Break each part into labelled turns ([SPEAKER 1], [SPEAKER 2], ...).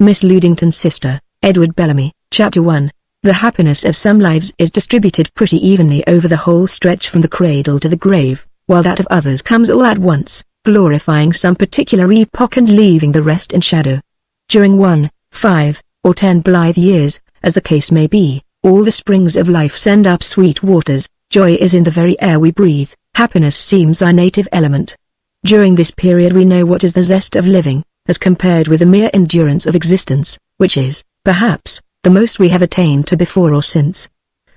[SPEAKER 1] Miss Ludington's sister, Edward Bellamy. Chapter 1. The happiness of some lives is distributed pretty evenly over the whole stretch from the cradle to the grave, while that of others comes all at once, glorifying some particular epoch and leaving the rest in shadow. During 1, 5, or 10 blithe years, as the case may be, all the springs of life send up sweet waters, joy is in the very air we breathe, happiness seems our native element. During this period we know what is the zest of living, as compared with the mere endurance of existence, which is, perhaps, the most we have attained to before or since.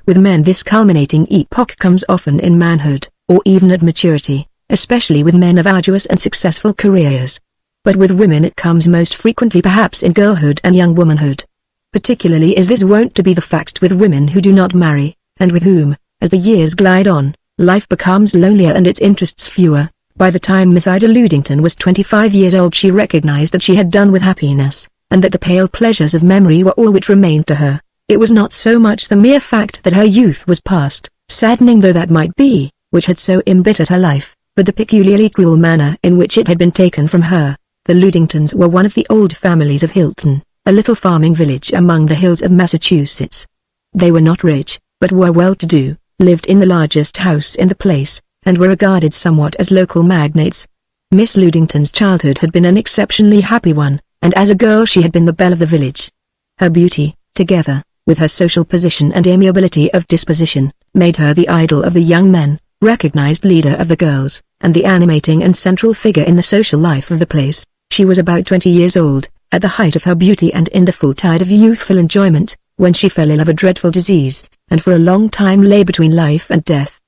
[SPEAKER 1] With men this culminating epoch comes often in manhood, or even at maturity, especially with men of arduous and successful careers. But with women it comes most frequently perhaps in girlhood and young womanhood. Particularly is this wont to be the fact with women who do not marry, and with whom, as the years glide on, life becomes lonelier and its interests fewer. By the time Miss Ida Ludington was 25 years old she recognized that she had done with happiness, and that the pale pleasures of memory were all which remained to her. It was not so much the mere fact that her youth was past, saddening though that might be, which had so embittered her life, but the peculiarly cruel manner in which it had been taken from her. The Ludingtons were one of the old families of Hilton, a little farming village among the hills of Massachusetts. They were not rich, but were well-to-do, lived in the largest house in the place, and were regarded somewhat as local magnates. Miss Ludington's childhood had been an exceptionally happy one, and as a girl she had been the belle of the village. Her beauty, together with her social position and amiability of disposition, made her the idol of the young men, recognized leader of the girls, and the animating and central figure in the social life of the place. She was about 20 years old, at the height of her beauty and in the full tide of youthful enjoyment, when she fell ill of a dreadful disease, and for a long time lay between life and death.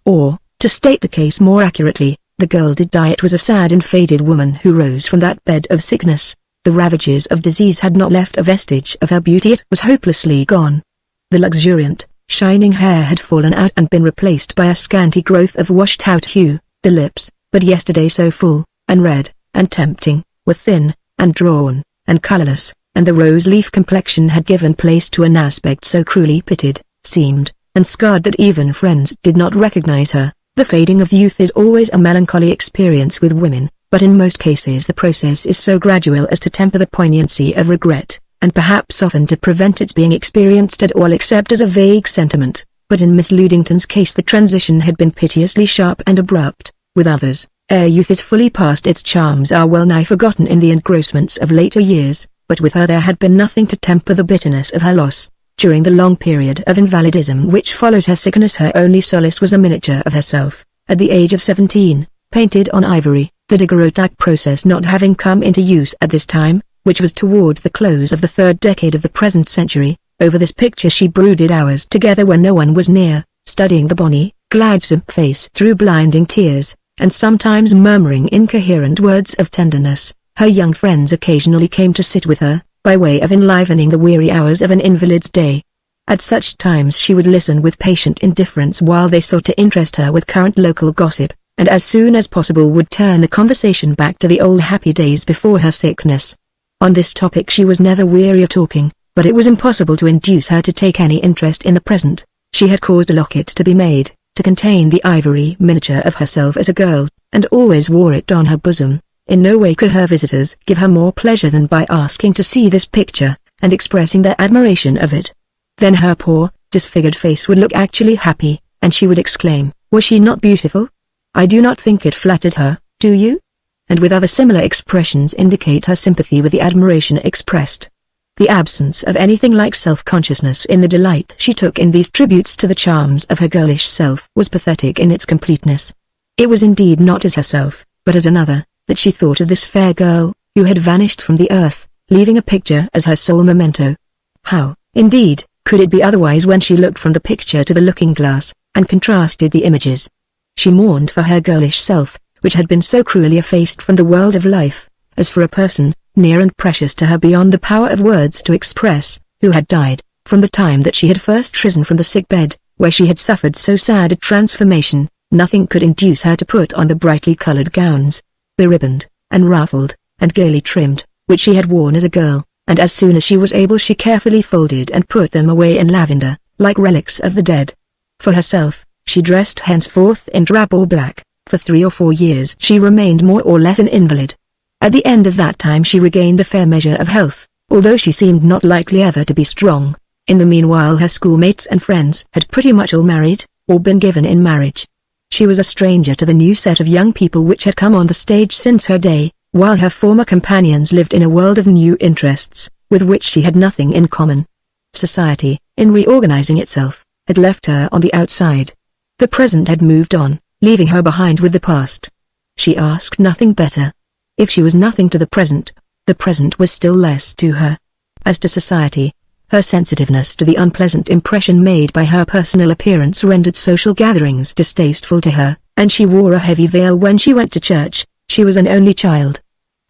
[SPEAKER 1] Or, to state the case more accurately, the girl did die. It was a sad and faded woman who rose from that bed of sickness. The ravages of disease had not left a vestige of her beauty. It was hopelessly gone. The luxuriant, shining hair had fallen out and been replaced by a scanty growth of washed-out hue. The lips, but yesterday so full, and red, and tempting, were thin, and drawn, and colorless, and the rose-leaf complexion had given place to an aspect so cruelly pitted, seamed, and scarred that even friends did not recognize her. The fading of youth is always a melancholy experience with women, but in most cases the process is so gradual as to temper the poignancy of regret, and perhaps often to prevent its being experienced at all except as a vague sentiment. But in Miss Ludington's case the transition had been piteously sharp and abrupt. With others, ere youth is fully past its charms are well nigh forgotten in the engrossments of later years, but with her there had been nothing to temper the bitterness of her loss. During the long period of invalidism which followed her sickness her only solace was a miniature of herself, at the age of 17, painted on ivory, the daguerreotype process not having come into use at this time, which was toward the close of the third decade of the present century. Over this picture she brooded hours together when no one was near, studying the bonny, gladsome face through blinding tears, and sometimes murmuring incoherent words of tenderness. Her young friends occasionally came to sit with her, by way of enlivening the weary hours of an invalid's day. At such times she would listen with patient indifference while they sought to interest her with current local gossip, and as soon as possible would turn the conversation back to the old happy days before her sickness. On this topic she was never weary of talking, but it was impossible to induce her to take any interest in the present. She had caused a locket to be made, to contain the ivory miniature of herself as a girl, and always wore it on her bosom. In no way could her visitors give her more pleasure than by asking to see this picture, and expressing their admiration of it. Then her poor, disfigured face would look actually happy, and she would exclaim, "Was she not beautiful? I do not think it flattered her, do you?" And with other similar expressions indicate her sympathy with the admiration expressed. The absence of anything like self-consciousness in the delight she took in these tributes to the charms of her girlish self was pathetic in its completeness. It was indeed not as herself, but as another, that she thought of this fair girl, who had vanished from the earth, leaving a picture as her sole memento. How, indeed, could it be otherwise when she looked from the picture to the looking-glass, and contrasted the images? She mourned for her girlish self, which had been so cruelly effaced from the world of life, as for a person, near and precious to her beyond the power of words to express, who had died, from the time that she had first risen from the sick bed, where she had suffered so sad a transformation. Nothing could induce her to put on the brightly colored gowns, beribboned, and ruffled, and gaily trimmed, which she had worn as a girl, and as soon as she was able she carefully folded and put them away in lavender, like relics of the dead. For herself, she dressed henceforth in drab or black. For 3 or 4 years she remained more or less an invalid. At the end of that time she regained a fair measure of health, although she seemed not likely ever to be strong. In the meanwhile her schoolmates and friends had pretty much all married, or been given in marriage. She was a stranger to the new set of young people which had come on the stage since her day, while her former companions lived in a world of new interests, with which she had nothing in common. Society, in reorganizing itself, had left her on the outside. The present had moved on, leaving her behind with the past. She asked nothing better. If she was nothing to the present was still less to her. As to society, her sensitiveness to the unpleasant impression made by her personal appearance rendered social gatherings distasteful to her, and she wore a heavy veil when she went to church. She was an only child.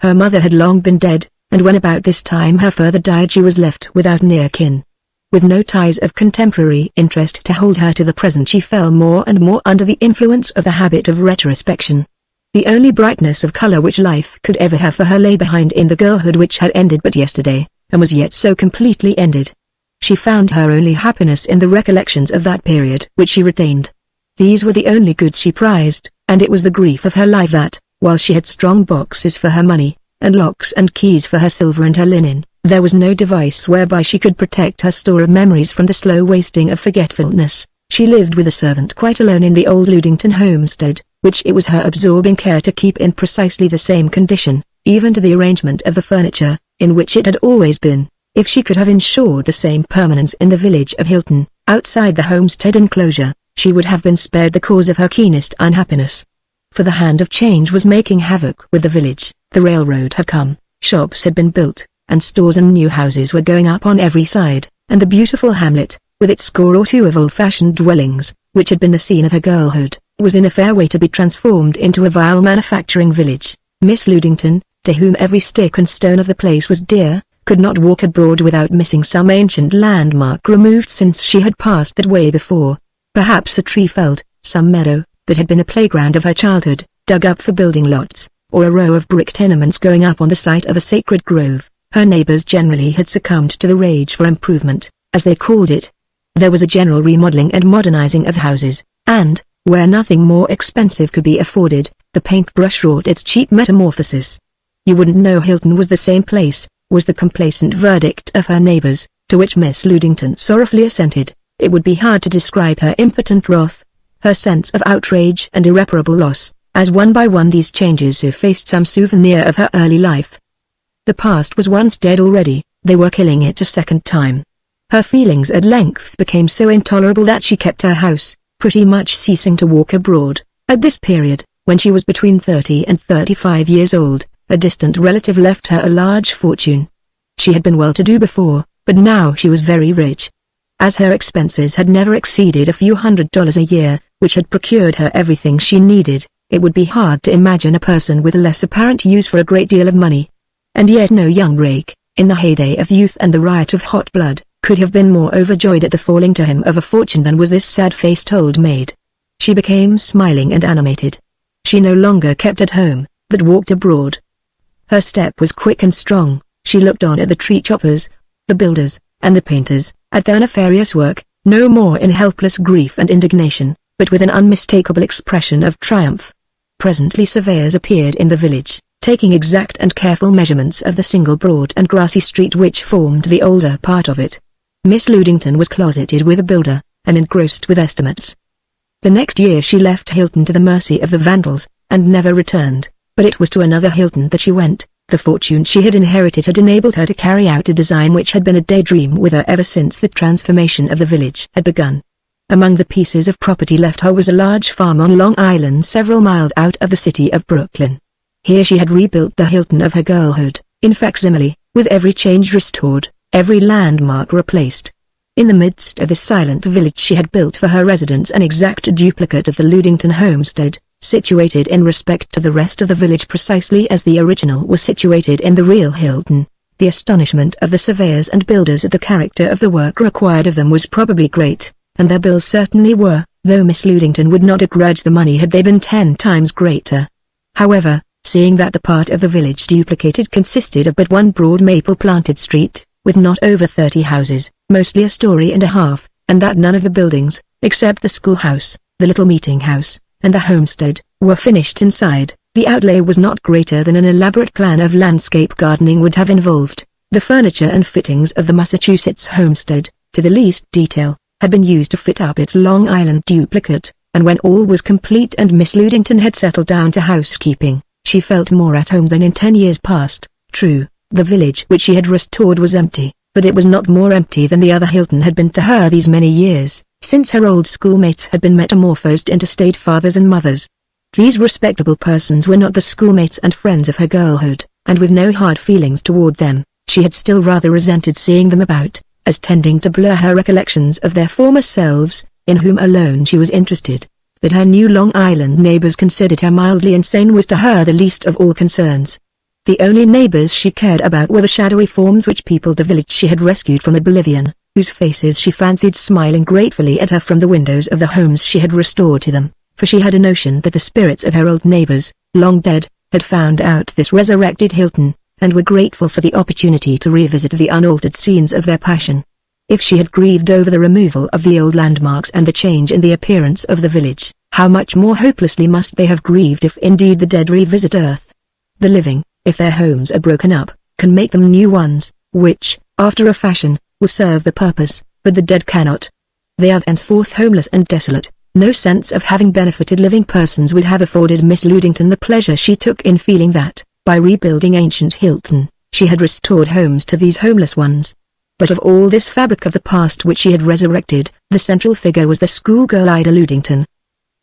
[SPEAKER 1] Her mother had long been dead, and when about this time her father died she was left without near kin. With no ties of contemporary interest to hold her to the present, she fell more and more under the influence of the habit of retrospection. The only brightness of color which life could ever have for her lay behind in the girlhood which had ended but yesterday, and was yet so completely ended. She found her only happiness in the recollections of that period which she retained. These were the only goods she prized, and it was the grief of her life that, while she had strong boxes for her money, and locks and keys for her silver and her linen, there was no device whereby she could protect her store of memories from the slow wasting of forgetfulness. She lived with a servant quite alone in the old Ludington homestead, which it was her absorbing care to keep in precisely the same condition, even to the arrangement of the furniture, in which it had always been. If she could have ensured the same permanence in the village of Hilton, outside the homestead enclosure, she would have been spared the cause of her keenest unhappiness. For the hand of change was making havoc with the village. The railroad had come, shops had been built, and stores and new houses were going up on every side, and the beautiful hamlet, with its score or two of old-fashioned dwellings, which had been the scene of her girlhood, was in a fair way to be transformed into a vile manufacturing village. Miss Ludington, to whom every stick and stone of the place was dear, could not walk abroad without missing some ancient landmark removed since she had passed that way before. Perhaps a tree felled, some meadow, that had been a playground of her childhood, dug up for building lots, or a row of brick tenements going up on the site of a sacred grove. Her neighbors generally had succumbed to the rage for improvement, as they called it. There was a general remodeling and modernizing of houses, and, where nothing more expensive could be afforded, the paintbrush wrought its cheap metamorphosis. You wouldn't know Hilton was the same place, was the complacent verdict of her neighbors, to which Miss Ludington sorrowfully assented. It would be hard to describe her impotent wrath, her sense of outrage and irreparable loss, as one by one these changes effaced some souvenir of her early life. The past was once dead already, they were killing it a second time. Her feelings at length became so intolerable that she kept her house, pretty much ceasing to walk abroad. At this period, when she was between 30 and 35 years old, a distant relative left her a large fortune. She had been well-to-do before, but now she was very rich. As her expenses had never exceeded a few $100s a year, which had procured her everything she needed, it would be hard to imagine a person with less apparent use for a great deal of money. And yet no young rake, in the heyday of youth and the riot of hot blood, could have been more overjoyed at the falling to him of a fortune than was this sad-faced old maid. She became smiling and animated. She no longer kept at home, but walked abroad. Her step was quick and strong. She looked on at the tree choppers, the builders, and the painters, at their nefarious work, no more in helpless grief and indignation, but with an unmistakable expression of triumph. Presently surveyors appeared in the village, taking exact and careful measurements of the single broad and grassy street which formed the older part of it. Miss Ludington was closeted with a builder, and engrossed with estimates. The next year she left Hilton to the mercy of the Vandals, and never returned, but it was to another Hilton that she went. The fortune she had inherited had enabled her to carry out a design which had been a daydream with her ever since the transformation of the village had begun. Among the pieces of property left her was a large farm on Long Island several miles out of the city of Brooklyn. Here she had rebuilt the Hilton of her girlhood, in facsimile, with every change restored, every landmark replaced. In the midst of this silent village she had built for her residence an exact duplicate of the Ludington homestead, situated in respect to the rest of the village precisely as the original was situated in the real Hilton. The astonishment of the surveyors and builders at the character of the work required of them was probably great, and their bills certainly were, though Miss Ludington would not have grudged the money had they been 10 times greater. However, seeing that the part of the village duplicated consisted of but one broad maple-planted street, with not over 30 houses, mostly a story and a half, and that none of the buildings, except the schoolhouse, the little meeting house, and the homestead, were finished inside, the outlay was not greater than an elaborate plan of landscape gardening would have involved. The furniture and fittings of the Massachusetts homestead, to the least detail, had been used to fit up its Long Island duplicate, and when all was complete and Miss Ludington had settled down to housekeeping, she felt more at home than in 10 years past. True, the village which she had restored was empty, but it was not more empty than the other Hilton had been to her these many years, since her old schoolmates had been metamorphosed into state fathers and mothers. These respectable persons were not the schoolmates and friends of her girlhood, and with no hard feelings toward them, she had still rather resented seeing them about, as tending to blur her recollections of their former selves, in whom alone she was interested. That her new Long Island neighbors considered her mildly insane was to her the least of all concerns. The only neighbors she cared about were the shadowy forms which peopled the village she had rescued from oblivion, whose faces she fancied smiling gratefully at her from the windows of the homes she had restored to them, for she had a notion that the spirits of her old neighbors, long dead, had found out this resurrected Hilton, and were grateful for the opportunity to revisit the unaltered scenes of their passion. If she had grieved over the removal of the old landmarks and the change in the appearance of the village, how much more hopelessly must they have grieved if indeed the dead revisit earth. The living, if their homes are broken up, can make them new ones, which, after a fashion, will serve the purpose, but the dead cannot. They are thenceforth homeless and desolate. No sense of having benefited living persons would have afforded Miss Ludington the pleasure she took in feeling that, by rebuilding ancient Hilton, she had restored homes to these homeless ones. But of all this fabric of the past which she had resurrected, the central figure was the schoolgirl Ida Ludington.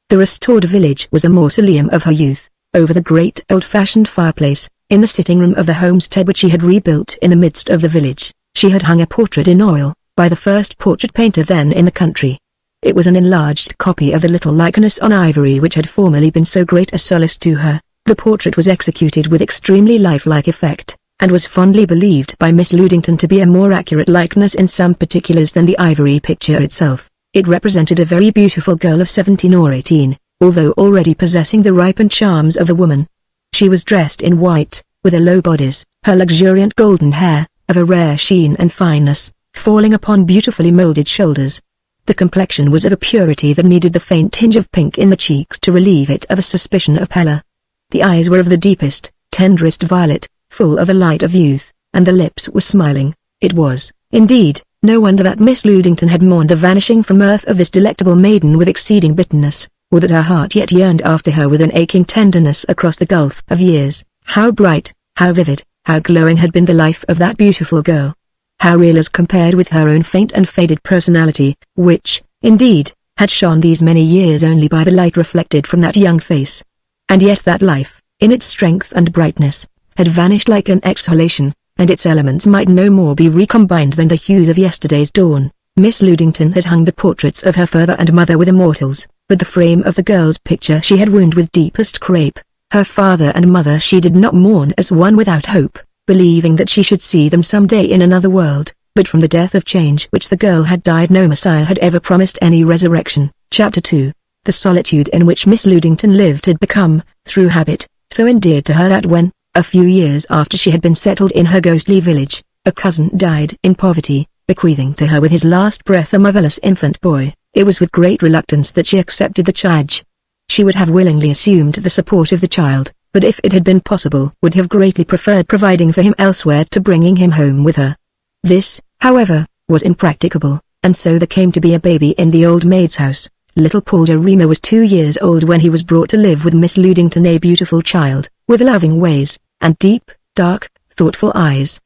[SPEAKER 1] The restored village was the mausoleum of her youth, over the great old-fashioned fireplace, in the sitting room of the homestead which she had rebuilt in the midst of the village, she had hung a portrait in oil, by the first portrait painter then in the country. It was an enlarged copy of the little likeness on ivory which had formerly been so great a solace to her. The portrait was executed with extremely lifelike effect, and was fondly believed by Miss Ludington to be a more accurate likeness in some particulars than the ivory picture itself. It represented a very beautiful girl of 17 or 18, although already possessing the ripened charms of a woman. She was dressed in white, with a low bodice, her luxuriant golden hair, of a rare sheen and fineness, falling upon beautifully molded shoulders. The complexion was of a purity that needed the faint tinge of pink in the cheeks to relieve it of a suspicion of pallor. The eyes were of the deepest, tenderest violet, full of the light of youth, and the lips were smiling. It was, indeed, no wonder that Miss Ludington had mourned the vanishing from earth of this delectable maiden with exceeding bitterness, or that her heart yet yearned after her with an aching tenderness across the gulf of years. How bright, how vivid, how glowing had been the life of that beautiful girl! How real as compared with her own faint and faded personality, which, indeed, had shone these many years only by the light reflected from that young face. And yet that life, in its strength and brightness, had vanished like an exhalation, and its elements might no more be recombined than the hues of yesterday's dawn. Miss Ludington had hung the portraits of her father and mother with immortals, but the frame of the girl's picture she had wound with deepest crape. Her father and mother she did not mourn as one without hope, believing that she should see them some day in another world, but from the death of change which the girl had died no Messiah had ever promised any resurrection. Chapter 2. The solitude in which Miss Ludington lived had become, through habit, so endeared to her that when, a few years after she had been settled in her ghostly village, a cousin died in poverty, bequeathing to her with his last breath a motherless infant boy, it was with great reluctance that she accepted the charge. She would have willingly assumed the support of the child, but if it had been possible would have greatly preferred providing for him elsewhere to bringing him home with her. This, however, was impracticable, and so there came to be a baby in the old maid's house. Little Paul Dorema was 2 years old when he was brought to live with Miss Ludington, a beautiful child, with loving ways, and deep, dark, thoughtful eyes.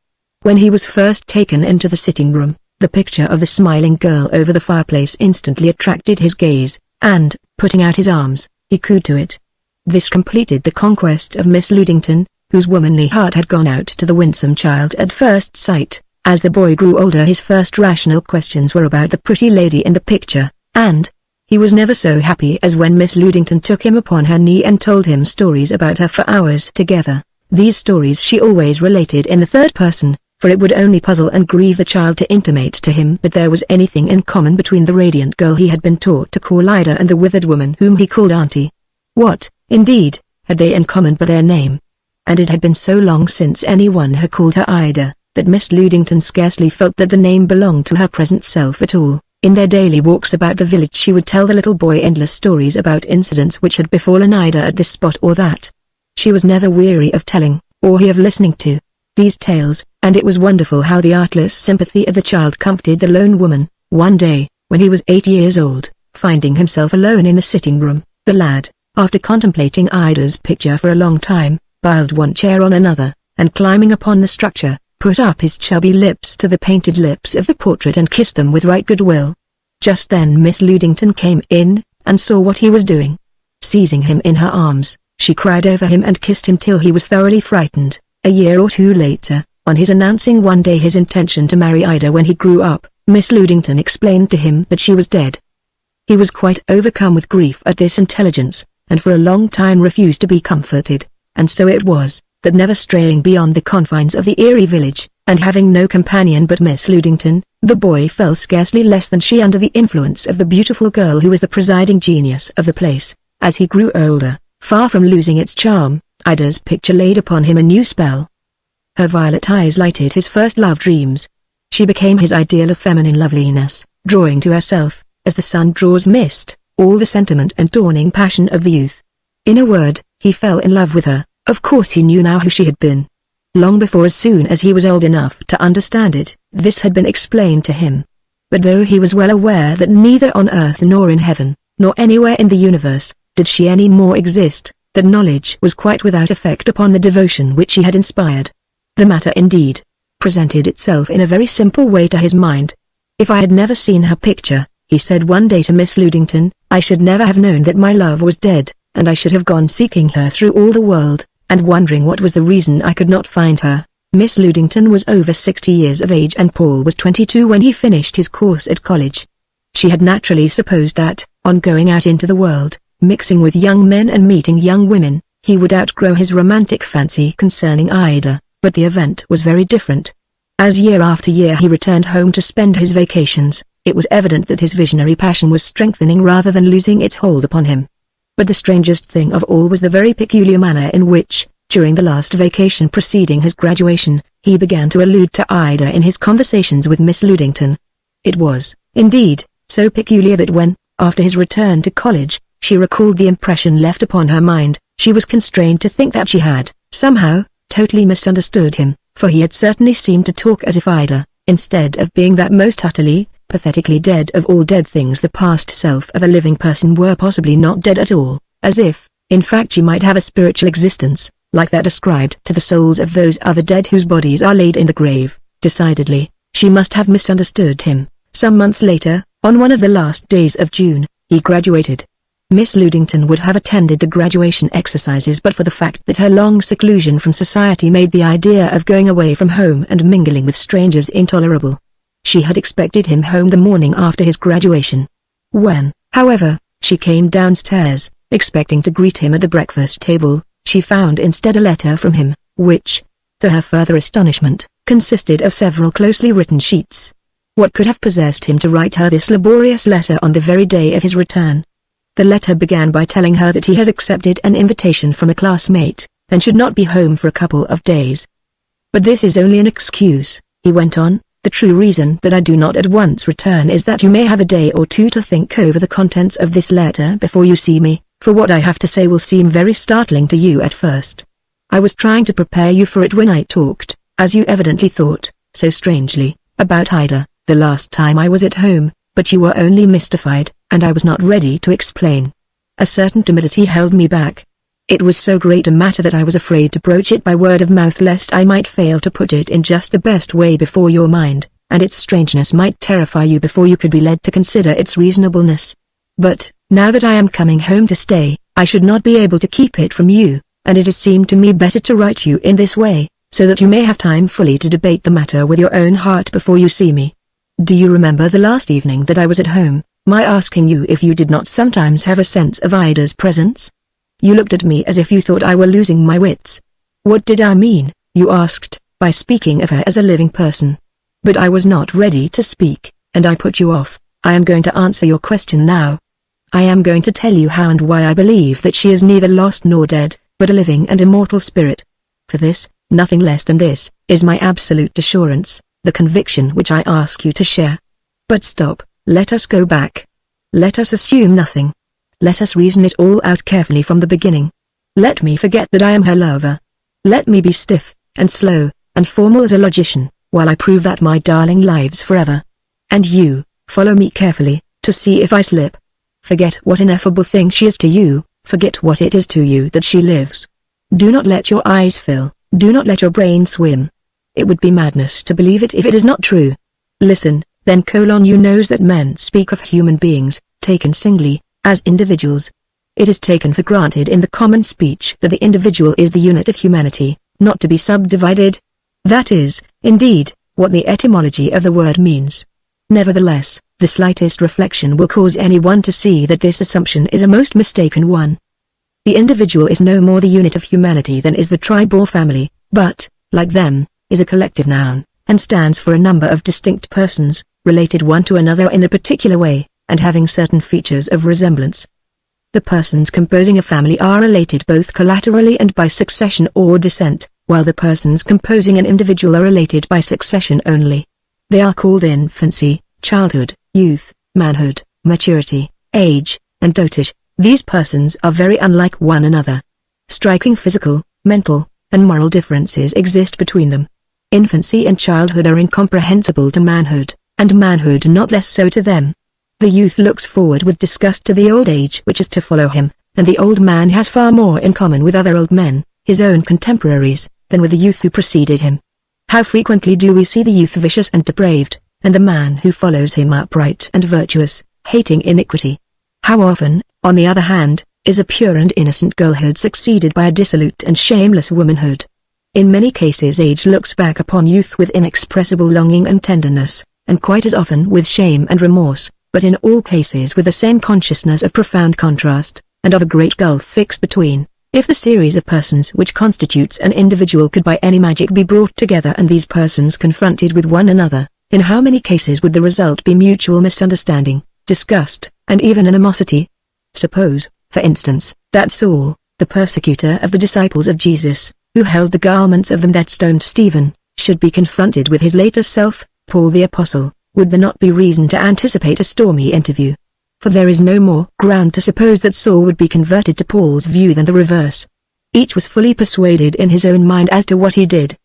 [SPEAKER 1] When he was first taken into the sitting room, the picture of the smiling girl over the fireplace instantly attracted his gaze, and, putting out his arms, he cooed to it. This completed the conquest of Miss Ludington, whose womanly heart had gone out to the winsome child at first sight. As the boy grew older his first rational questions were about the pretty lady in the picture, and he was never so happy as when Miss Ludington took him upon her knee and told him stories about her for hours together. These stories she always related in the third person, for it would only puzzle and grieve the child to intimate to him that there was anything in common between the radiant girl he had been taught to call Ida and the withered woman whom he called Auntie. What, indeed, had they in common but their name? And it had been so long since anyone had called her Ida, that Miss Ludington scarcely felt that the name belonged to her present self at all. In their daily walks about the village she would tell the little boy endless stories about incidents which had befallen Ida at this spot or that. She was never weary of telling, or he of listening to, these tales, and it was wonderful how the artless sympathy of the child comforted the lone woman. One day, when he was 8 years old, finding himself alone in the sitting room, the lad, after contemplating Ida's picture for a long time, piled one chair on another, and climbing upon the structure, put up his chubby lips to the painted lips of the portrait and kissed them with right good will. Just then Miss Ludington came in, and saw what he was doing. Seizing him in her arms, she cried over him and kissed him till he was thoroughly frightened. A year or two later, on his announcing one day his intention to marry Ida when he grew up, Miss Ludington explained to him that she was dead. He was quite overcome with grief at this intelligence, and for a long time refused to be comforted, and so it was, that never straying beyond the confines of the eerie village, and having no companion but Miss Ludington, the boy fell scarcely less than she under the influence of the beautiful girl who was the presiding genius of the place. As he grew older, far from losing its charm, Ida's picture laid upon him a new spell. Her violet eyes lighted his first love dreams. She became his ideal of feminine loveliness, drawing to herself, as the sun draws mist, all the sentiment and dawning passion of the youth. In a word, he fell in love with her. Of course he knew now who she had been. Long before, as soon as he was old enough to understand it, this had been explained to him. But though he was well aware that neither on earth nor in heaven, nor anywhere in the universe, did she any more exist, that knowledge was quite without effect upon the devotion which she had inspired. The matter indeed presented itself in a very simple way to his mind. If I had never seen her picture, he said one day to Miss Ludington, I should never have known that my love was dead, and I should have gone seeking her through all the world, and wondering what was the reason I could not find her. Miss Ludington was over 60 years of age and Paul was 22 when he finished his course at college. She had naturally supposed that, on going out into the world, mixing with young men and meeting young women, he would outgrow his romantic fancy concerning Ida, but the event was very different. As year after year he returned home to spend his vacations, it was evident that his visionary passion was strengthening rather than losing its hold upon him. But the strangest thing of all was the very peculiar manner in which, during the last vacation preceding his graduation, he began to allude to Ida in his conversations with Miss Ludington. It was, indeed, so peculiar that when, after his return to college, she recalled the impression left upon her mind, she was constrained to think that she had, somehow, totally misunderstood him, for he had certainly seemed to talk as if Ida, instead of being that most utterly, pathetically dead of all dead things, the past self of a living person, were possibly not dead at all, as if, in fact, she might have a spiritual existence, like that ascribed to the souls of those other dead whose bodies are laid in the grave. Decidedly, she must have misunderstood him. Some months later, on one of the last days of June, he graduated. Miss Ludington would have attended the graduation exercises but for the fact that her long seclusion from society made the idea of going away from home and mingling with strangers intolerable. She had expected him home the morning after his graduation. When, however, she came downstairs, expecting to greet him at the breakfast table, she found instead a letter from him, which, to her further astonishment, consisted of several closely written sheets. What could have possessed him to write her this laborious letter on the very day of his return? The letter began by telling her that he had accepted an invitation from a classmate, and should not be home for a couple of days. But this is only an excuse, he went on. The true reason that I do not at once return is that you may have a day or two to think over the contents of this letter before you see me, for what I have to say will seem very startling to you at first. I was trying to prepare you for it when I talked, as you evidently thought, so strangely, about Ida, the last time I was at home, but you were only mystified, and I was not ready to explain. A certain timidity held me back. It was so great a matter that I was afraid to broach it by word of mouth lest I might fail to put it in just the best way before your mind, and its strangeness might terrify you before you could be led to consider its reasonableness. But, now that I am coming home to stay, I should not be able to keep it from you, and it has seemed to me better to write you in this way, so that you may have time fully to debate the matter with your own heart before you see me. Do you remember the last evening that I was at home, my asking you if you did not sometimes have a sense of Ida's presence? You looked at me as if you thought I were losing my wits. What did I mean, you asked, by speaking of her as a living person? But I was not ready to speak, and I put you off. I am going to answer your question now. I am going to tell you how and why I believe that she is neither lost nor dead, but a living and immortal spirit. For this, nothing less than this, is my absolute assurance, the conviction which I ask you to share. But stop, let us go back. Let us assume nothing. Let us reason it all out carefully from the beginning. Let me forget that I am her lover. Let me be stiff, and slow, and formal as a logician, while I prove that my darling lives forever. And you, follow me carefully, to see if I slip. Forget what ineffable thing she is to you, forget what it is to you that she lives. Do not let your eyes fill, do not let your brain swim. It would be madness to believe it if it is not true. Listen, then you knows that men speak of human beings, taken singly, as individuals. It is taken for granted in the common speech that the individual is the unit of humanity, not to be subdivided. That is, indeed, what the etymology of the word means. Nevertheless, the slightest reflection will cause anyone to see that this assumption is a most mistaken one. The individual is no more the unit of humanity than is the tribe or family, but, like them, is a collective noun, and stands for a number of distinct persons, related one to another in a particular way, and having certain features of resemblance. The persons composing a family are related both collaterally and by succession or descent, while the persons composing an individual are related by succession only. They are called infancy, childhood, youth, manhood, maturity, age, and dotage. These persons are very unlike one another. Striking physical, mental, and moral differences exist between them. Infancy and childhood are incomprehensible to manhood, and manhood not less so to them. The youth looks forward with disgust to the old age which is to follow him, and the old man has far more in common with other old men, his own contemporaries, than with the youth who preceded him. How frequently do we see the youth vicious and depraved, and the man who follows him upright and virtuous, hating iniquity? How often, on the other hand, is a pure and innocent girlhood succeeded by a dissolute and shameless womanhood? In many cases age looks back upon youth with inexpressible longing and tenderness, and quite as often with shame and remorse, but in all cases with the same consciousness of profound contrast, and of a great gulf fixed between. If the series of persons which constitutes an individual could by any magic be brought together and these persons confronted with one another, in how many cases would the result be mutual misunderstanding, disgust, and even animosity? Suppose, for instance, that Saul, the persecutor of the disciples of Jesus, who held the garments of them that stoned Stephen, should be confronted with his later self, Paul the Apostle. Would there not be reason to anticipate a stormy interview? For there is no more ground to suppose that Saul would be converted to Paul's view than the reverse. Each was fully persuaded in his own mind as to what he did.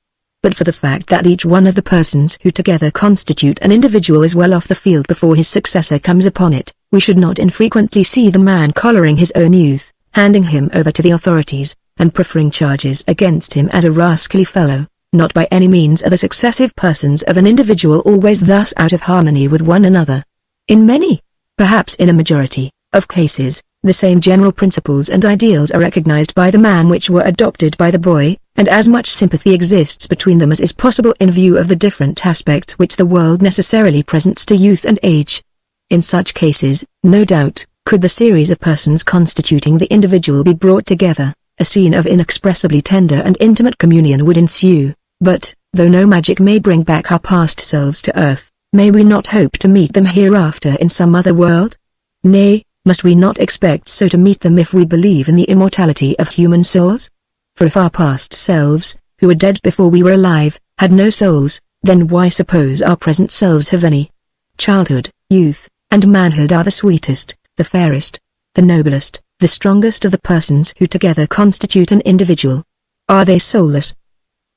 [SPEAKER 1] But for the fact that each one of the persons who together constitute an individual is well off the field before his successor comes upon it, we should not infrequently see the man collaring his own youth, handing him over to the authorities, and preferring charges against him as a rascally fellow. Not by any means are the successive persons of an individual always thus out of harmony with one another. In many, perhaps in a majority, of cases, the same general principles and ideals are recognized by the man which were adopted by the boy, and as much sympathy exists between them as is possible in view of the different aspects which the world necessarily presents to youth and age. In such cases, no doubt, could the series of persons constituting the individual be brought together, a scene of inexpressibly tender and intimate communion would ensue. But, though no magic may bring back our past selves to earth, may we not hope to meet them hereafter in some other world? Nay, must we not expect so to meet them if we believe in the immortality of human souls? For if our past selves, who were dead before we were alive, had no souls, then why suppose our present selves have any? Childhood, youth, and manhood are the sweetest, the fairest, the noblest, the strongest of the persons who together constitute an individual. Are they soulless?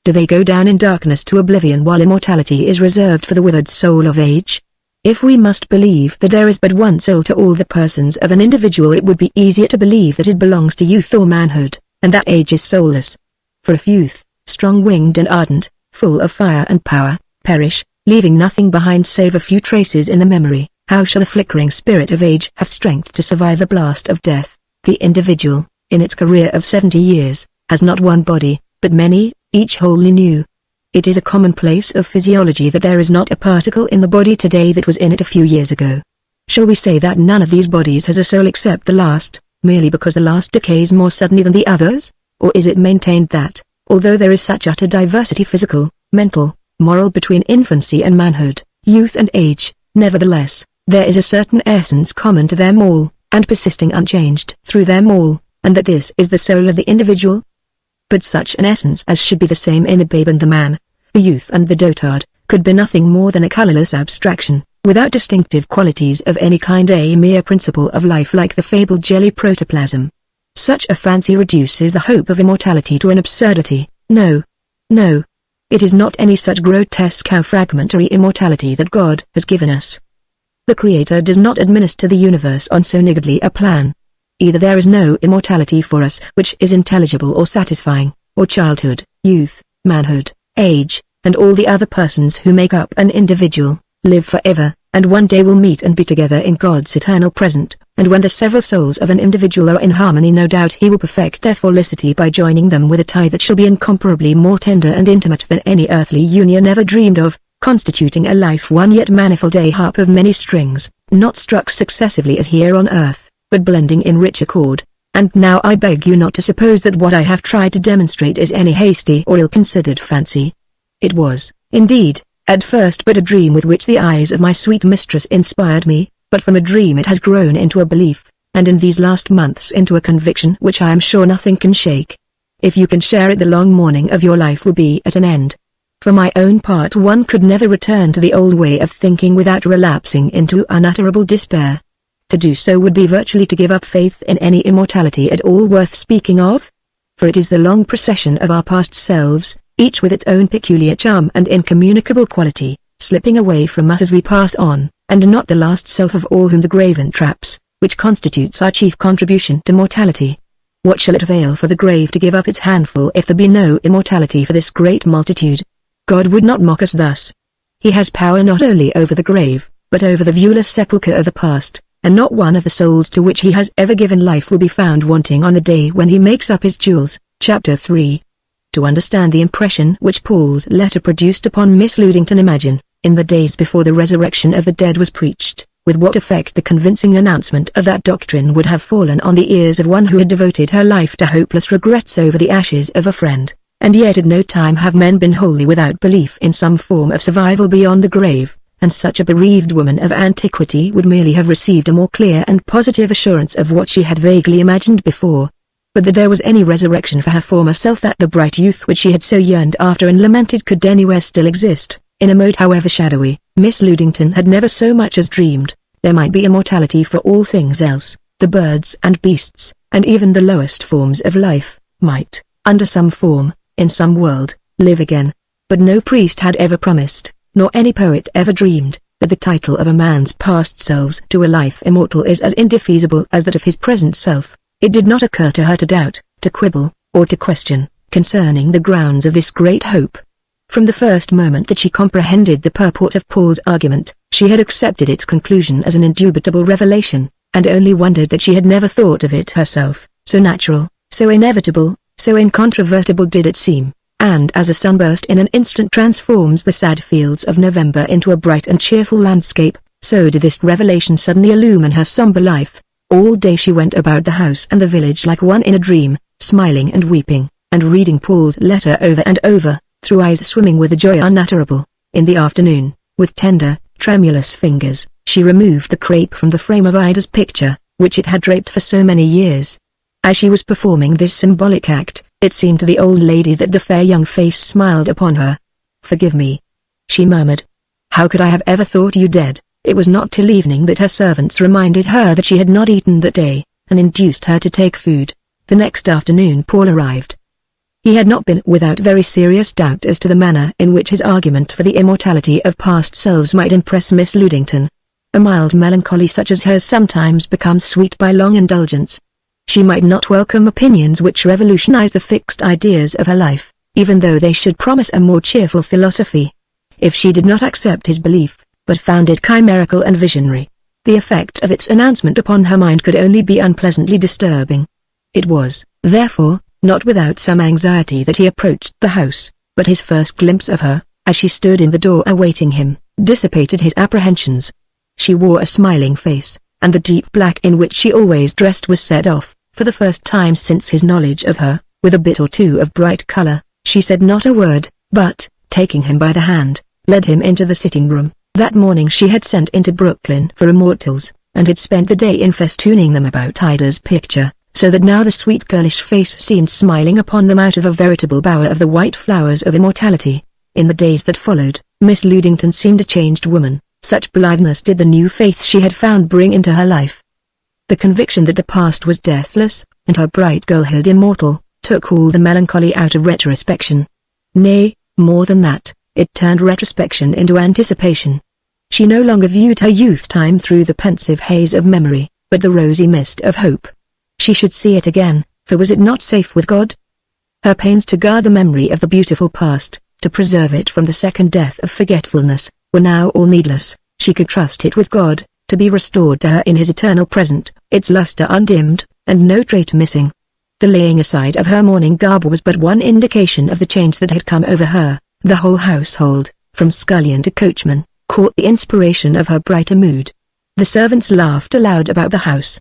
[SPEAKER 1] Do they go down in darkness to oblivion while immortality is reserved for the withered soul of age? If we must believe that there is but one soul to all the persons of an individual, it would be easier to believe that it belongs to youth or manhood, and that age is soulless. For if youth, strong-winged and ardent, full of fire and power, perish, leaving nothing behind save a few traces in the memory, how shall the flickering spirit of age have strength to survive the blast of death? The individual, in its career of 70 years, has not one body, but many, each wholly new. It is a commonplace of physiology that there is not a particle in the body today that was in it a few years ago. Shall we say that none of these bodies has a soul except the last, merely because the last decays more suddenly than the others? Or is it maintained that, although there is such utter diversity physical, mental, moral between infancy and manhood, youth and age, nevertheless, there is a certain essence common to them all, and persisting unchanged through them all, and that this is the soul of the individual? But such an essence as should be the same in the babe and the man, the youth and the dotard, could be nothing more than a colorless abstraction, without distinctive qualities of any kind, a mere principle of life like the fabled jelly protoplasm. Such a fancy reduces the hope of immortality to an absurdity. No, no. It is not any such grotesque or fragmentary immortality that God has given us. The Creator does not administer the universe on so niggardly a plan. Either there is no immortality for us which is intelligible or satisfying, or childhood, youth, manhood, age, and all the other persons who make up an individual, live forever, and one day will meet and be together in God's eternal present, and when the several souls of an individual are in harmony, no doubt he will perfect their felicity by joining them with a tie that shall be incomparably more tender and intimate than any earthly union ever dreamed of, constituting a life one yet manifold, a harp of many strings, not struck successively as here on earth, but blending in rich accord. And now I beg you not to suppose that what I have tried to demonstrate is any hasty or ill-considered fancy. It was, indeed, at first but a dream with which the eyes of my sweet mistress inspired me, but from a dream it has grown into a belief, and in these last months into a conviction which I am sure nothing can shake. If you can share it, the long mourning of your life will be at an end. For my own part, one could never return to the old way of thinking without relapsing into unutterable despair. To do so would be virtually to give up faith in any immortality at all worth speaking of. For it is the long procession of our past selves, each with its own peculiar charm and incommunicable quality, slipping away from us as we pass on, and not the last self of all whom the grave entraps, which constitutes our chief contribution to mortality. What shall it avail for the grave to give up its handful if there be no immortality for this great multitude? God would not mock us thus. He has power not only over the grave, but over the viewless sepulchre of the past, and not one of the souls to which he has ever given life will be found wanting on the day when he makes up his jewels. Chapter 3. To understand the impression which Paul's letter produced upon Miss Ludington, imagine, in the days before the resurrection of the dead was preached, with what effect the convincing announcement of that doctrine would have fallen on the ears of one who had devoted her life to hopeless regrets over the ashes of a friend, and yet at no time have men been wholly without belief in some form of survival beyond the grave, and such a bereaved woman of antiquity would merely have received a more clear and positive assurance of what she had vaguely imagined before. But that there was any resurrection for her former self, that the bright youth which she had so yearned after and lamented could anywhere still exist, in a mode however shadowy, Miss Ludington had never so much as dreamed. There might be immortality for all things else, the birds and beasts, and even the lowest forms of life, might, under some form, in some world, live again. But no priest had ever promised, nor any poet ever dreamed, that the title of a man's past selves to a life immortal is as indefeasible as that of his present self. It did not occur to her to doubt, to quibble, or to question, concerning the grounds of this great hope. From the first moment that she comprehended the purport of Paul's argument, she had accepted its conclusion as an indubitable revelation, and only wondered that she had never thought of it herself. So natural, so inevitable, so incontrovertible did it seem, and as a sunburst in an instant transforms the sad fields of November into a bright and cheerful landscape, so did this revelation suddenly illumine her somber life. All day she went about the house and the village like one in a dream, smiling and weeping, and reading Paul's letter over and over, through eyes swimming with a joy unutterable. In the afternoon, with tender, tremulous fingers, she removed the crape from the frame of Ida's picture, which it had draped for so many years. As she was performing this symbolic act, it seemed to the old lady that the fair young face smiled upon her. "Forgive me," she murmured. "How could I have ever thought you dead?" It was not till evening that her servants reminded her that she had not eaten that day, and induced her to take food. The next afternoon Paul arrived. He had not been without very serious doubt as to the manner in which his argument for the immortality of past selves might impress Miss Ludington. A mild melancholy such as hers sometimes becomes sweet by long indulgence. She might not welcome opinions which revolutionize the fixed ideas of her life, even though they should promise a more cheerful philosophy. If she did not accept his belief, but found it chimerical and visionary, the effect of its announcement upon her mind could only be unpleasantly disturbing. It was, therefore, not without some anxiety that he approached the house, but his first glimpse of her, as she stood in the door awaiting him, dissipated his apprehensions. She wore a smiling face, and the deep black in which she always dressed was set off, for the first time since his knowledge of her, with a bit or two of bright color. She said not a word, but, taking him by the hand, led him into the sitting-room. That morning she had sent into Brooklyn for immortals, and had spent the day in festooning them about Ida's picture, so that now the sweet girlish face seemed smiling upon them out of a veritable bower of the white flowers of immortality. In the days that followed, Miss Ludington seemed a changed woman, such blitheness did the new faith she had found bring into her life. The conviction that the past was deathless, and her bright girlhood immortal, took all the melancholy out of retrospection. Nay, More than that, it turned retrospection into anticipation. She no longer viewed her youth time through the pensive haze of memory, but the rosy mist of hope. She should see it again, for was it not safe with God? Her pains to guard the memory of the beautiful past, to preserve it from the second death of forgetfulness, were now all needless. She could trust it with God, to be restored to her in his eternal present, its luster undimmed, and no trait missing. The laying aside of her mourning garb was but one indication of the change that had come over her. The whole household, from scullion to coachman, caught the inspiration of her brighter mood. The servants laughed aloud about the house.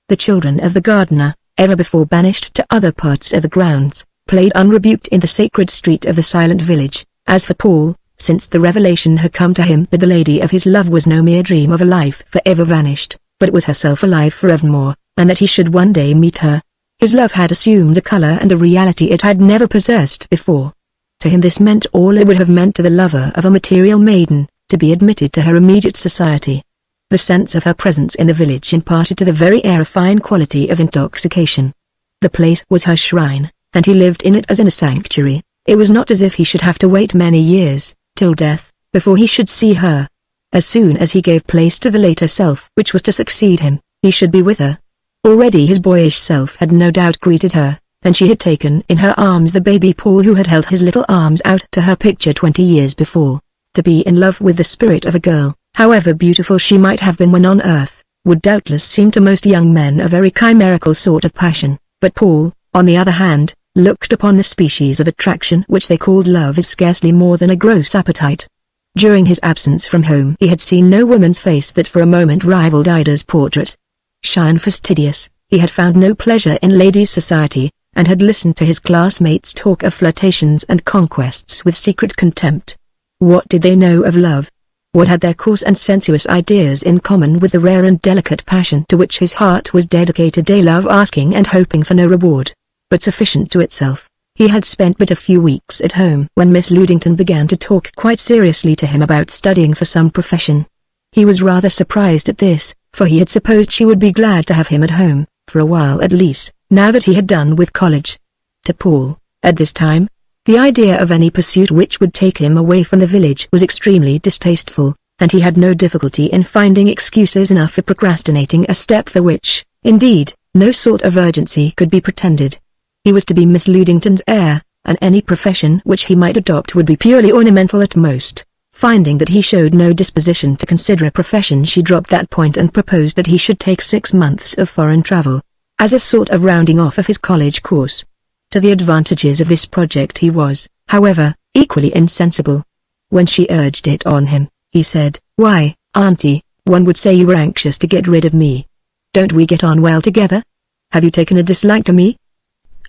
[SPEAKER 1] The children of the gardener, ever before banished to other parts of the grounds, played unrebuked in the sacred street of the silent village. As for Paul, since the revelation had come to him that the lady of his love was no mere dream of a life forever vanished, but was herself alive forevermore, and that he should one day meet her, his love had assumed a color and a reality it had never possessed before. To him this meant all it would have meant to the lover of a material maiden, to be admitted to her immediate society. The sense of her presence in the village imparted to the very air a fine quality of intoxication. The place was her shrine, and he lived in it as in a sanctuary. It was not as if he should have to wait many years, till death, before he should see her. As soon as he gave place to the later self which was to succeed him, he should be with her. Already his boyish self had no doubt greeted her, and she had taken in her arms the baby Paul who had held his little arms out to her picture 20 years before. To be in love with the spirit of a girl, however beautiful she might have been when on earth, would doubtless seem to most young men a very chimerical sort of passion, but Paul, on the other hand, looked upon the species of attraction which they called love as scarcely more than a gross appetite. During his absence from home he had seen no woman's face that for a moment rivaled Ida's portrait. Shy and fastidious, he had found no pleasure in ladies' society, and had listened to his classmates talk of flirtations and conquests with secret contempt. What did they know of love? What had their coarse and sensuous ideas in common with the rare and delicate passion to which his heart was dedicated? A love asking and hoping for no reward, but sufficient to itself. He had spent but a few weeks at home when Miss Ludington began to talk quite seriously to him about studying for some profession. He was rather surprised at this, for he had supposed she would be glad to have him at home, for a while at least, now that he had done with college. To Paul, at this time, the idea of any pursuit which would take him away from the village was extremely distasteful, and he had no difficulty in finding excuses enough for procrastinating a step for which, indeed, no sort of urgency could be pretended. He was to be Miss Ludington's heir, and any profession which he might adopt would be purely ornamental at most. Finding that he showed no disposition to consider a profession, she dropped that point and proposed that he should take 6 months of foreign travel, as a sort of rounding off of his college course. To the advantages of this project he was, however, equally insensible. When she urged it on him, he said, "Why, Auntie, one would say you were anxious to get rid of me. Don't we get on well together? Have you taken a dislike to me?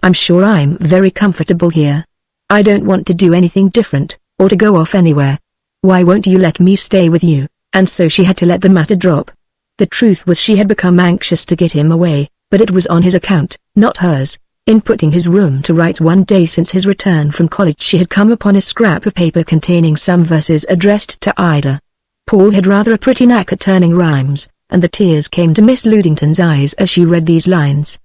[SPEAKER 1] I'm sure I'm very comfortable here. I don't want to do anything different, or to go off anywhere. Why won't you let me stay with you?" And so she had to let the matter drop. The truth was she had become anxious to get him away, but it was on his account, not hers. In putting his room to rights one day since his return from college she had come upon a scrap of paper containing some verses addressed to Ida. Paul had rather a pretty knack at turning rhymes, and the tears came to Miss Ludington's eyes as she read these lines.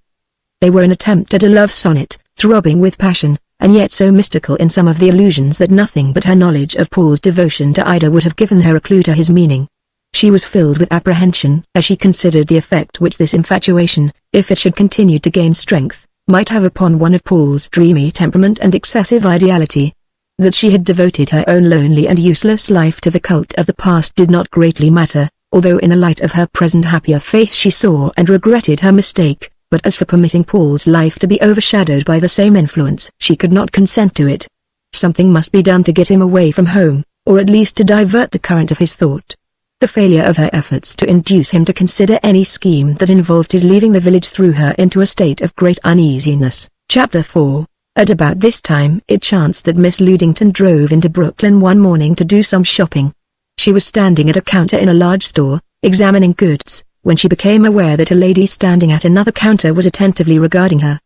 [SPEAKER 1] They were an attempt at a love sonnet, throbbing with passion, and yet so mystical in some of the allusions that nothing but her knowledge of Paul's devotion to Ida would have given her a clue to his meaning. She was filled with apprehension as she considered the effect which this infatuation, if it should continue to gain strength, might have upon one of Paul's dreamy temperament and excessive ideality. That she had devoted her own lonely and useless life to the cult of the past did not greatly matter, although in the light of her present happier faith she saw and regretted her mistake. But as for permitting Paul's life to be overshadowed by the same influence, she could not consent to it. Something must be done to get him away from home, or at least to divert the current of his thought. The failure of her efforts to induce him to consider any scheme that involved his leaving the village threw her into a state of great uneasiness. Chapter 4. At about this time it chanced that Miss Ludington drove into Brooklyn one morning to do some shopping. She was standing at a counter in a large store, examining goods, when she became aware that a lady standing at another counter was attentively regarding her.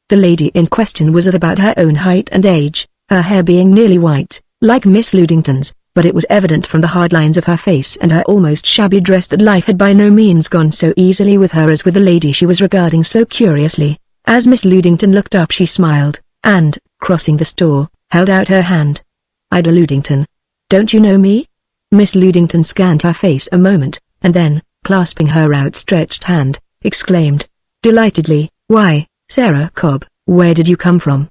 [SPEAKER 1] The lady in question was of about her own height and age, her hair being nearly white, like Miss Ludington's, but it was evident from the hard lines of her face and her almost shabby dress that life had by no means gone so easily with her as with the lady she was regarding so curiously. As Miss Ludington looked up she smiled, and, crossing the store, held out her hand. Ida Ludington. Don't you know me? Miss Ludington scanned her face a moment, and then, clasping her outstretched hand, exclaimed, delightedly, "Why, Sarah Cobb, where did you come from?"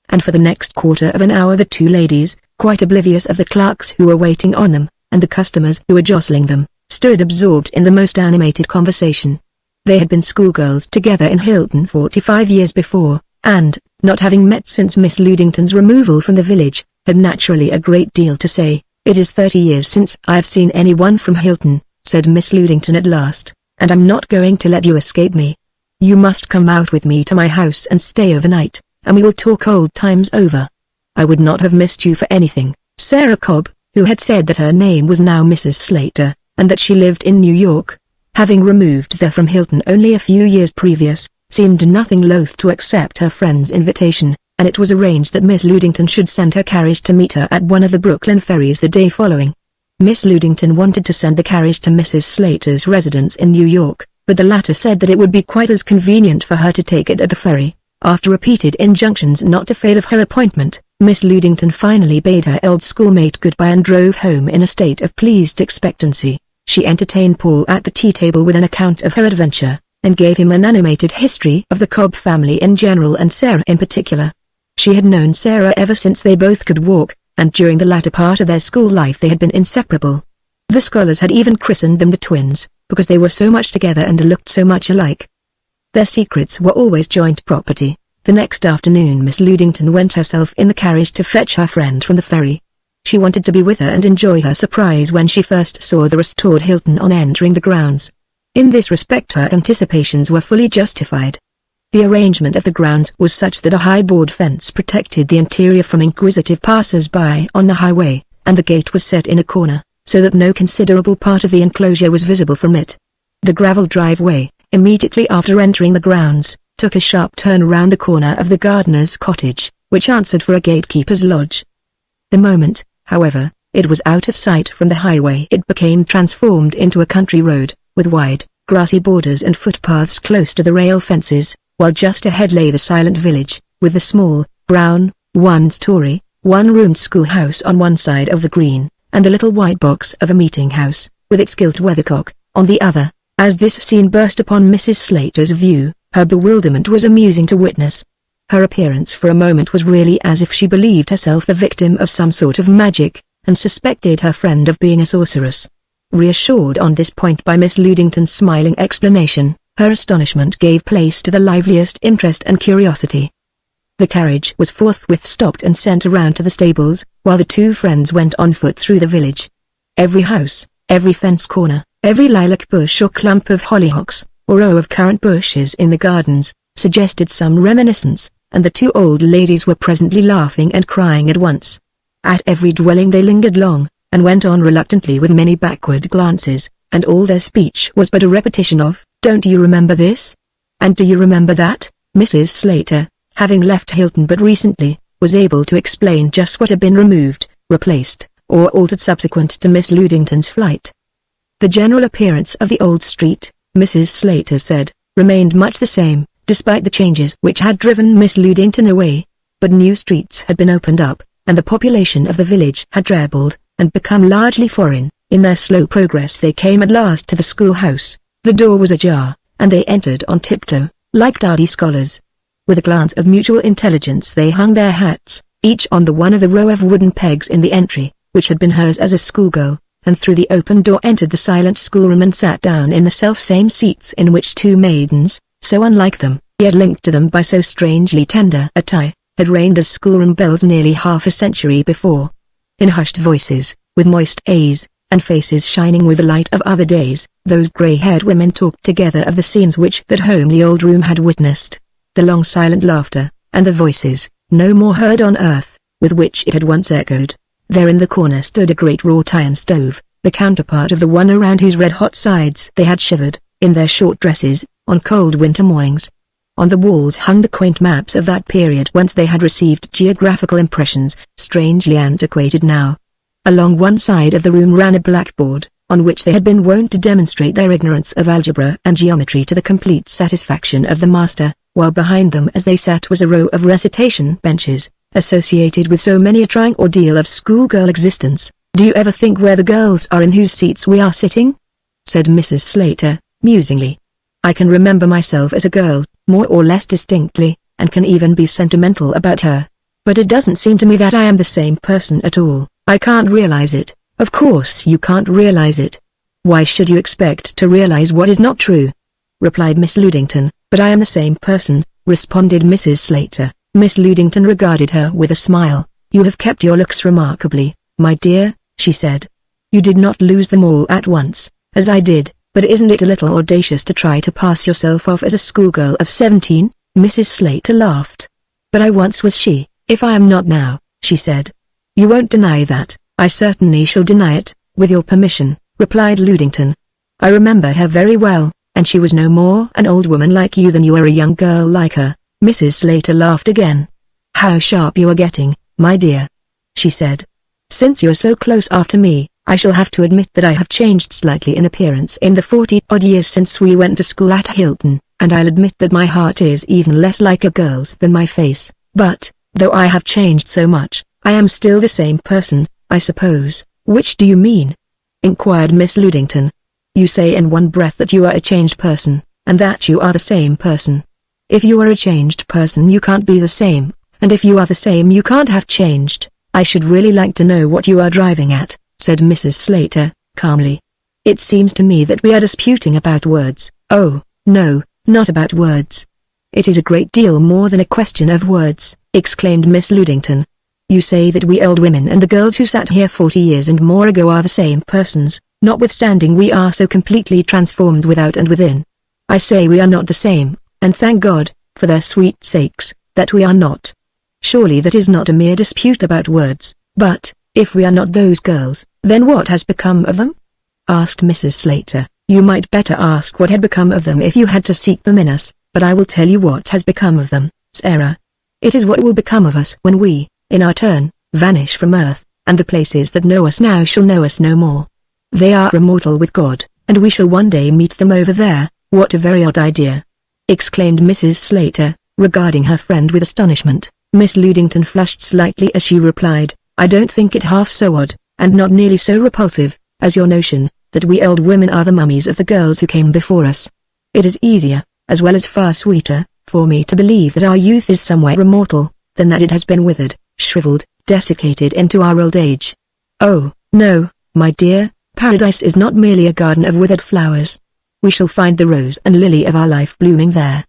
[SPEAKER 1] And for the next quarter of an hour the two ladies, quite oblivious of the clerks who were waiting on them, and the customers who were jostling them, stood absorbed in the most animated conversation. They had been schoolgirls together in Hilton 45 years before, and, not having met since Miss Ludington's removal from the village, had naturally a great deal to say. "It is 30 years since I have seen anyone from Hilton," said Miss Ludington at last, "and I'm not going to let you escape me. You must come out with me to my house and stay overnight, and we will talk old times over. I would not have missed you for anything." Sarah Cobb, who had said that her name was now Mrs. Slater, and that she lived in New York, having removed there from Hilton only a few years previous, seemed nothing loath to accept her friend's invitation, and it was arranged that Miss Ludington should send her carriage to meet her at one of the Brooklyn ferries the day following. Miss Ludington wanted to send the carriage to Mrs. Slater's residence in New York, but the latter said that it would be quite as convenient for her to take it at the ferry. After repeated injunctions not to fail of her appointment, Miss Ludington finally bade her old schoolmate goodbye and drove home in a state of pleased expectancy. She entertained Paul at the tea table with an account of her adventure, and gave him an animated history of the Cobb family in general and Sarah in particular. She had known Sarah ever since they both could walk, and during the latter part of their school life they had been inseparable. The scholars had even christened them the twins, because they were so much together and looked so much alike. Their secrets were always joint property. The next afternoon Miss Ludington went herself in the carriage to fetch her friend from the ferry. She wanted to be with her and enjoy her surprise when she first saw the restored Hilton on entering the grounds. In this respect her anticipations were fully justified. The arrangement of the grounds was such that a high board fence protected the interior from inquisitive passers-by on the highway, and the gate was set in a corner, so that no considerable part of the enclosure was visible from it. The gravel driveway, immediately after entering the grounds, took a sharp turn round the corner of the gardener's cottage, which answered for a gatekeeper's lodge. The moment, however, it was out of sight from the highway it became transformed into a country road, with wide, grassy borders and footpaths close to the rail fences, while just ahead lay the silent village, with the small, brown, one-story, one-roomed schoolhouse on one side of the green, and the little white box of a meeting-house, with its gilt weathercock, on the other. As this scene burst upon Mrs. Slater's view, her bewilderment was amusing to witness. Her appearance for a moment was really as if she believed herself the victim of some sort of magic, and suspected her friend of being a sorceress. Reassured on this point by Miss Ludington's smiling explanation, her astonishment gave place to the liveliest interest and curiosity. The carriage was forthwith stopped and sent around to the stables, while the two friends went on foot through the village. Every house, every fence corner, every lilac bush or clump of hollyhocks, or row of currant bushes in the gardens, suggested some reminiscence, and the two old ladies were presently laughing and crying at once. At every dwelling they lingered long, and went on reluctantly with many backward glances, and all their speech was but a repetition of, "Don't you remember this? And do you remember that?" Mrs. Slater, having left Hilton but recently, was able to explain just what had been removed, replaced, or altered subsequent to Miss Ludington's flight. The general appearance of the old street, Mrs. Slater said, remained much the same, despite the changes which had driven Miss Ludington away, but new streets had been opened up, and the population of the village had trebled, and become largely foreign. In their slow progress they came at last to the schoolhouse. The door was ajar, and they entered on tiptoe, like tardy scholars. With a glance of mutual intelligence they hung their hats, each on the one of the row of wooden pegs in the entry, which had been hers as a schoolgirl, and through the open door entered the silent schoolroom and sat down in the self-same seats in which two maidens, so unlike them, yet linked to them by so strangely tender a tie, had reigned as schoolroom belles nearly half a century before. In hushed voices, with moist eyes, and faces shining with the light of other days, those grey-haired women talked together of the scenes which that homely old room had witnessed, the long silent laughter, and the voices, no more heard on earth, with which it had once echoed. There in the corner stood a great wrought iron stove, the counterpart of the one around whose red-hot sides they had shivered, in their short dresses, on cold winter mornings. On the walls hung the quaint maps of that period whence they had received geographical impressions, strangely antiquated now. Along one side of the room ran a blackboard, on which they had been wont to demonstrate their ignorance of algebra and geometry to the complete satisfaction of the master, while behind them as they sat was a row of recitation benches, associated with so many a trying ordeal of schoolgirl existence. Do you ever think where the girls are in whose seats we are sitting? Said Mrs. Slater, musingly. I can remember myself as a girl, more or less distinctly, and can even be sentimental about her. But it doesn't seem to me that I am the same person at all. I can't realize it. Of course you can't realize it. Why should you expect to realize what is not true? Replied Miss Ludington. But I am the same person, responded Mrs. Slater. Miss Ludington regarded her with a smile. You have kept your looks remarkably, my dear, she said. You did not lose them all at once, as I did, but isn't it a little audacious to try to pass yourself off as a schoolgirl of 17? Mrs. Slater laughed. But I once was she, if I am not now, she said. You won't deny that. I certainly shall deny it, with your permission, replied Ludington. I remember her very well, and she was no more an old woman like you than you are a young girl like her. Mrs. Slater laughed again. How sharp you are getting, my dear, she said. Since you're so close after me, I shall have to admit that I have changed slightly in appearance in the 40-odd years since we went to school at Hilton, and I'll admit that my heart is even less like a girl's than my face. But, though I have changed so much, I am still the same person, I suppose. Which do you mean? Inquired Miss Ludington. You say in one breath that you are a changed person, and that you are the same person. If you are a changed person you can't be the same, and if you are the same you can't have changed. I should really like to know what you are driving at, said Mrs. Slater, calmly. It seems to me that we are disputing about words. Oh, no, not about words. It is a great deal more than a question of words, exclaimed Miss Ludington. You say that we old women and the girls who sat here 40 years and more ago are the same persons, notwithstanding we are so completely transformed without and within. I say we are not the same, and thank God, for their sweet sakes, that we are not. Surely that is not a mere dispute about words. But, if we are not those girls, then what has become of them? Asked Mrs. Slater. You might better ask what had become of them if you had to seek them in us, but I will tell you what has become of them, Sarah. It is what will become of us when we, in our turn, vanish from earth, and the places that know us now shall know us no more. They are immortal with God, and we shall one day meet them over there. What a very odd idea! Exclaimed Mrs. Slater, regarding her friend with astonishment. Miss Ludington flushed slightly as she replied, I don't think it half so odd, and not nearly so repulsive, as your notion, that we old women are the mummies of the girls who came before us. It is easier, as well as far sweeter, for me to believe that our youth is somewhere immortal, than that it has been withered, shriveled, desiccated into our old age. Oh, no, my dear, paradise is not merely a garden of withered flowers. We shall find the rose and lily of our life blooming there.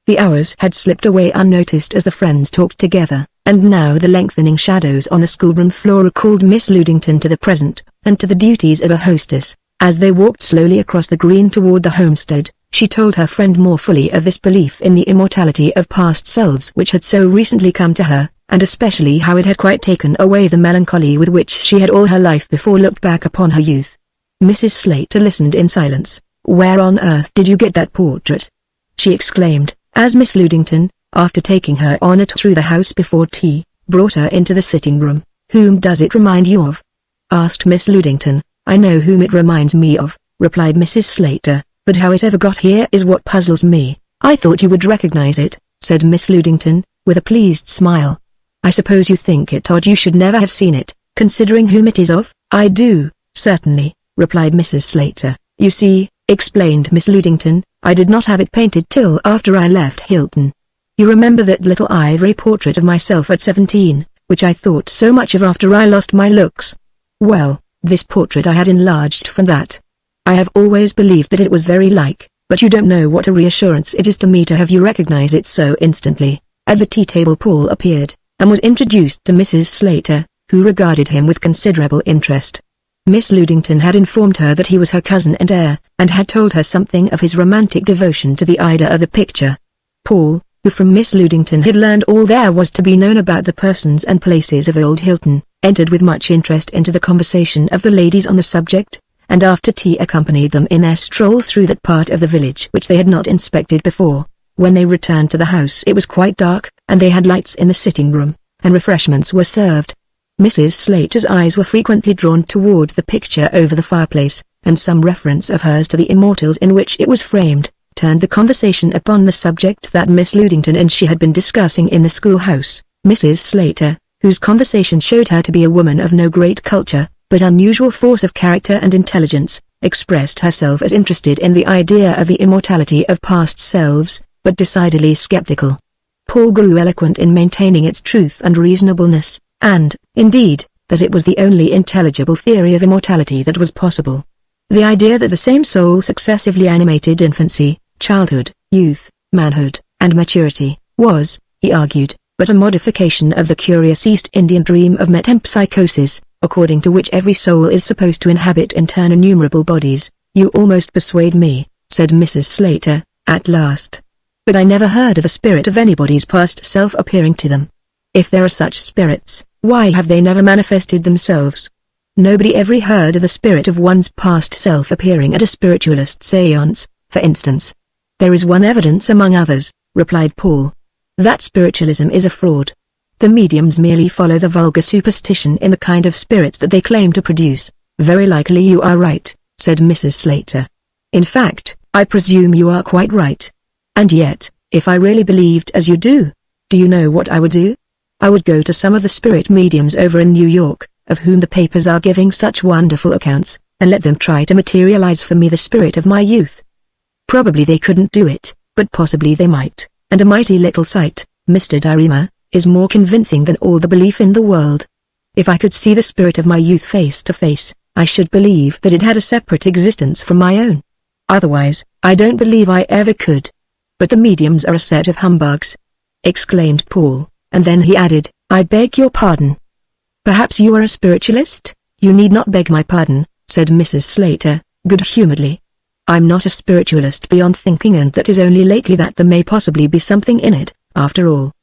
[SPEAKER 1] The hours had slipped away unnoticed as the friends talked together, and now the lengthening shadows on the schoolroom floor recalled Miss Ludington to the present, and to the duties of a hostess. As they walked slowly across the green toward the homestead, she told her friend more fully of this belief in the immortality of past selves which had so recently come to her, and especially how it had quite taken away the melancholy with which she had all her life before looked back upon her youth. Mrs. Slater listened in silence. Where on earth did you get that portrait? She exclaimed, as Miss Ludington, after taking her on a tour through the house before tea, brought her into the sitting room. Whom does it remind you of? Asked Miss Ludington. I know whom it reminds me of, replied Mrs. Slater, but how it ever got here is what puzzles me. I thought you would recognize it, said Miss Ludington, with a pleased smile. I suppose you think it odd you should never have seen it, considering whom it is of? I do, certainly, replied Mrs. Slater. You see, explained Miss Ludington, I did not have it painted till after I left Hilton. You remember that little ivory portrait of myself at 17, which I thought so much of after I lost my looks? Well, this portrait I had enlarged from that. I have always believed that it was very like, but you don't know what a reassurance it is to me to have you recognize it so instantly. At the tea table Paul appeared, and was introduced to Mrs. Slater, who regarded him with considerable interest. Miss Ludington had informed her that he was her cousin and heir, and had told her something of his romantic devotion to the Ida of the picture. Paul, who from Miss Ludington had learned all there was to be known about the persons and places of Old Hilton, entered with much interest into the conversation of the ladies on the subject, and after tea accompanied them in their stroll through that part of the village which they had not inspected before. When they returned to the house it was quite dark, and they had lights in the sitting room, and refreshments were served. Mrs. Slater's eyes were frequently drawn toward the picture over the fireplace, and some reference of hers to the immortals in which it was framed, turned the conversation upon the subject that Miss Ludington and she had been discussing in the schoolhouse. Mrs. Slater, whose conversation showed her to be a woman of no great culture, but unusual force of character and intelligence, expressed herself as interested in the idea of the immortality of past selves, but decidedly skeptical. Paul grew eloquent in maintaining its truth and reasonableness, and, indeed, that it was the only intelligible theory of immortality that was possible. The idea that the same soul successively animated infancy, childhood, youth, manhood, and maturity, was, he argued, but a modification of the curious East Indian dream of metempsychosis, according to which every soul is supposed to inhabit in turn innumerable bodies. "You almost persuade me," said Mrs. Slater, at last. "But I never heard of a spirit of anybody's past self appearing to them. If there are such spirits, why have they never manifested themselves? Nobody ever heard of the spirit of one's past self appearing at a spiritualist séance, for instance." "There is one evidence among others," replied Paul. "That spiritualism is a fraud. The mediums merely follow the vulgar superstition in the kind of spirits that they claim to produce." "Very likely you are right," said Mrs. Slater. "In fact, I presume you are quite right. And yet, if I really believed as you do you know what I would do? I would go to some of the spirit mediums over in New York, of whom the papers are giving such wonderful accounts, and let them try to materialize for me the spirit of my youth. Probably they couldn't do it, but possibly they might, and a mighty little sight, Mr. Darima, is more convincing than all the belief in the world. If I could see the spirit of my youth face to face, I should believe that it had a separate existence from my own. Otherwise, I don't believe I ever could." "But the mediums are a set of humbugs," exclaimed Paul, and then he added, "I beg your pardon." "Perhaps you are a spiritualist?" "You need not beg my pardon," said Mrs. Slater, good-humoredly. "I'm not a spiritualist beyond thinking, and that is only lately that there may possibly be something in it, after all.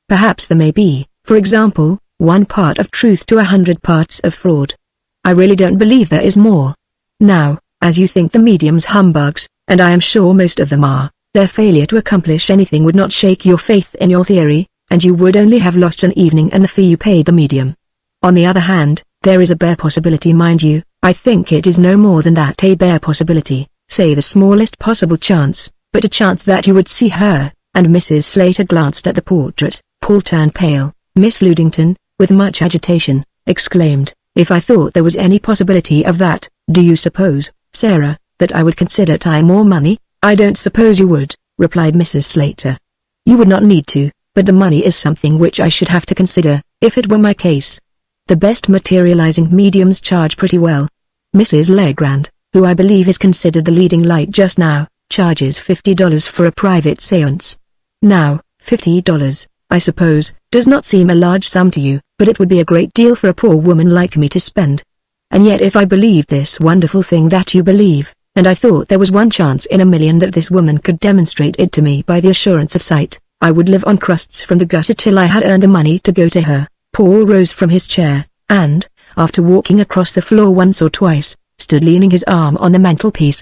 [SPEAKER 1] Perhaps there may be, for example, 1 part of truth to 100 parts of fraud. I really don't believe there is more. Now, as you think the mediums humbugs, and I am sure most of them are, their failure to accomplish anything would not shake your faith in your theory, and you would only have lost an evening and the fee you paid the medium. On the other hand, there is a bare possibility, mind you, I think it is no more than that, a bare possibility, say the smallest possible chance, but a chance that you would see her," and Mrs. Slater glanced at the portrait. Paul turned pale. Miss Ludington, with much agitation, exclaimed, "If I thought there was any possibility of that, do you suppose, Sarah, that I would consider time or money?" "I don't suppose you would," replied Mrs. Slater. "You would not need to, but the money is something which I should have to consider, if it were my case. The best materializing mediums charge pretty well. Mrs. Legrand, who I believe is considered the leading light just now, charges $50 for a private séance. Now, $50, I suppose, does not seem a large sum to you, but it would be a great deal for a poor woman like me to spend. And yet if I believed this wonderful thing that you believe, and I thought there was 1 chance in a million that this woman could demonstrate it to me by the assurance of sight, I would live on crusts from the gutter till I had earned the money to go to her." Paul rose from his chair, and, after walking across the floor once or twice, stood leaning his arm on the mantelpiece.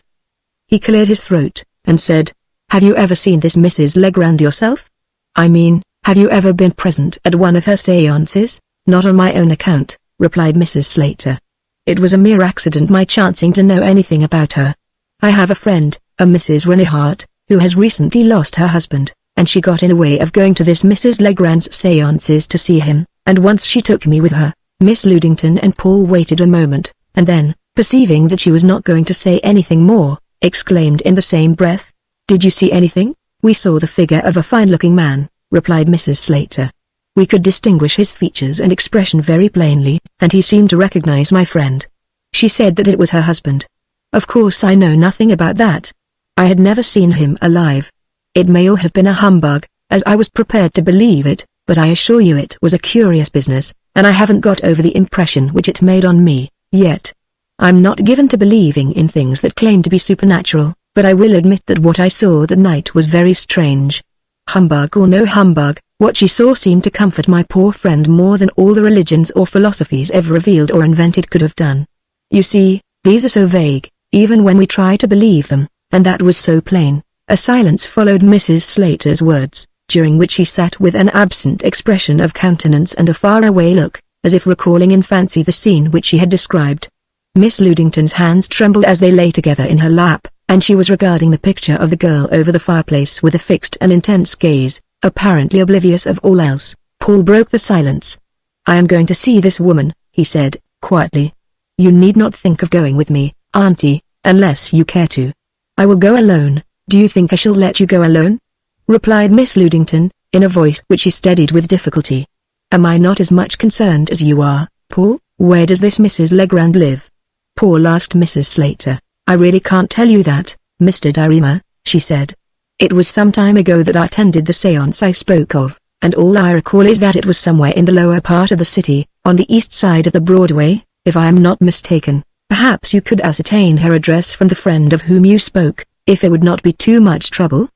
[SPEAKER 1] He cleared his throat, and said, "Have you ever seen this Mrs. Legrand yourself? I mean, have you ever been present at one of her séances?" "Not on my own account," replied Mrs. Slater. "It was a mere accident my chancing to know anything about her. I have a friend, a Mrs. Renehart, who has recently lost her husband, and she got in the way of going to this Mrs. Legrand's séances to see him, and once she took me with her." Miss Ludington and Paul waited a moment, and then, perceiving that she was not going to say anything more, exclaimed in the same breath, "Did you see anything?" "We saw the figure of a fine-looking man," replied Mrs. Slater. "We could distinguish his features and expression very plainly, and he seemed to recognize my friend. She said that it was her husband. Of course I know nothing about that. I had never seen him alive. It may all have been a humbug, as I was prepared to believe it, but I assure you it was a curious business, and I haven't got over the impression which it made on me, yet. I'm not given to believing in things that claim to be supernatural, but I will admit that what I saw that night was very strange. Humbug or no humbug, what she saw seemed to comfort my poor friend more than all the religions or philosophies ever revealed or invented could have done. You see, these are so vague, even when we try to believe them, and that was so plain." A silence followed Mrs. Slater's words, during which she sat with an absent expression of countenance and a far-away look, as if recalling in fancy the scene which she had described. Miss Ludington's hands trembled as they lay together in her lap, and she was regarding the picture of the girl over the fireplace with a fixed and intense gaze, apparently oblivious of all else. Paul broke the silence. "I am going to see this woman," he said, quietly. "You need not think of going with me, Auntie, unless you care to." "I will go alone." "Do you think I shall let you go alone?" replied Miss Ludington, in a voice which she steadied with difficulty. "Am I not as much concerned as you are, Paul? Where does this Mrs. Legrand live?" Paul asked Mrs. Slater. "I really can't tell you that, Mr. Direma," she said. "It was some time ago that I attended the séance I spoke of, and all I recall is that it was somewhere in the lower part of the city, on the east side of the Broadway, if I am not mistaken. Perhaps you could ascertain her address from the friend of whom you spoke, if it would not be too much trouble?"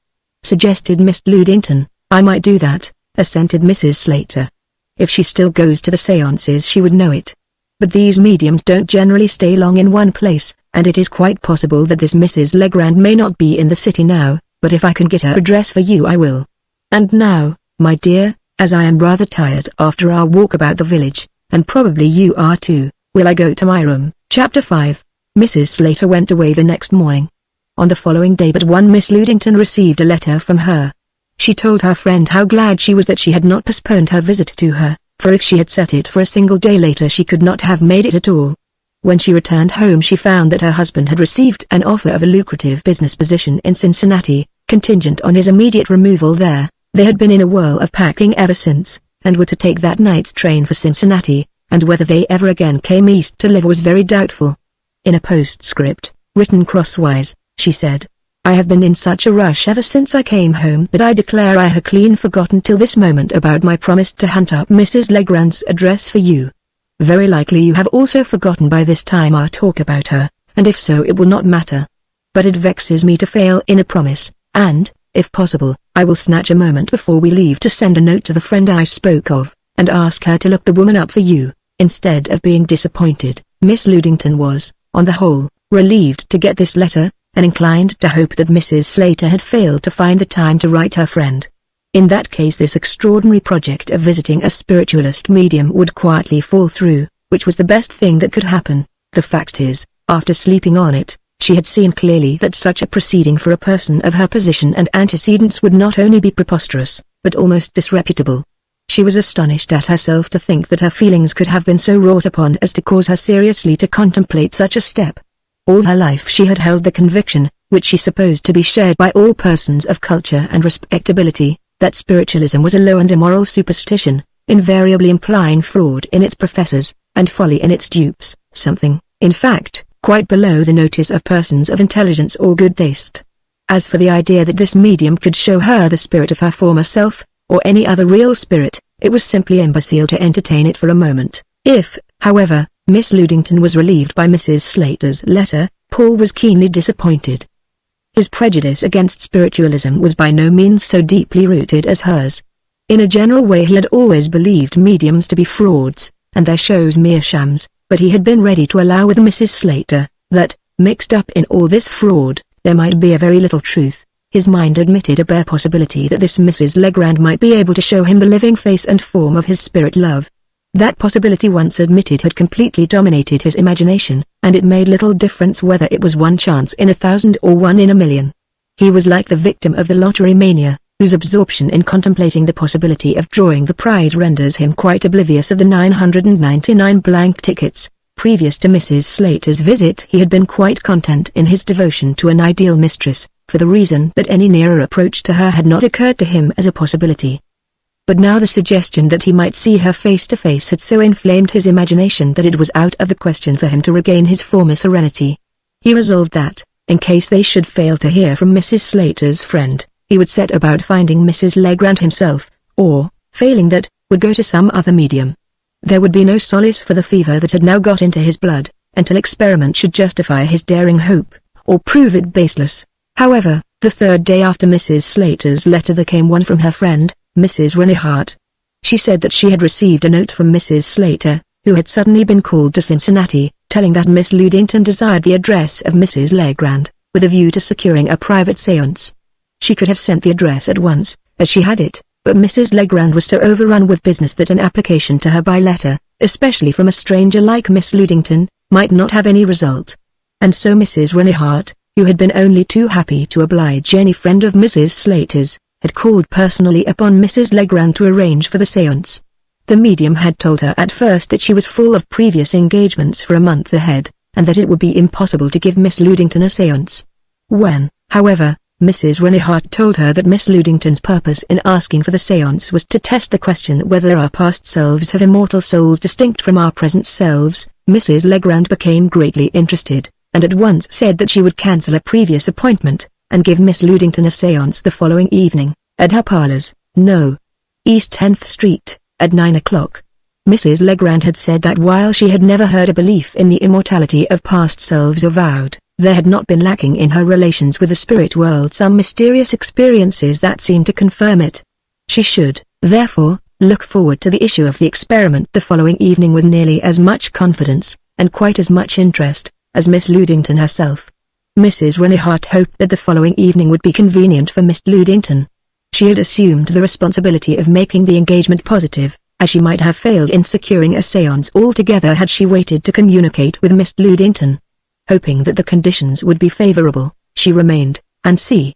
[SPEAKER 1] suggested Miss Ludington. "I might do that," assented Mrs. Slater. "If she still goes to the séances she would know it. But these mediums don't generally stay long in one place, and it is quite possible that this Mrs. Legrand may not be in the city now, but if I can get her address for you I will. And now, my dear, as I am rather tired after our walk about the village, and probably you are too, will I go to my room?" Chapter 5. Mrs. Slater went away the next morning. On the following day but one Miss Ludington received a letter from her. She told her friend how glad she was that she had not postponed her visit to her, for if she had set it for a single day later she could not have made it at all. When she returned home she found that her husband had received an offer of a lucrative business position in Cincinnati, contingent on his immediate removal there. They had been in a whirl of packing ever since, and were to take that night's train for Cincinnati, and whether they ever again came east to live was very doubtful. In a postscript, written crosswise, she said, "I have been in such a rush ever since I came home that I declare I had clean forgotten till this moment about my promise to hunt up Mrs. Legrand's address for you. Very likely you have also forgotten by this time our talk about her, and if so it will not matter. But it vexes me to fail in a promise, and, if possible, I will snatch a moment before we leave to send a note to the friend I spoke of, and ask her to look the woman up for you." Instead of being disappointed, Miss Ludington was, on the whole, relieved to get this letter, and inclined to hope that Mrs. Slater had failed to find the time to write her friend. In that case this extraordinary project of visiting a spiritualist medium would quietly fall through, which was the best thing that could happen. The fact is, after sleeping on it, she had seen clearly that such a proceeding for a person of her position and antecedents would not only be preposterous, but almost disreputable. She was astonished at herself to think that her feelings could have been so wrought upon as to cause her seriously to contemplate such a step. All her life she had held the conviction, which she supposed to be shared by all persons of culture and respectability, that spiritualism was a low and immoral superstition, invariably implying fraud in its professors, and folly in its dupes, something, in fact, quite below the notice of persons of intelligence or good taste. As for the idea that this medium could show her the spirit of her former self, or any other real spirit, it was simply imbecile to entertain it for a moment. If, however, Miss Ludington was relieved by Mrs. Slater's letter, Paul was keenly disappointed. His prejudice against spiritualism was by no means so deeply rooted as hers. In a general way he had always believed mediums to be frauds, and their shows mere shams, but he had been ready to allow with Mrs. Slater, that, mixed up in all this fraud, there might be a very little truth. His mind admitted a bare possibility that this Mrs. Legrand might be able to show him the living face and form of his spirit love. That possibility once admitted had completely dominated his imagination, and it made little difference whether it was one chance in 1,000 or one in 1,000,000. He was like the victim of the lottery mania, whose absorption in contemplating the possibility of drawing the prize renders him quite oblivious of the 999 blank tickets. Previous to Mrs. Slater's visit he had been quite content in his devotion to an ideal mistress, for the reason that any nearer approach to her had not occurred to him as a possibility. But now the suggestion that he might see her face to face had so inflamed his imagination that it was out of the question for him to regain his former serenity. He resolved that, in case they should fail to hear from Mrs. Slater's friend, he would set about finding Mrs. Legrand himself, or, failing that, would go to some other medium. There would be no solace for the fever that had now got into his blood, until experiment should justify his daring hope, or prove it baseless. However, the third day after Mrs. Slater's letter there came one from her friend, Mrs. Renehart. She said that she had received a note from Mrs. Slater, who had suddenly been called to Cincinnati, telling that Miss Ludington desired the address of Mrs. Legrand, with a view to securing a private séance. She could have sent the address at once, as she had it, but Mrs. Legrand was so overrun with business that an application to her by letter, especially from a stranger like Miss Ludington, might not have any result. And so Mrs. Renehart, who had been only too happy to oblige any friend of Mrs. Slater's, had called personally upon Mrs. Legrand to arrange for the séance. The medium had told her at first that she was full of previous engagements for a month ahead, and that it would be impossible to give Miss Ludington a séance. When, however, Mrs. Renehart told her that Miss Ludington's purpose in asking for the séance was to test the question whether our past selves have immortal souls distinct from our present selves, Mrs. Legrand became greatly interested, and at once said that she would cancel a previous appointment, and give Miss Ludington a séance the following evening, at her parlours, No. East 10th Street, at 9 o'clock. Mrs. Legrand had said that while she had never heard a belief in the immortality of past selves avowed, there had not been lacking in her relations with the spirit world some mysterious experiences that seemed to confirm it. She should, therefore, look forward to the issue of the experiment the following evening with nearly as much confidence, and quite as much interest, as Miss Ludington herself. Mrs. Renehart hoped that the following evening would be convenient for Miss Ludington. She had assumed the responsibility of making the engagement positive, as she might have failed in securing a séance altogether had she waited to communicate with Miss Ludington. Hoping that the conditions would be favorable, she remained, and see.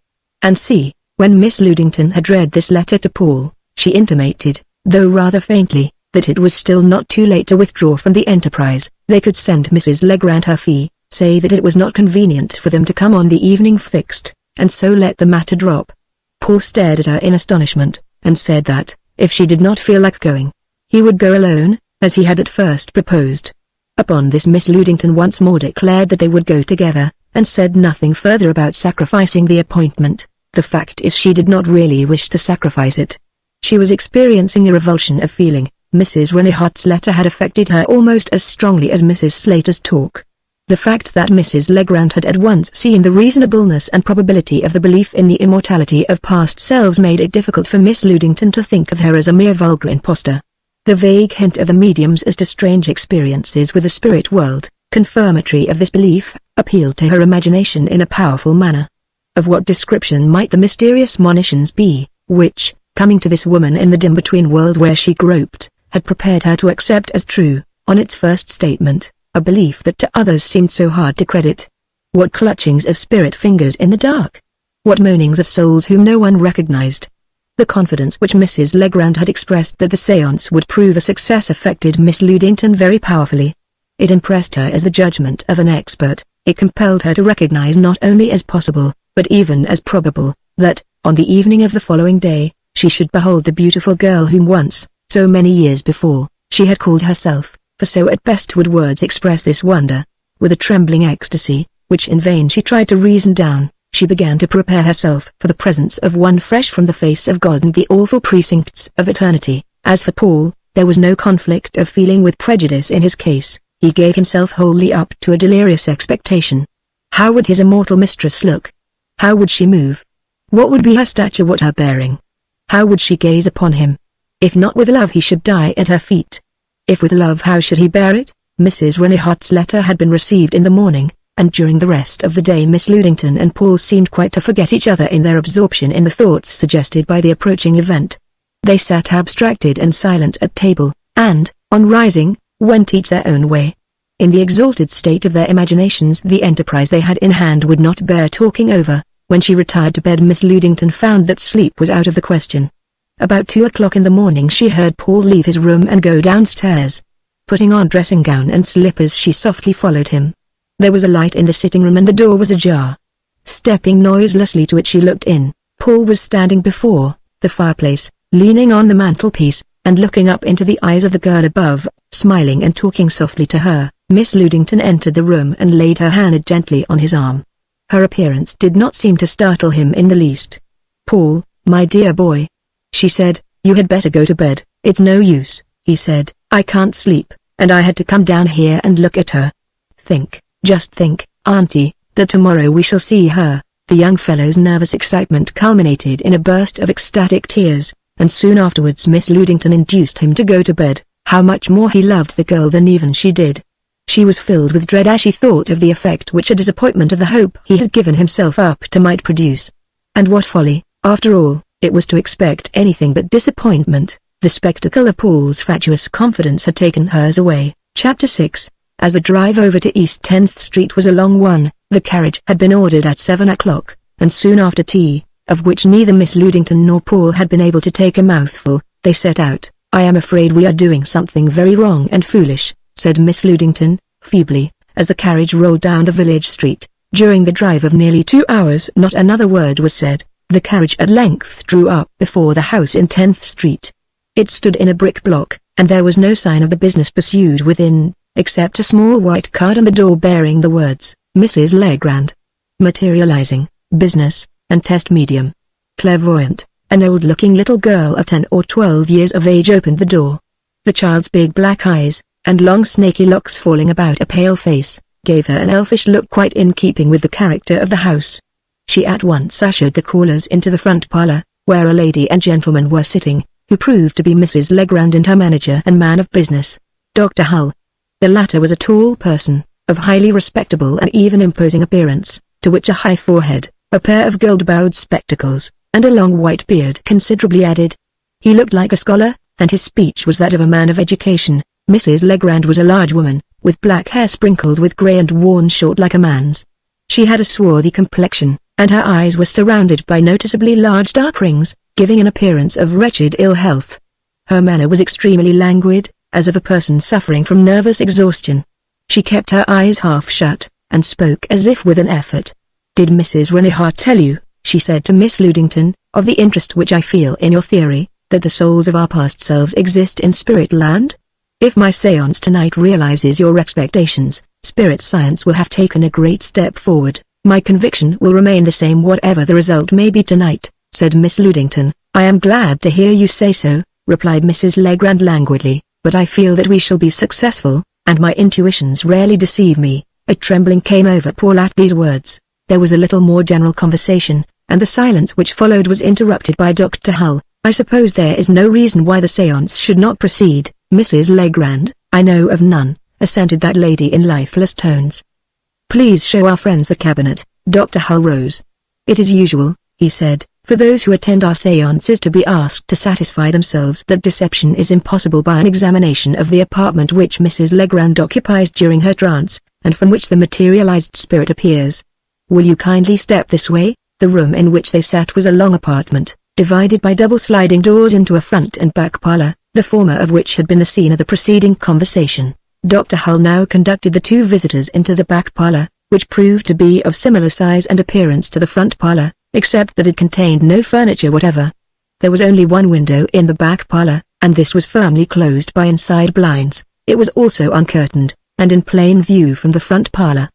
[SPEAKER 1] When Miss Ludington had read this letter to Paul, she intimated, though rather faintly, that it was still not too late to withdraw from the enterprise. They could send Mrs. Legrand her fee, say that it was not convenient for them to come on the evening fixed, and so let the matter drop. Paul stared at her in astonishment, and said that, if she did not feel like going, he would go alone, as he had at first proposed. Upon this Miss Ludington once more declared that they would go together, and said nothing further about sacrificing the appointment. The fact is she did not really wish to sacrifice it. She was experiencing a revulsion of feeling. Mrs. Renehart's letter had affected her almost as strongly as Mrs. Slater's talk. The fact that Mrs. Legrand had at once seen the reasonableness and probability of the belief in the immortality of past selves made it difficult for Miss Ludington to think of her as a mere vulgar impostor. The vague hint of the mediums as to strange experiences with the spirit world, confirmatory of this belief, appealed to her imagination in a powerful manner. Of what description might the mysterious monitions be, which, coming to this woman in the dim between world where she groped, had prepared her to accept as true, on its first statement, a belief that to others seemed so hard to credit? What clutchings of spirit fingers in the dark? What moanings of souls whom no one recognized? The confidence which Mrs. Legrand had expressed that the séance would prove a success affected Miss Ludington very powerfully. It impressed her as the judgment of an expert. It compelled her to recognize not only as possible, but even as probable, that, on the evening of the following day, she should behold the beautiful girl whom once, so many years before, she had called herself, for so at best would words express this wonder. With a trembling ecstasy, which in vain she tried to reason down, she began to prepare herself for the presence of one fresh from the face of God and the awful precincts of eternity. As for Paul, there was no conflict of feeling with prejudice in his case. He gave himself wholly up to a delirious expectation. How would his immortal mistress look? How would she move? What would be her stature, what her bearing? How would she gaze upon him? If not with love he should die at her feet. If with love how should he bear it? Mrs. Renehart's letter had been received in the morning, and during the rest of the day Miss Ludington and Paul seemed quite to forget each other in their absorption in the thoughts suggested by the approaching event. They sat abstracted and silent at table, and, on rising, went each their own way. In the exalted state of their imaginations the enterprise they had in hand would not bear talking over. When she retired to bed Miss Ludington found that sleep was out of the question. About 2 o'clock in the morning she heard Paul leave his room and go downstairs. Putting on dressing gown and slippers she softly followed him. There was a light in the sitting room and the door was ajar. Stepping noiselessly to it she looked in. Paul was standing before the fireplace, leaning on the mantelpiece, and looking up into the eyes of the girl above, smiling and talking softly to her. Miss Ludington entered the room and laid her hand gently on his arm. Her appearance did not seem to startle him in the least. "Paul, my dear boy," she said, "you had better go to bed." "It's no use," he said, "I can't sleep, and I had to come down here and look at her. Just think, Auntie, that tomorrow we shall see her." The young fellow's nervous excitement culminated in a burst of ecstatic tears, and soon afterwards Miss Ludington induced him to go to bed. How much more he loved the girl than even she did. She was filled with dread as she thought of the effect which a disappointment of the hope he had given himself up to might produce. And what folly, after all, it was to expect anything but disappointment. The spectacle of Paul's fatuous confidence had taken hers away. Chapter 6. As the drive over to East 10th Street was a long one, the carriage had been ordered at 7 o'clock, and soon after tea, of which neither Miss Ludington nor Paul had been able to take a mouthful. They set out. "I am afraid we are doing something very wrong and foolish," said Miss Ludington, feebly, as the carriage rolled down the village street. During the drive of nearly 2 hours not another word was said. The carriage at length drew up before the house in 10th Street. It stood in a brick block, and there was no sign of the business pursued within, except a small white card on the door bearing the words, "Mrs. Legrand. Materializing, Business, and Test Medium." Clairvoyant, an old-looking little girl of 10 or 12 years of age opened the door. The child's big black eyes, and long snaky locks falling about a pale face, gave her an elfish look quite in keeping with the character of the house. She at once ushered the callers into the front parlor, where a lady and gentleman were sitting, who proved to be Mrs. Legrand and her manager and man of business, Dr. Hull. The latter was a tall person, of highly respectable and even imposing appearance, to which a high forehead, a pair of gold-bowed spectacles, and a long white beard considerably added. He looked like a scholar, and his speech was that of a man of education. Mrs. Legrand was a large woman, with black hair sprinkled with grey and worn short like a man's. She had a swarthy complexion, and her eyes were surrounded by noticeably large dark rings, giving an appearance of wretched ill health. Her manner was extremely languid, as of a person suffering from nervous exhaustion. She kept her eyes half shut, and spoke as if with an effort. "Did Mrs. Renihart tell you," she said to Miss Ludington, "of the interest which I feel in your theory, that the souls of our past selves exist in spirit land? If my seance tonight realizes your expectations, spirit science will have taken a great step forward. My conviction will remain the same whatever the result may be tonight," said Miss Ludington. "I am glad to hear you say so," replied Mrs. Legrand languidly, "but I feel that we shall be successful, and my intuitions rarely deceive me." A trembling came over Paul at these words. There was a little more general conversation, and the silence which followed was interrupted by Dr. Hull. "I suppose there is no reason why the seance should not proceed, Mrs. Legrand?" "I know of none," assented that lady in lifeless tones. "Please show our friends the cabinet." Dr. Hull rose. "It is usual," he said, "for those who attend our seances to be asked to satisfy themselves that deception is impossible by an examination of the apartment which Mrs. Legrand occupies during her trance, and from which the materialized spirit appears. Will you kindly step this way?" The room in which they sat was a long apartment, divided by double sliding doors into a front and back parlor, the former of which had been the scene of the preceding conversation. Dr. Hull now conducted the two visitors into the back parlor, which proved to be of similar size and appearance to the front parlor, except that it contained no furniture whatever. There was only one window in the back parlor, and this was firmly closed by inside blinds. It was also uncurtained, and in plain view from the front parlor.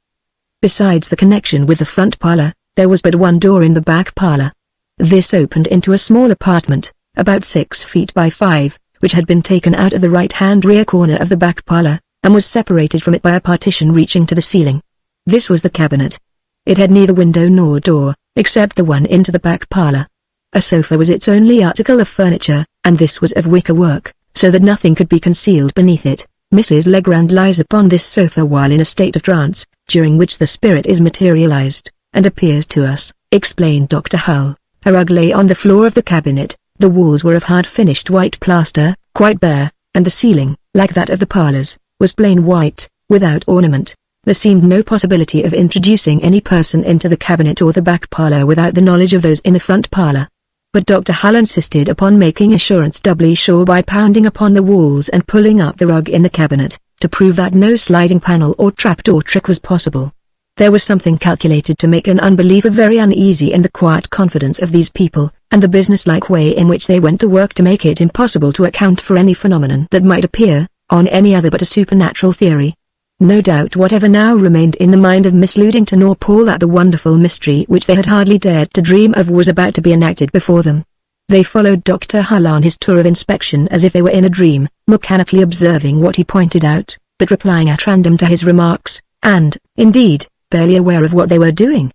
[SPEAKER 1] Besides the connection with the front parlor, there was but one door in the back parlor. This opened into a small apartment, about 6 feet by 5, which had been taken out of the right-hand rear corner of the back parlor, and was separated from it by a partition reaching to the ceiling. This was the cabinet. It had neither window nor door, except the one into the back parlor. A sofa was its only article of furniture, and this was of wicker work, so that nothing could be concealed beneath it. Mrs. Legrand lies upon this sofa while in a state of trance, during which the spirit is materialized, and appears to us, explained Dr. Hull. A rug lay on the floor of the cabinet, the walls were of hard finished white plaster, quite bare, and the ceiling, like that of the parlors, was plain white, without ornament. There seemed no possibility of introducing any person into the cabinet or the back parlor without the knowledge of those in the front parlor. But Dr. Hull insisted upon making assurance doubly sure by pounding upon the walls and pulling up the rug in the cabinet, to prove that no sliding panel or trapdoor trick was possible. There was something calculated to make an unbeliever very uneasy in the quiet confidence of these people, and the business-like way in which they went to work to make it impossible to account for any phenomenon that might appear, on any other but a supernatural theory. No doubt whatever now remained in the mind of Miss Ludington or Paul that the wonderful mystery which they had hardly dared to dream of was about to be enacted before them. They followed Dr. Hull on his tour of inspection as if they were in a dream, mechanically observing what he pointed out, but replying at random to his remarks, and, indeed, barely aware of what they were doing.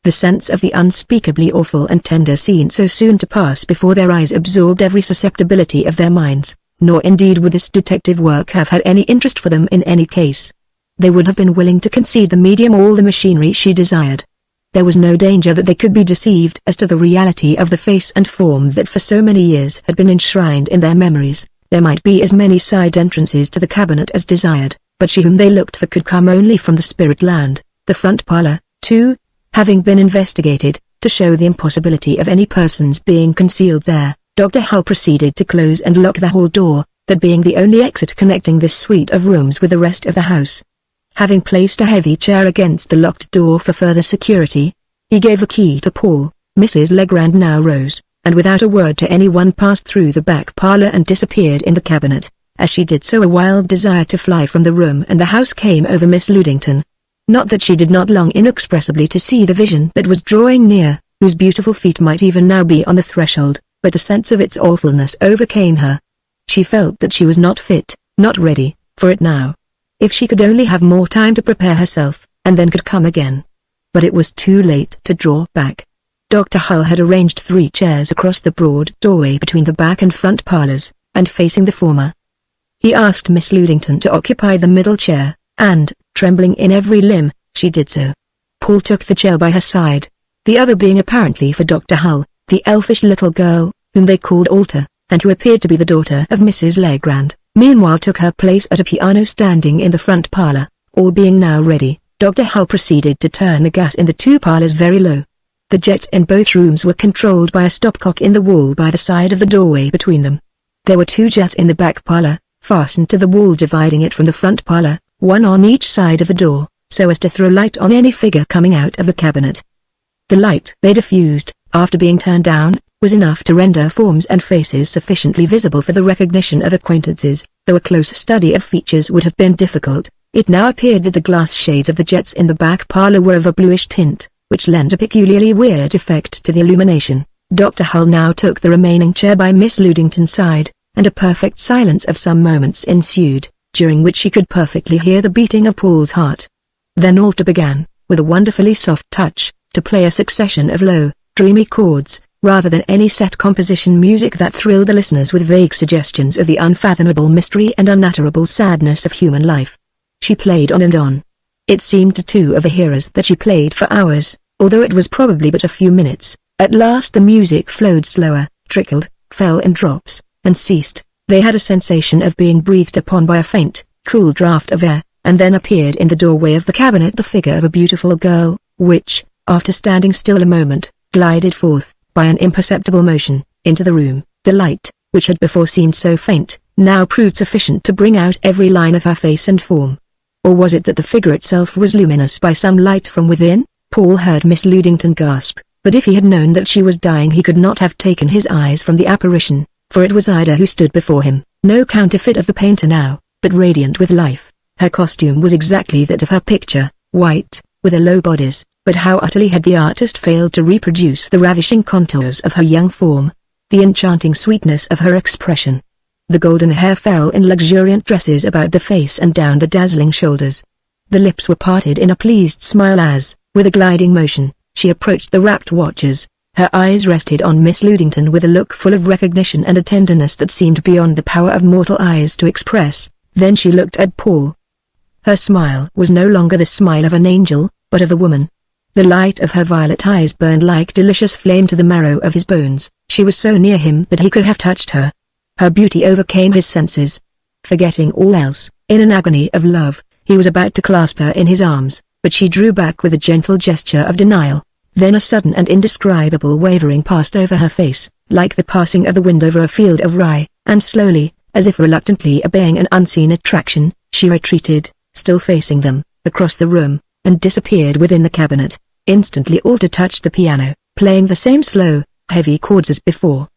[SPEAKER 1] The sense of the unspeakably awful and tender scene so soon to pass before their eyes absorbed every susceptibility of their minds, nor indeed would this detective work have had any interest for them in any case. They would have been willing to concede the medium all the machinery she desired. There was no danger that they could be deceived as to the reality of the face and form that for so many years had been enshrined in their memories. There might be as many side entrances to the cabinet as desired, but she whom they looked for could come only from the spirit land. The front parlor, too, having been investigated, to show the impossibility of any persons being concealed there, Dr. Hull proceeded to close and lock the hall door, that being the only exit connecting this suite of rooms with the rest of the house. Having placed a heavy chair against the locked door for further security, he gave the key to Paul. Mrs. Legrand now rose, and without a word to anyone passed through the back parlor and disappeared in the cabinet. As she did so, a wild desire to fly from the room and the house came over Miss Ludington. Not that she did not long inexpressibly to see the vision that was drawing near, whose beautiful feet might even now be on the threshold, but the sense of its awfulness overcame her. She felt that she was not fit, not ready, for it now. If she could only have more time to prepare herself, and then could come again. But it was too late to draw back. Dr. Hull had arranged 3 chairs across the broad doorway between the back and front parlors, and facing the former. He asked Miss Ludington to occupy the middle chair, and, trembling in every limb, she did so. Paul took the chair by her side, the other being apparently for Dr. Hull, the elfish little girl, whom they called Alta, and who appeared to be the daughter of Mrs. Legrand, meanwhile took her place at a piano standing in the front parlor. All being now ready, Dr. Hull proceeded to turn the gas in the 2 parlors very low. The jets in both rooms were controlled by a stopcock in the wall by the side of the doorway between them. There were 2 jets in the back parlor, fastened to the wall dividing it from the front parlor, one on each side of the door, so as to throw light on any figure coming out of the cabinet. The light they diffused, after being turned down, was enough to render forms and faces sufficiently visible for the recognition of acquaintances, though a close study of features would have been difficult. It now appeared that the glass shades of the jets in the back parlor were of a bluish tint, which lent a peculiarly weird effect to the illumination. Dr. Hull now took the remaining chair by Miss Ludington's side, and a perfect silence of some moments ensued, during which she could perfectly hear the beating of Paul's heart. Then Alta began, with a wonderfully soft touch, to play a succession of low, dreamy chords, rather than any set composition music that thrilled the listeners with vague suggestions of the unfathomable mystery and unutterable sadness of human life. She played on and on. It seemed to 2 of the hearers that she played for hours, although it was probably but a few minutes. At last the music flowed slower, trickled, fell in drops, and ceased. They had a sensation of being breathed upon by a faint, cool draught of air, and then appeared in the doorway of the cabinet the figure of a beautiful girl, which, after standing still a moment, glided forth, by an imperceptible motion, into the room. The light, which had before seemed so faint, now proved sufficient to bring out every line of her face and form. Or was it that the figure itself was luminous by some light from within? Paul heard Miss Ludington gasp, but if he had known that she was dying he could not have taken his eyes from the apparition, for it was Ida who stood before him, no counterfeit of the painter now, but radiant with life. Her costume was exactly that of her picture, white, with a low bodice, but how utterly had the artist failed to reproduce the ravishing contours of her young form, the enchanting sweetness of her expression. The golden hair fell in luxuriant tresses about the face and down the dazzling shoulders. The lips were parted in a pleased smile as, with a gliding motion, she approached the rapt watchers. Her eyes rested on Miss Ludington with a look full of recognition and a tenderness that seemed beyond the power of mortal eyes to express. Then she looked at Paul. Her smile was no longer the smile of an angel, but of a woman. The light of her violet eyes burned like delicious flame to the marrow of his bones. She was so near him that he could have touched her. Her beauty overcame his senses. Forgetting all else, in an agony of love, he was about to clasp her in his arms, but she drew back with a gentle gesture of denial. Then a sudden and indescribable wavering passed over her face, like the passing of the wind over a field of rye, and slowly, as if reluctantly obeying an unseen attraction, she retreated, still facing them, across the room, and disappeared within the cabinet. Instantly Alta touched the piano, playing the same slow, heavy chords as before.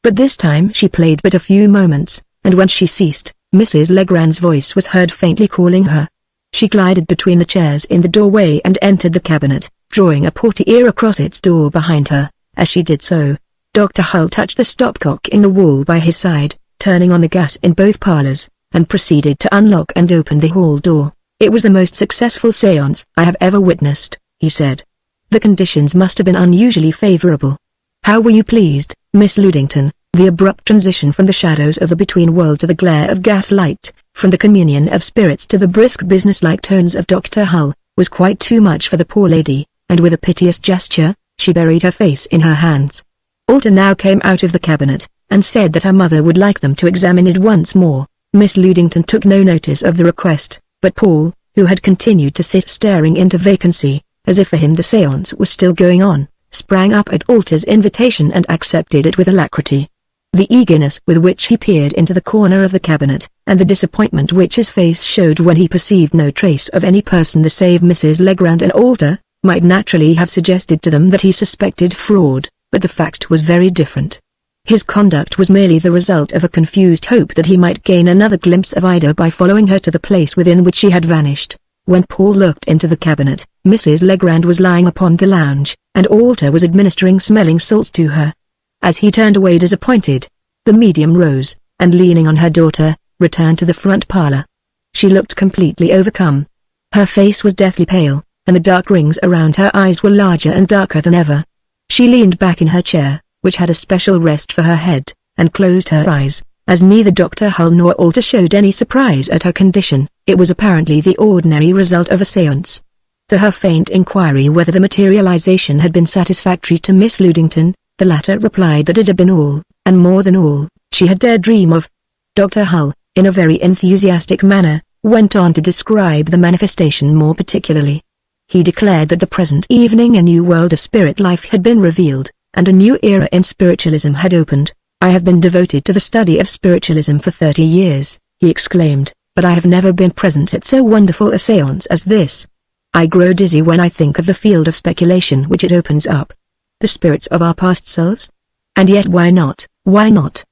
[SPEAKER 1] But this time she played but a few moments, and when she ceased, Mrs. Legrand's voice was heard faintly calling her. She glided between the chairs in the doorway and entered the cabinet, drawing a portiere across its door behind her. As she did so, Dr. Hull touched the stopcock in the wall by his side, turning on the gas in both parlors, and proceeded to unlock and open the hall door. "It was the most successful séance I have ever witnessed," he said. "The conditions must have been unusually favorable. How were you pleased, Miss Ludington?" The abrupt transition from the shadows of the between-world to the glare of gaslight, from the communion of spirits to the brisk business-like tones of Dr. Hull, was quite too much for the poor lady, and with a piteous gesture, she buried her face in her hands. Alta now came out of the cabinet, and said that her mother would like them to examine it once more. Miss Ludington took no notice of the request, but Paul, who had continued to sit staring into vacancy, as if for him the séance was still going on, sprang up at Walter's invitation and accepted it with alacrity. The eagerness with which he peered into the corner of the cabinet, and the disappointment which his face showed when he perceived no trace of any person there save Mrs. Legrand and Walter, might naturally have suggested to them that he suspected fraud, but the fact was very different. His conduct was merely the result of a confused hope that he might gain another glimpse of Ida by following her to the place within which she had vanished. When Paul looked into the cabinet, Mrs. Legrand was lying upon the lounge, and Walter was administering smelling salts to her. As he turned away disappointed, the medium rose, and leaning on her daughter, returned to the front parlor. She looked completely overcome. Her face was deathly pale, and the dark rings around her eyes were larger and darker than ever. She leaned back in her chair, which had a special rest for her head, and closed her eyes. As neither Dr. Hull nor Walter showed any surprise at her condition, it was apparently the ordinary result of a séance. To her faint inquiry whether the materialization had been satisfactory to Miss Ludington, the latter replied that it had been all, and more than all, she had dared dream of. Dr. Hull, in a very enthusiastic manner, went on to describe the manifestation more particularly. He declared that the present evening a new world of spirit life had been revealed, and a new era in spiritualism had opened. "I have been devoted to the study of spiritualism for 30 years, he exclaimed, "but I have never been present at so wonderful a séance as this. I grow dizzy when I think of the field of speculation which it opens up. The spirits of our past selves? And yet why not, why not?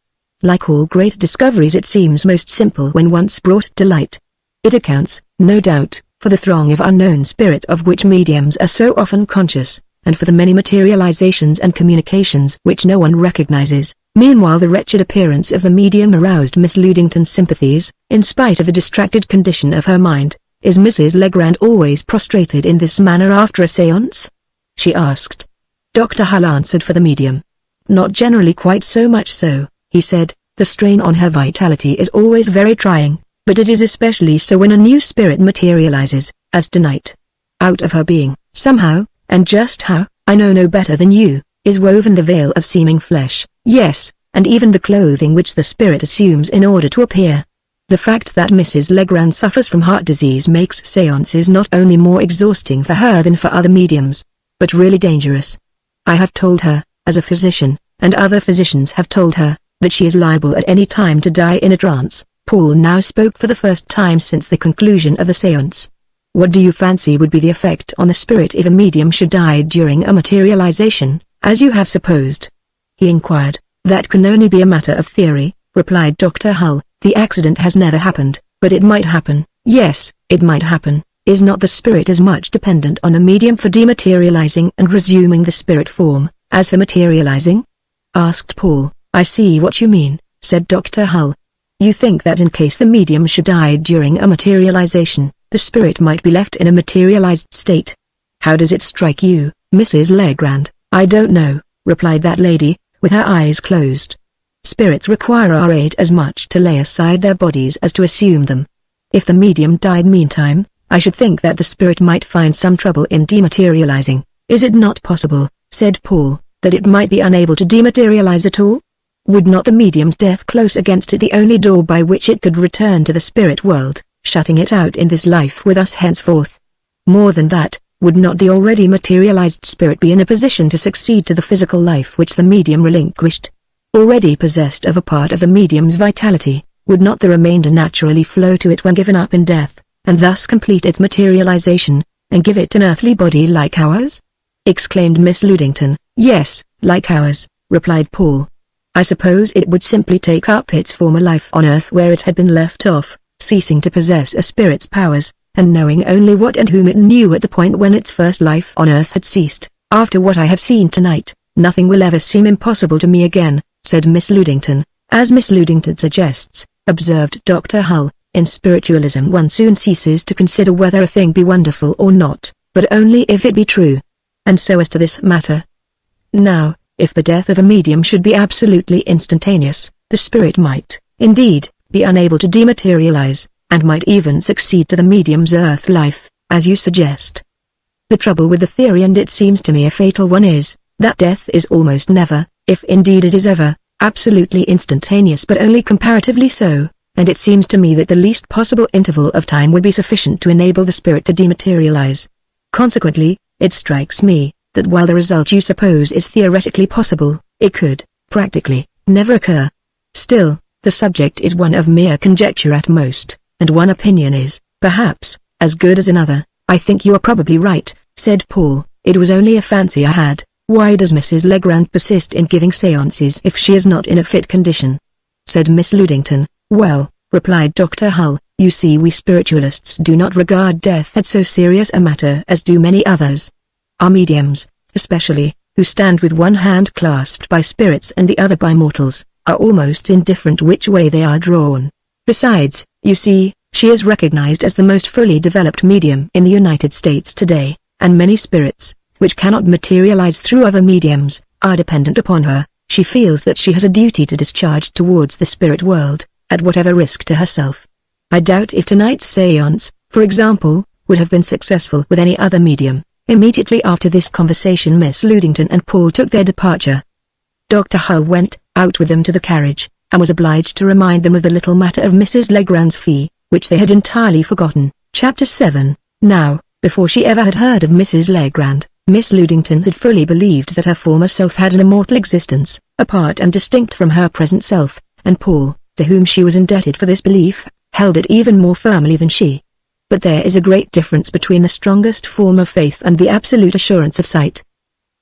[SPEAKER 1] Like all great discoveries it seems most simple when once brought to light. It accounts, no doubt, for the throng of unknown spirits of which mediums are so often conscious, and for the many materializations and communications which no one recognizes." Meanwhile the wretched appearance of the medium aroused Miss Ludington's sympathies, in spite of the distracted condition of her mind. "Is Mrs. Legrand always prostrated in this manner after a séance?" she asked. Dr. Hull answered for the medium. "Not generally quite so much so," he said. "The strain on her vitality is always very trying, but it is especially so when a new spirit materializes, as tonight. Out of her being, somehow, and just how, I know no better than you, is woven the veil of seeming flesh, yes, and even the clothing which the spirit assumes in order to appear. The fact that Mrs. Legrand suffers from heart disease makes séances not only more exhausting for her than for other mediums, but really dangerous. I have told her, as a physician, and other physicians have told her, that she is liable at any time to die in a trance." Paul now spoke for the first time since the conclusion of the séance. "What do you fancy would be the effect on the spirit if a medium should die during a materialization, as you have supposed?" he inquired. "That can only be a matter of theory," replied Dr. Hull. "The accident has never happened, but it might happen." "Yes, it might happen. Is not the spirit as much dependent on a medium for dematerializing and resuming the spirit form, as for materializing?" asked Paul. "I see what you mean," said Dr. Hull. "You think that in case the medium should die during a materialization, the spirit might be left in a materialized state. How does it strike you, Mrs. Legrand?" "I don't know," replied that lady, with her eyes closed. "Spirits require our aid as much to lay aside their bodies as to assume them. If the medium died meantime, I should think that the spirit might find some trouble in dematerializing." "Is it not possible," said Paul, "that it might be unable to dematerialize at all? Would not the medium's death close against it the only door by which it could return to the spirit world, shutting it out in this life with us henceforth? More than that, would not the already materialized spirit be in a position to succeed to the physical life which the medium relinquished? Already possessed of a part of the medium's vitality, would not the remainder naturally flow to it when given up in death, and thus complete its materialization, and give it an earthly body like ours?" exclaimed Miss Ludington. "Yes, like ours," replied Paul. "I suppose it would simply take up its former life on earth where it had been left off, ceasing to possess a spirit's powers, and knowing only what and whom it knew at the point when its first life on earth had ceased. After what I have seen tonight, nothing will ever seem impossible to me again," said Miss Ludington. "As Miss Ludington suggests," observed Dr. Hull, "in spiritualism one soon ceases to consider whether a thing be wonderful or not, but only if it be true. And so as to this matter. Now, if the death of a medium should be absolutely instantaneous, the spirit might, indeed, be unable to dematerialize, and might even succeed to the medium's earth life, as you suggest. The trouble with the theory, and it seems to me a fatal one, is, that death is almost never, if indeed it is ever, absolutely instantaneous but only comparatively so, and it seems to me that the least possible interval of time would be sufficient to enable the spirit to dematerialize. Consequently, it strikes me, that while the result you suppose is theoretically possible, it could, practically, never occur. Still, the subject is one of mere conjecture at most, and one opinion is, perhaps, as good as another. I think you are probably right, said Paul. It was only a fancy I had. Why does Mrs. Legrand persist in giving séances if she is not in a fit condition? Said Miss Ludington. Well, replied Dr. Hull, you see we spiritualists do not regard death as so serious a matter as do many others. Our mediums, especially, who stand with one hand clasped by spirits and the other by mortals, are almost indifferent which way they are drawn. Besides, you see, she is recognized as the most fully developed medium in the United States today, and many spirits, which cannot materialize through other mediums, are dependent upon her. She feels that she has a duty to discharge towards the spirit world, at whatever risk to herself. I doubt if tonight's séance, for example, would have been successful with any other medium. Immediately after this conversation Miss Ludington and Paul took their departure. Dr. Hull went out with them to the carriage, and was obliged to remind them of the little matter of Mrs. Legrand's fee, which they had entirely forgotten. Chapter 7. Now, before she ever had heard of Mrs. Legrand, Miss Ludington had fully believed that her former self had an immortal existence, apart and distinct from her present self, and Paul, to whom she was indebted for this belief, held it even more firmly than she. But there is a great difference between the strongest form of faith and the absolute assurance of sight.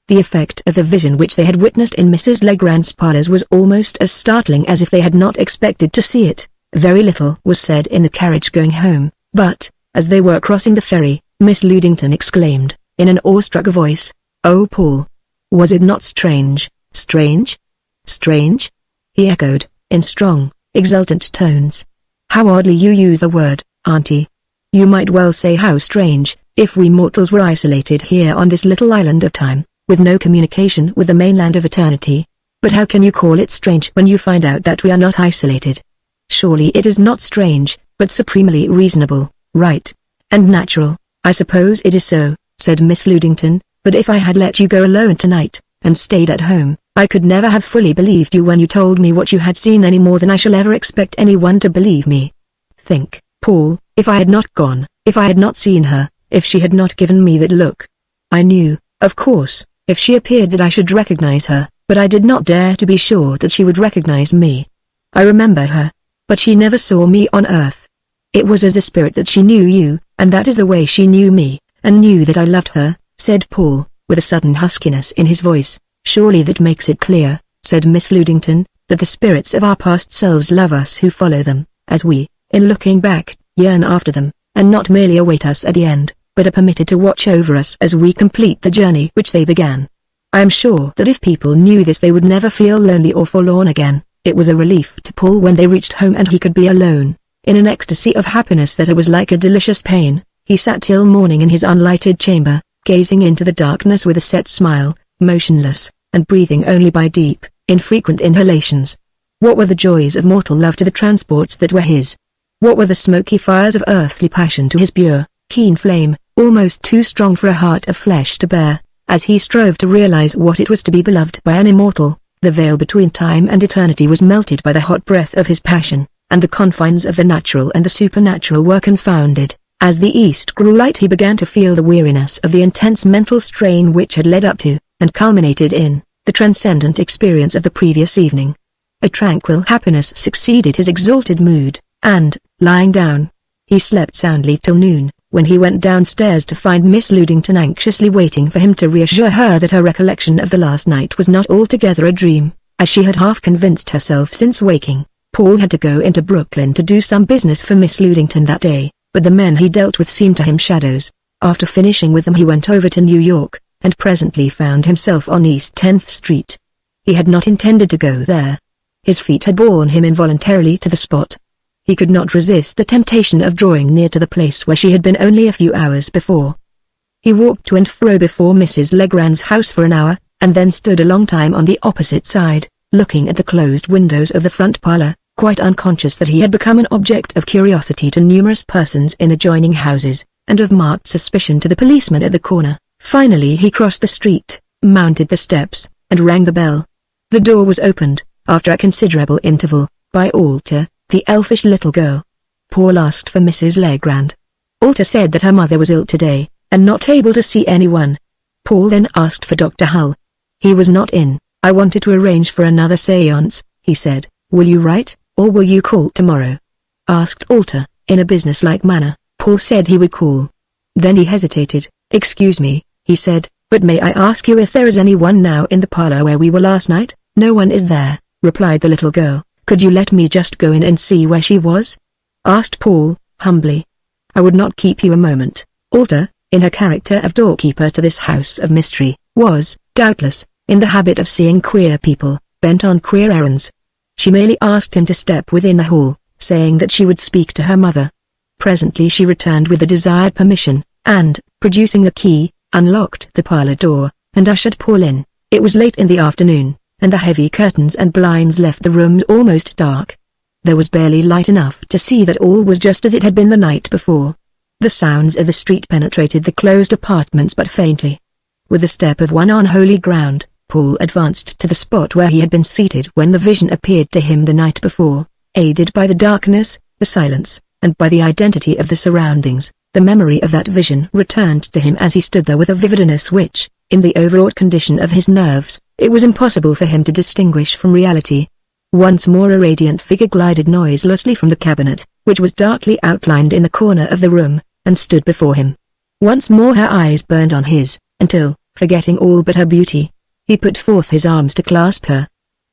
[SPEAKER 1] The effect of the vision which they had witnessed in Mrs. Legrand's parlors was almost as startling as if they had not expected to see it. Very little was said in the carriage going home, but, as they were crossing the ferry, Miss Ludington exclaimed, in an awestruck voice, "Oh Paul! Was it not strange, strange? Strange?" He echoed, in strong, exultant tones. "How oddly you use the word, Auntie. You might well say how strange, if we mortals were isolated here on this little island of time, with no communication with the mainland of eternity. But how can you call it strange when you find out that we are not isolated? Surely it is not strange, but supremely reasonable, right, and natural." "I suppose it is so," said Miss Ludington, "but if I had let you go alone tonight, and stayed at home, I could never have fully believed you when you told me what you had seen any more than I shall ever expect anyone to believe me. Think, Paul, if I had not gone, if I had not seen her, if she had not given me that look. I knew, of course, if she appeared that I should recognize her, but I did not dare to be sure that she would recognize me. I remember her, but she never saw me on earth. It was as a spirit that she knew you, and that is the way she knew me, and knew that I loved her," said Paul, with a sudden huskiness in his voice. "Surely that makes it clear," said Miss Ludington, "that the spirits of our past selves love us who follow them, as we, in looking back, yearn after them, and not merely await us at the end, but are permitted to watch over us as we complete the journey which they began. I am sure that if people knew this they would never feel lonely or forlorn again." It was a relief to Paul when they reached home and he could be alone. In an ecstasy of happiness that was like a delicious pain, he sat till morning in his unlighted chamber, gazing into the darkness with a set smile, motionless, and breathing only by deep, infrequent inhalations. What were the joys of mortal love to the transports that were his? What were the smoky fires of earthly passion to his pure, keen flame, almost too strong for a heart of flesh to bear? As he strove to realize what it was to be beloved by an immortal, the veil between time and eternity was melted by the hot breath of his passion, and the confines of the natural and the supernatural were confounded. As the east grew light he began to feel the weariness of the intense mental strain which had led up to, and culminated in, the transcendent experience of the previous evening. A tranquil happiness succeeded his exalted mood, and, lying down, he slept soundly till noon, when he went downstairs to find Miss Ludington anxiously waiting for him to reassure her that her recollection of the last night was not altogether a dream, as she had half convinced herself since waking. Paul had to go into Brooklyn to do some business for Miss Ludington that day, but the men he dealt with seemed to him shadows. After finishing with them he went over to New York, and presently found himself on East 10th Street. He had not intended to go there. His feet had borne him involuntarily to the spot. He could not resist the temptation of drawing near to the place where she had been only a few hours before. He walked to and fro before Mrs. Legrand's house for an hour, and then stood a long time on the opposite side, looking at the closed windows of the front parlor, quite unconscious that he had become an object of curiosity to numerous persons in adjoining houses, and of marked suspicion to the policeman at the corner. Finally he crossed the street, mounted the steps, and rang the bell. The door was opened, after a considerable interval, by Alta, the elfish little girl. Paul asked for Mrs. Legrand. Alta said that her mother was ill today, and not able to see anyone. Paul then asked for Dr. Hull. He was not in. "I wanted to arrange for another séance," he said. "Will you write, or will you call tomorrow?" asked Alter, in a businesslike manner. Paul said he would call. Then he hesitated. "Excuse me," he said, "but may I ask you if there is anyone now in the parlor where we were last night?" "No one is there," replied the little girl. "Could you let me just go in and see where she was?" asked Paul, humbly. "I would not keep you a moment." Alter, in her character of doorkeeper to this house of mystery, was, doubtless, in the habit of seeing queer people, bent on queer errands. She merely asked him to step within the hall, saying that she would speak to her mother. Presently she returned with the desired permission, and, producing a key, unlocked the parlor door, and ushered Paul in. It was late in the afternoon, and the heavy curtains and blinds left the rooms almost dark. There was barely light enough to see that all was just as it had been the night before. The sounds of the street penetrated the closed apartments but faintly. With the step of one on holy ground, Paul advanced to the spot where he had been seated when the vision appeared to him the night before. Aided by the darkness, the silence, and by the identity of the surroundings, the memory of that vision returned to him as he stood there with a vividness which, in the overwrought condition of his nerves, it was impossible for him to distinguish from reality. Once more a radiant figure glided noiselessly from the cabinet, which was darkly outlined in the corner of the room, and stood before him. Once more her eyes burned on his, until, forgetting all but her beauty, he put forth his arms to clasp her.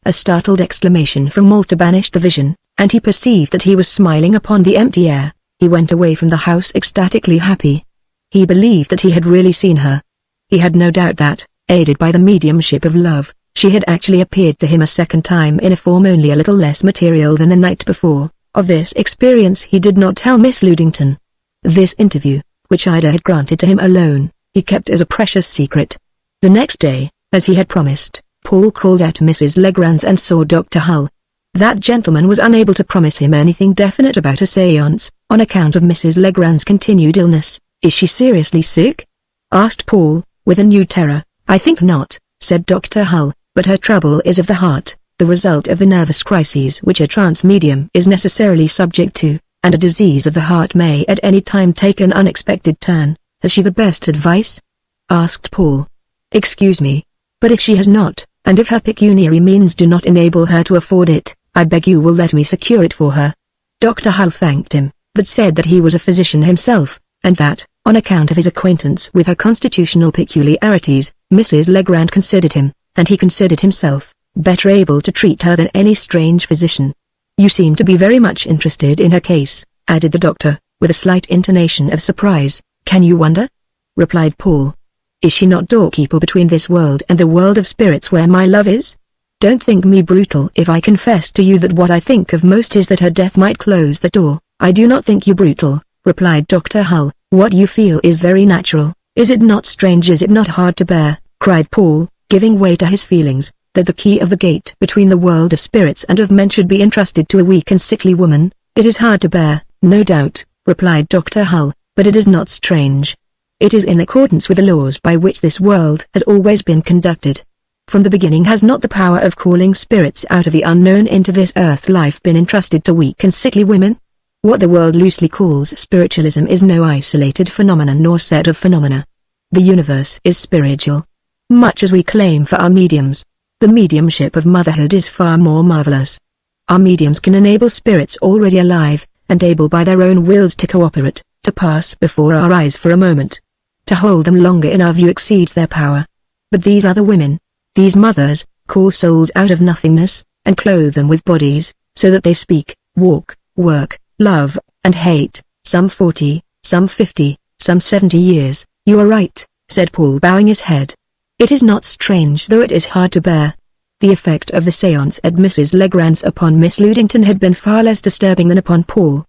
[SPEAKER 1] A startled exclamation from Walter banished the vision, and he perceived that he was smiling upon the empty air. He went away from the house ecstatically happy. He believed that he had really seen her. He had no doubt that, aided by the mediumship of love, she had actually appeared to him a second time in a form only a little less material than the night before. Of this experience he did not tell Miss Ludington. This interview, which Ida had granted to him alone, he kept as a precious secret. The next day, as he had promised, Paul called at Mrs. Legrand's and saw Dr. Hull. That gentleman was unable to promise him anything definite about a séance, on account of Mrs. Legrand's continued illness. "Is she seriously sick?" asked Paul, with a new terror. "I think not," said Dr. Hull, "but her trouble is of the heart, the result of the nervous crises which a trance medium is necessarily subject to, and a disease of the heart may at any time take an unexpected turn." "Has she the best advice?" asked Paul. "Excuse me, but if she has not, and if her pecuniary means do not enable her to afford it, I beg you will let me secure it for her." Dr. Hull thanked him, but said that he was a physician himself, and that, on account of his acquaintance with her constitutional peculiarities, Mrs. Legrand considered him, and he considered himself, better able to treat her than any strange physician. "You seem to be very much interested in her case," added the doctor, with a slight intonation of surprise. "Can you wonder?" replied Paul. "Is she not doorkeeper between this world and the world of spirits where my love is? Don't think me brutal if I confess to you that what I think of most is that her death might close the door." "I do not think you brutal," replied Dr. Hull. "What you feel is very natural. Is it not strange, is it not hard to bear," cried Paul, giving way to his feelings, "that the key of the gate between the world of spirits and of men should be entrusted to a weak and sickly woman? It is hard to bear, no doubt," replied Dr. Hull, "but it is not strange. It is in accordance with the laws by which this world has always been conducted. From the beginning has not the power of calling spirits out of the unknown into this earth life been entrusted to weak and sickly women? What the world loosely calls spiritualism is no isolated phenomenon nor set of phenomena. The universe is spiritual. Much as we claim for our mediums, the mediumship of motherhood is far more marvelous. Our mediums can enable spirits already alive, and able by their own wills to cooperate, to pass before our eyes for a moment. To hold them longer in our view exceeds their power. But these other women, these mothers, call souls out of nothingness, and clothe them with bodies, so that they speak, walk, work, love, and hate, some 40, some 50, some 70 years. "You are right," said Paul, bowing his head. "It is not strange, though it is hard to bear." The effect of the séance at Mrs. Legrand's upon Miss Ludington had been far less disturbing than upon Paul.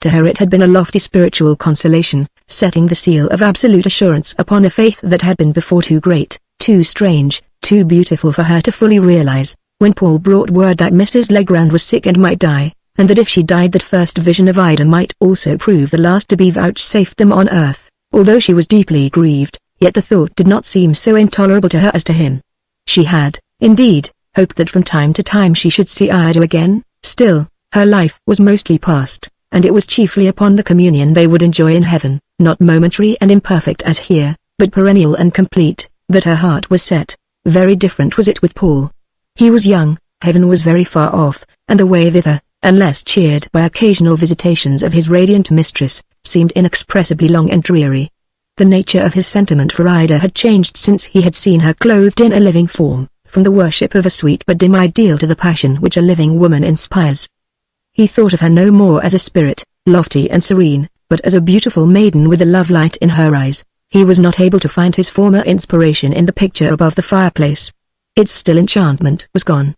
[SPEAKER 1] To her it had been a lofty spiritual consolation, setting the seal of absolute assurance upon a faith that had been before too great, too strange, too beautiful for her to fully realize. When Paul brought word that Mrs. Legrand was sick and might die, and that if she died that first vision of Ida might also prove the last to be vouchsafed them on earth, although she was deeply grieved, yet the thought did not seem so intolerable to her as to him. She had, indeed, hoped that from time to time she should see Ida again. Still, her life was mostly past, and it was chiefly upon the communion they would enjoy in heaven, not momentary and imperfect as here, but perennial and complete. that her heart was set. Very different was it with Paul. He was young, heaven was very far off, and the way thither, unless cheered by occasional visitations of his radiant mistress, seemed inexpressibly long and dreary. The nature of his sentiment for Ida had changed since he had seen her clothed in a living form, from the worship of a sweet but dim ideal to the passion which a living woman inspires. He thought of her no more as a spirit, lofty and serene, but as a beautiful maiden with a love light in her eyes. He was not able to find his former inspiration in the picture above the fireplace. Its still enchantment was gone.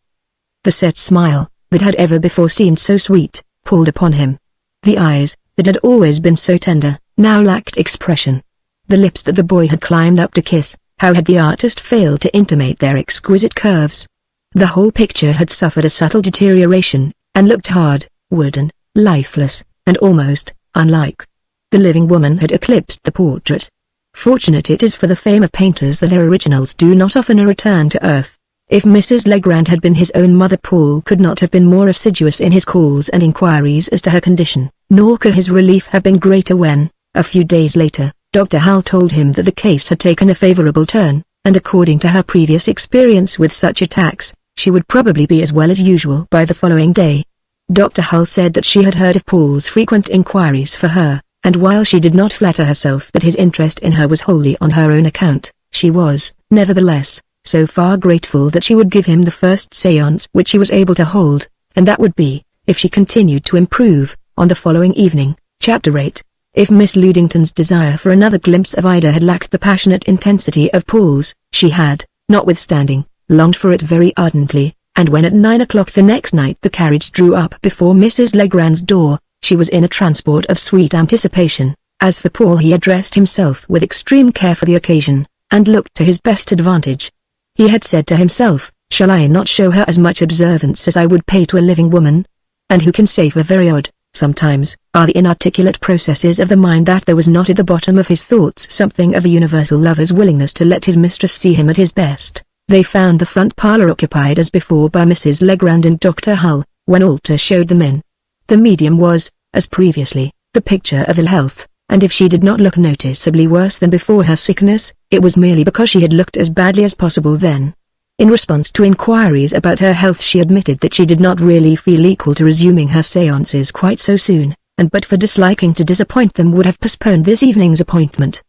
[SPEAKER 1] The set smile, that had ever before seemed so sweet, palled upon him. The eyes, that had always been so tender, now lacked expression. The lips that the boy had climbed up to kiss, how had the artist failed to intimate their exquisite curves? The whole picture had suffered a subtle deterioration, and looked hard, wooden, lifeless, and almost unlike. The living woman had eclipsed the portrait. Fortunate it is for the fame of painters that their originals do not often return to earth. If Mrs. Legrand had been his own mother, Paul could not have been more assiduous in his calls and inquiries as to her condition, nor could his relief have been greater when, a few days later, Dr. Hull told him that the case had taken a favorable turn, and according to her previous experience with such attacks, she would probably be as well as usual by the following day. Dr. Hull said that she had heard of Paul's frequent inquiries for her, and while she did not flatter herself that his interest in her was wholly on her own account, she was, nevertheless, so far grateful that she would give him the first séance which she was able to hold, and that would be, if she continued to improve, on the following evening. Chapter 8. If Miss Ludington's desire for another glimpse of Ida had lacked the passionate intensity of Paul's, she had, notwithstanding, longed for it very ardently, and when at 9 o'clock the next night the carriage drew up before Mrs. Legrand's door, she was in a transport of sweet anticipation. As for Paul, he addressed himself with extreme care for the occasion, and looked to his best advantage. He had said to himself, "Shall I not show her as much observance as I would pay to a living woman?" And who can say, for very odd, sometimes, are the inarticulate processes of the mind, that there was not at the bottom of his thoughts something of a universal lover's willingness to let his mistress see him at his best. They found the front parlour occupied as before by Mrs. Legrand and Dr. Hull, when Alter showed them in. The medium was, as previously, the picture of ill health, and if she did not look noticeably worse than before her sickness, it was merely because she had looked as badly as possible then. In response to inquiries about her health, she admitted that she did not really feel equal to resuming her séances quite so soon, and but for disliking to disappoint them would have postponed this evening's appointment.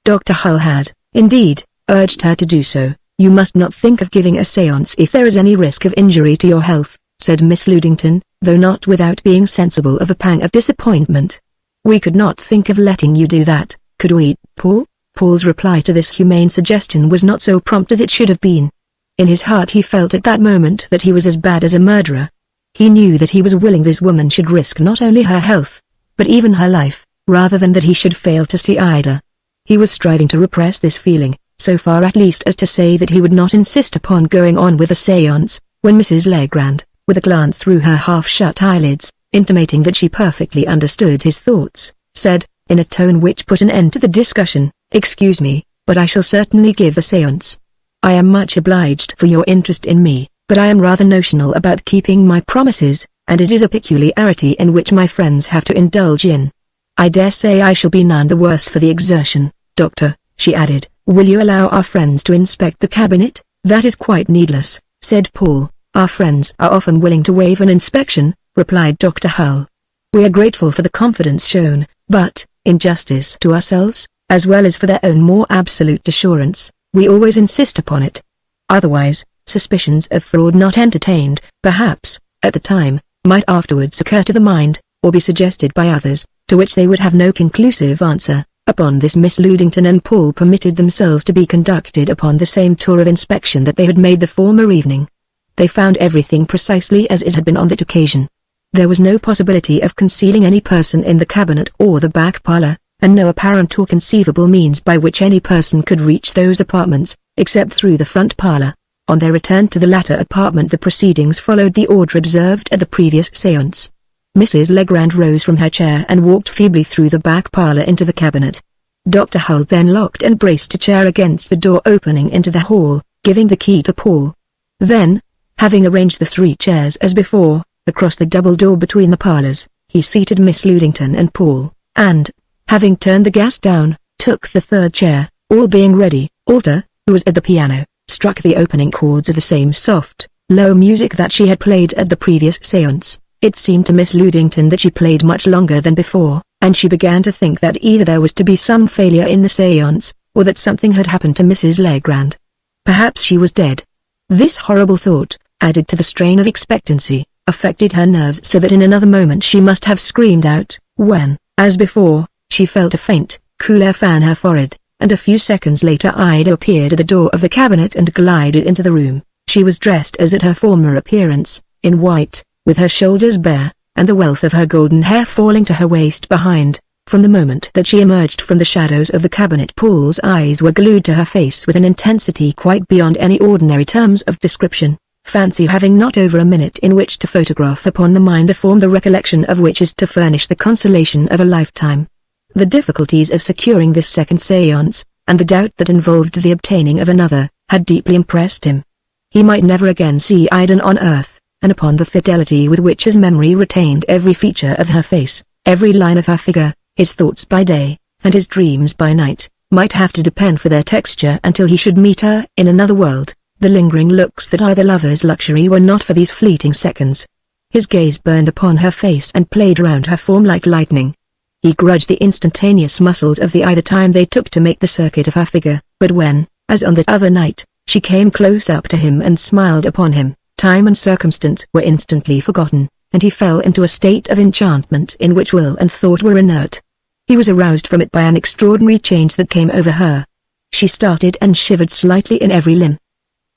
[SPEAKER 1] Dr. Hull had, indeed, urged her to do so. "You must not think of giving a séance if there is any risk of injury to your health," said Miss Ludington, though not without being sensible of a pang of disappointment. "We could not think of letting you do that, could we, Paul?" Paul's reply to this humane suggestion was not so prompt as it should have been. In his heart he felt at that moment that he was as bad as a murderer. He knew that he was willing this woman should risk not only her health, but even her life, rather than that he should fail to see Ida. He was striving to repress this feeling, so far at least as to say that he would not insist upon going on with the séance, when Mrs. Legrand, with a glance through her half-shut eyelids, intimating that she perfectly understood his thoughts, said, in a tone which put an end to the discussion, "Excuse me, but I shall certainly give the séance. I am much obliged for your interest in me, but I am rather notional about keeping my promises, and it is a peculiarity in which my friends have to indulge in. I dare say I shall be none the worse for the exertion. Doctor," she added, "will you allow our friends to inspect the cabinet?" "That is quite needless," said Paul. "Our friends are often willing to waive an inspection," replied Dr. Hull. "We are grateful for the confidence shown, but, in justice to ourselves, as well as for their own more absolute assurance, we always insist upon it. Otherwise, suspicions of fraud not entertained, perhaps, at the time, might afterwards occur to the mind, or be suggested by others, to which they would have no conclusive answer." Upon this Miss Ludington and Paul permitted themselves to be conducted upon the same tour of inspection that they had made the former evening. They found everything precisely as it had been on that occasion. There was no possibility of concealing any person in the cabinet or the back parlour, and no apparent or conceivable means by which any person could reach those apartments, except through the front parlour. On their return to the latter apartment the proceedings followed the order observed at the previous séance. Mrs. Legrand rose from her chair and walked feebly through the back parlour into the cabinet. Dr. Hull then locked and braced a chair against the door opening into the hall, giving the key to Paul. Then, having arranged the 3 chairs as before, across the double door between the parlours, he seated Miss Ludington and Paul, and, having turned the gas down, took the 3rd chair. All being ready, "Alter," who was at the piano, struck the opening chords of the same soft, low music that she had played at the previous séance. It seemed to Miss Ludington that she played much longer than before, and she began to think that either there was to be some failure in the séance, or that something had happened to Mrs. Legrand. Perhaps she was dead. This horrible thought, added to the strain of expectancy, affected her nerves so that in another moment she must have screamed out, when, as before, she felt a faint, cool air fan her forehead, and a few seconds later Ida appeared at the door of the cabinet and glided into the room. She was dressed as at her former appearance, in white, with her shoulders bare, and the wealth of her golden hair falling to her waist behind. From the moment that she emerged from the shadows of the cabinet, Paul's eyes were glued to her face with an intensity quite beyond any ordinary terms of description. Fancy having not over a minute in which to photograph upon the mind a form the recollection of which is to furnish the consolation of a lifetime. The difficulties of securing this second séance, and the doubt that involved the obtaining of another, had deeply impressed him. He might never again see Ida on earth, and upon the fidelity with which his memory retained every feature of her face, every line of her figure, his thoughts by day, and his dreams by night, might have to depend for their texture until he should meet her in another world. The lingering looks that are the lover's luxury were not for these fleeting seconds. His gaze burned upon her face and played round her form like lightning. He grudged the instantaneous muscles of the eye the time they took to make the circuit of her figure, but when, as on that other night, she came close up to him and smiled upon him, time and circumstance were instantly forgotten, and he fell into a state of enchantment in which will and thought were inert. He was aroused from it by an extraordinary change that came over her. She started and shivered slightly in every limb.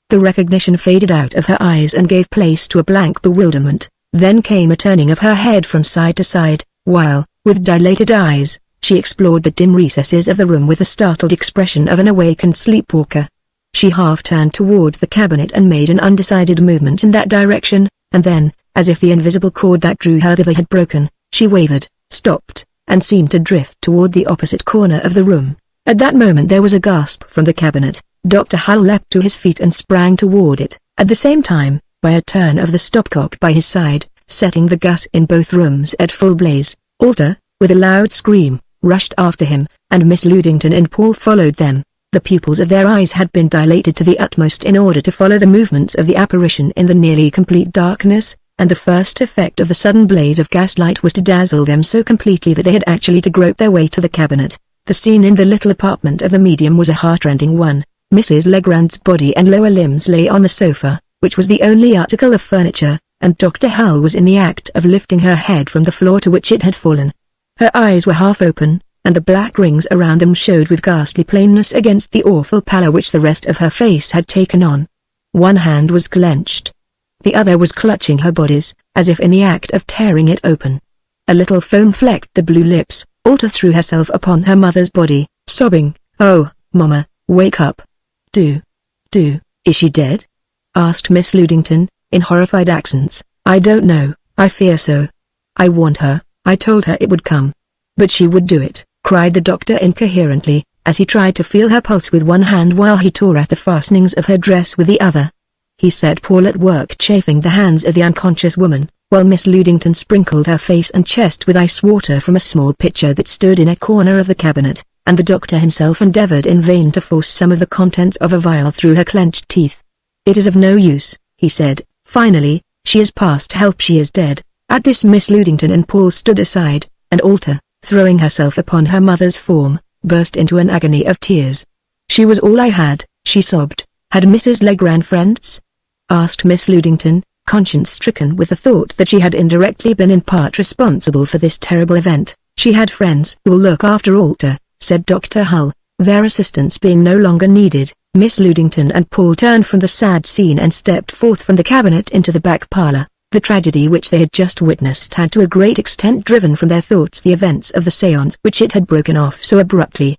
[SPEAKER 1] The recognition faded out of her eyes and gave place to a blank bewilderment. Then came a turning of her head from side to side, while, with dilated eyes, she explored the dim recesses of the room with the startled expression of an awakened sleepwalker. She half turned toward the cabinet and made an undecided movement in that direction, and then, as if the invisible cord that drew her thither had broken, she wavered, stopped, and seemed to drift toward the opposite corner of the room. At that moment there was a gasp from the cabinet. Dr. Hull leapt to his feet and sprang toward it, at the same time, by a turn of the stopcock by his side, setting the gas in both rooms at full blaze. Alta, with a loud scream, rushed after him, and Miss Ludington and Paul followed them. The pupils of their eyes had been dilated to the utmost in order to follow the movements of the apparition in the nearly complete darkness, and the first effect of the sudden blaze of gaslight was to dazzle them so completely that they had actually to grope their way to the cabinet. The scene in the little apartment of the medium was a heartrending one. Mrs. Legrand's body and lower limbs lay on the sofa, which was the only article of furniture, and Dr. Hull was in the act of lifting her head from the floor to which it had fallen. Her eyes were half open, and the black rings around them showed with ghastly plainness against the awful pallor which the rest of her face had taken on. One hand was clenched. The other was clutching her bodice, as if in the act of tearing it open. A little foam flecked the blue lips. Alta threw herself upon her mother's body, sobbing, "Oh, Mama, wake up. Is she dead?" asked Miss Ludington, in horrified accents. "I don't know, I fear so. I warned her, I told her it would come. But she would do it," cried the doctor incoherently, as he tried to feel her pulse with one hand while he tore at the fastenings of her dress with the other. He set Paul at work chafing the hands of the unconscious woman, while Miss Ludington sprinkled her face and chest with ice water from a small pitcher that stood in a corner of the cabinet, and the doctor himself endeavored in vain to force some of the contents of a vial through her clenched teeth. "It is of no use," he said, finally, "she is past help, she is dead." At this Miss Ludington and Paul stood aside, and Alta, throwing herself upon her mother's form, burst into an agony of tears. "She was all I had," she sobbed. "Had Mrs. Legrand friends?" asked Miss Ludington, conscience-stricken with the thought that she had indirectly been in part responsible for this terrible event. "She had friends who will look after Alta," said Dr. Hull, their assistance being no longer needed. Miss Ludington and Paul turned from the sad scene and stepped forth from the cabinet into the back parlor. The tragedy which they had just witnessed had to a great extent driven from their thoughts the events of the séance which it had broken off so abruptly.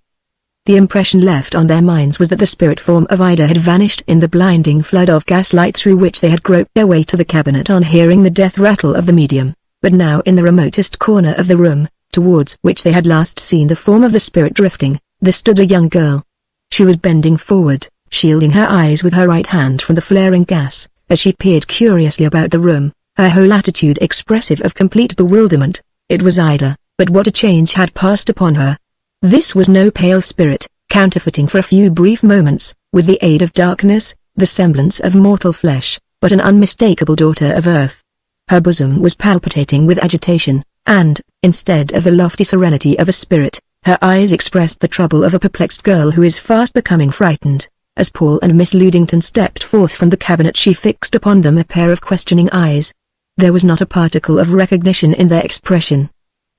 [SPEAKER 1] The impression left on their minds was that the spirit form of Ida had vanished in the blinding flood of gaslight through which they had groped their way to the cabinet on hearing the death rattle of the medium, but now in the remotest corner of the room, towards which they had last seen the form of the spirit drifting, there stood a young girl. She was bending forward, shielding her eyes with her right hand from the flaring gas, as she peered curiously about the room, her whole attitude expressive of complete bewilderment. It was Ida, but what a change had passed upon her. This was no pale spirit, counterfeiting for a few brief moments, with the aid of darkness, the semblance of mortal flesh, but an unmistakable daughter of earth. Her bosom was palpitating with agitation, and, instead of the lofty serenity of a spirit, her eyes expressed the trouble of a perplexed girl who is fast becoming frightened. As Paul and Miss Ludington stepped forth from the cabinet, she fixed upon them a pair of questioning eyes. There was not a particle of recognition in their expression.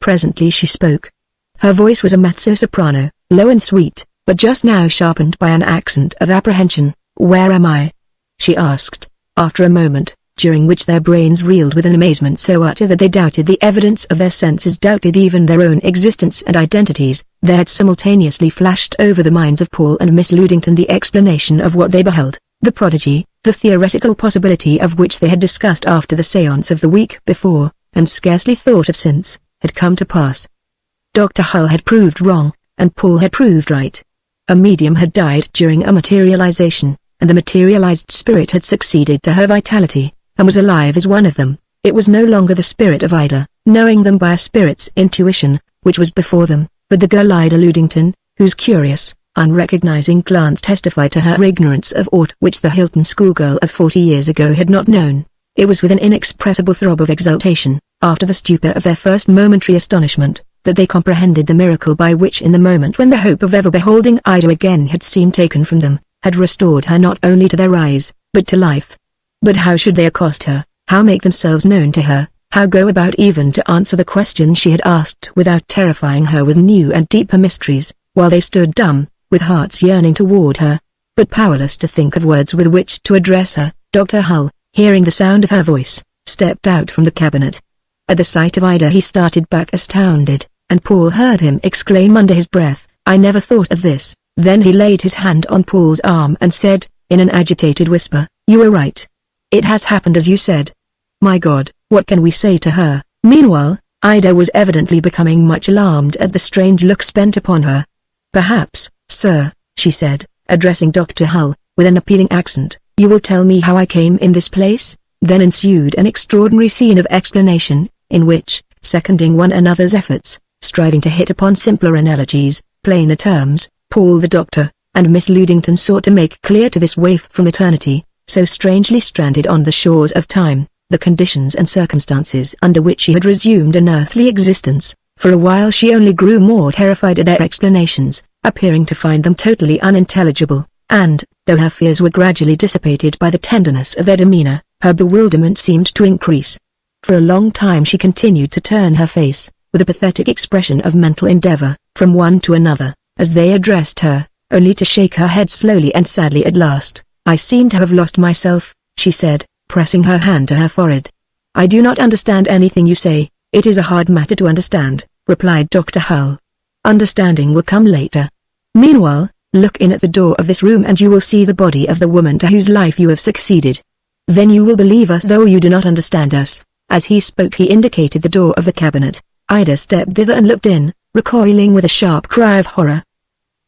[SPEAKER 1] Presently she spoke. Her voice was a mezzo-soprano, low and sweet, but just now sharpened by an accent of apprehension. "Where am I?" she asked, after a moment, during which their brains reeled with an amazement so utter that they doubted the evidence of their senses, doubted even their own existence and identities. There had simultaneously flashed over the minds of Paul and Miss Ludington the explanation of what they beheld, the prodigy, the theoretical possibility of which they had discussed after the séance of the week before, and scarcely thought of since, had come to pass. Dr. Hull had proved wrong, and Paul had proved right. A medium had died during a materialization, and the materialized spirit had succeeded to her vitality, and was alive as one of them. It was no longer the spirit of Ida, knowing them by a spirit's intuition, which was before them, but the girl Ida Ludington, whose curious, unrecognizing glance testified to her ignorance of aught which the Hilton schoolgirl of 40 years ago had not known. It was with an inexpressible throb of exultation, after the stupor of their first momentary astonishment, that they comprehended the miracle by which, in the moment when the hope of ever beholding Ida again had seemed taken from them, had restored her not only to their eyes, but to life. But how should they accost her, how make themselves known to her, how go about even to answer the question she had asked without terrifying her with new and deeper mysteries, while they stood dumb, with hearts yearning toward her, but powerless to think of words with which to address her? Dr. Hull, hearing the sound of her voice, stepped out from the cabinet. At the sight of Ida he started back astounded, and Paul heard him exclaim under his breath, "I never thought of this." Then he laid his hand on Paul's arm and said, in an agitated whisper, "You were right. It has happened as you said. My God, what can we say to her?" Meanwhile, Ida was evidently becoming much alarmed at the strange look spent upon her. "Perhaps, sir," she said, addressing Dr. Hull, with an appealing accent, "you will tell me how I came in this place?" Then ensued an extraordinary scene of explanation, in which, seconding one another's efforts, striving to hit upon simpler analogies, plainer terms, Paul the doctor, and Miss Ludington sought to make clear to this waif from eternity, so strangely stranded on the shores of time, the conditions and circumstances under which she had resumed an earthly existence. For a while she only grew more terrified at their explanations, appearing to find them totally unintelligible, and, though her fears were gradually dissipated by the tenderness of their demeanor, her bewilderment seemed to increase. For a long time she continued to turn her face, with a pathetic expression of mental endeavor, from one to another, as they addressed her, only to shake her head slowly and sadly at last. "I seem to have lost myself," she said, pressing her hand to her forehead. "I do not understand anything you say." "It is a hard matter to understand," replied Dr. Hull. "Understanding will come later. Meanwhile, look in at the door of this room and you will see the body of the woman to whose life you have succeeded. Then you will believe us though you do not understand us." As he spoke he indicated the door of the cabinet. Ida stepped thither and looked in, recoiling with a sharp cry of horror.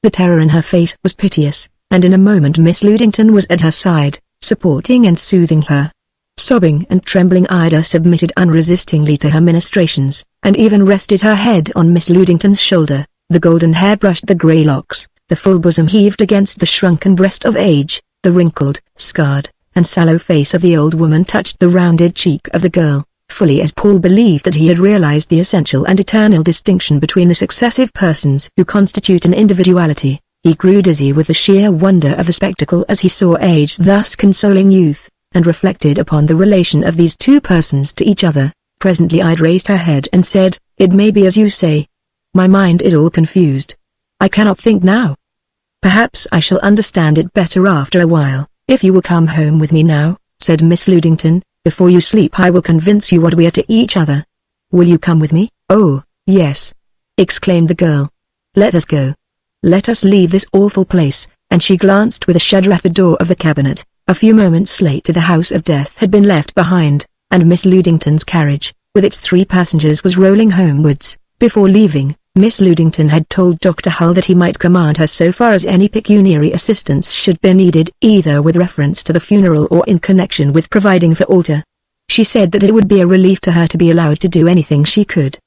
[SPEAKER 1] The terror in her face was piteous, and in a moment Miss Ludington was at her side, supporting and soothing her. Sobbing and trembling Ida submitted unresistingly to her ministrations, and even rested her head on Miss Ludington's shoulder. The golden hair brushed the grey locks, the full bosom heaved against the shrunken breast of age, the wrinkled, scarred, and sallow face of the old woman touched the rounded cheek of the girl, fully as Paul believed that he had realized the essential and eternal distinction between the successive persons who constitute an individuality. He grew dizzy with the sheer wonder of the spectacle as he saw age thus consoling youth, and reflected upon the relation of these two persons to each other. Presently Ida raised her head and said, "It may be as you say. My mind is all confused. I cannot think now. Perhaps I shall understand it better after a while. If you will come home with me now," said Miss Ludington, "before you sleep I will convince you what we are to each other." "Will you come with me?" "Oh, yes," exclaimed the girl. "Let us go. Let us leave this awful place," and she glanced with a shudder at the door of the cabinet. A few moments later the house of death had been left behind, and Miss Ludington's carriage, with its 3 passengers, was rolling homewards. Before leaving, Miss Ludington had told Dr. Hull that he might command her so far as any pecuniary assistance should be needed, either with reference to the funeral or in connection with providing for altar. She said that it would be a relief to her to be allowed to do anything she could.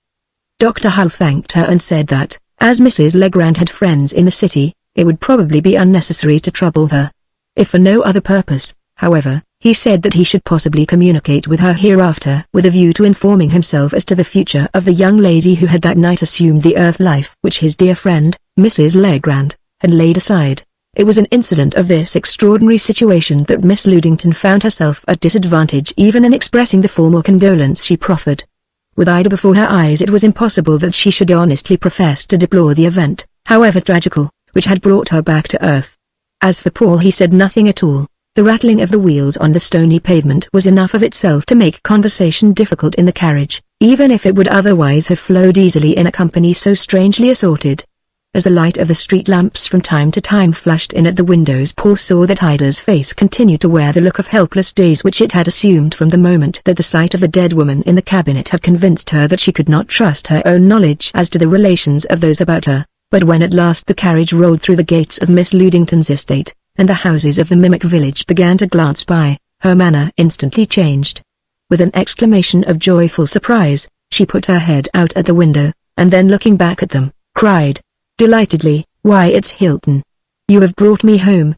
[SPEAKER 1] Dr. Hull thanked her and said that, as Mrs. Legrand had friends in the city, it would probably be unnecessary to trouble her. If for no other purpose, however, he said that he should possibly communicate with her hereafter with a view to informing himself as to the future of the young lady who had that night assumed the earth life which his dear friend, Mrs. Legrand, had laid aside. It was an incident of this extraordinary situation that Miss Ludington found herself at disadvantage even in expressing the formal condolence she proffered. With Ida before her eyes, it was impossible that she should honestly profess to deplore the event, however tragical, which had brought her back to earth. As for Paul, he said nothing at all. The rattling of the wheels on the stony pavement was enough of itself to make conversation difficult in the carriage, even if it would otherwise have flowed easily in a company so strangely assorted. As the light of the street lamps from time to time flashed in at the windows, Paul saw that Ida's face continued to wear the look of helpless daze which it had assumed from the moment that the sight of the dead woman in the cabinet had convinced her that she could not trust her own knowledge as to the relations of those about her. But when at last the carriage rolled through the gates of Miss Ludington's estate, and the houses of the mimic village began to glance by, her manner instantly changed. With an exclamation of joyful surprise, she put her head out at the window, and then looking back at them, cried delightedly, "Why, it's Hilton. You have brought me home.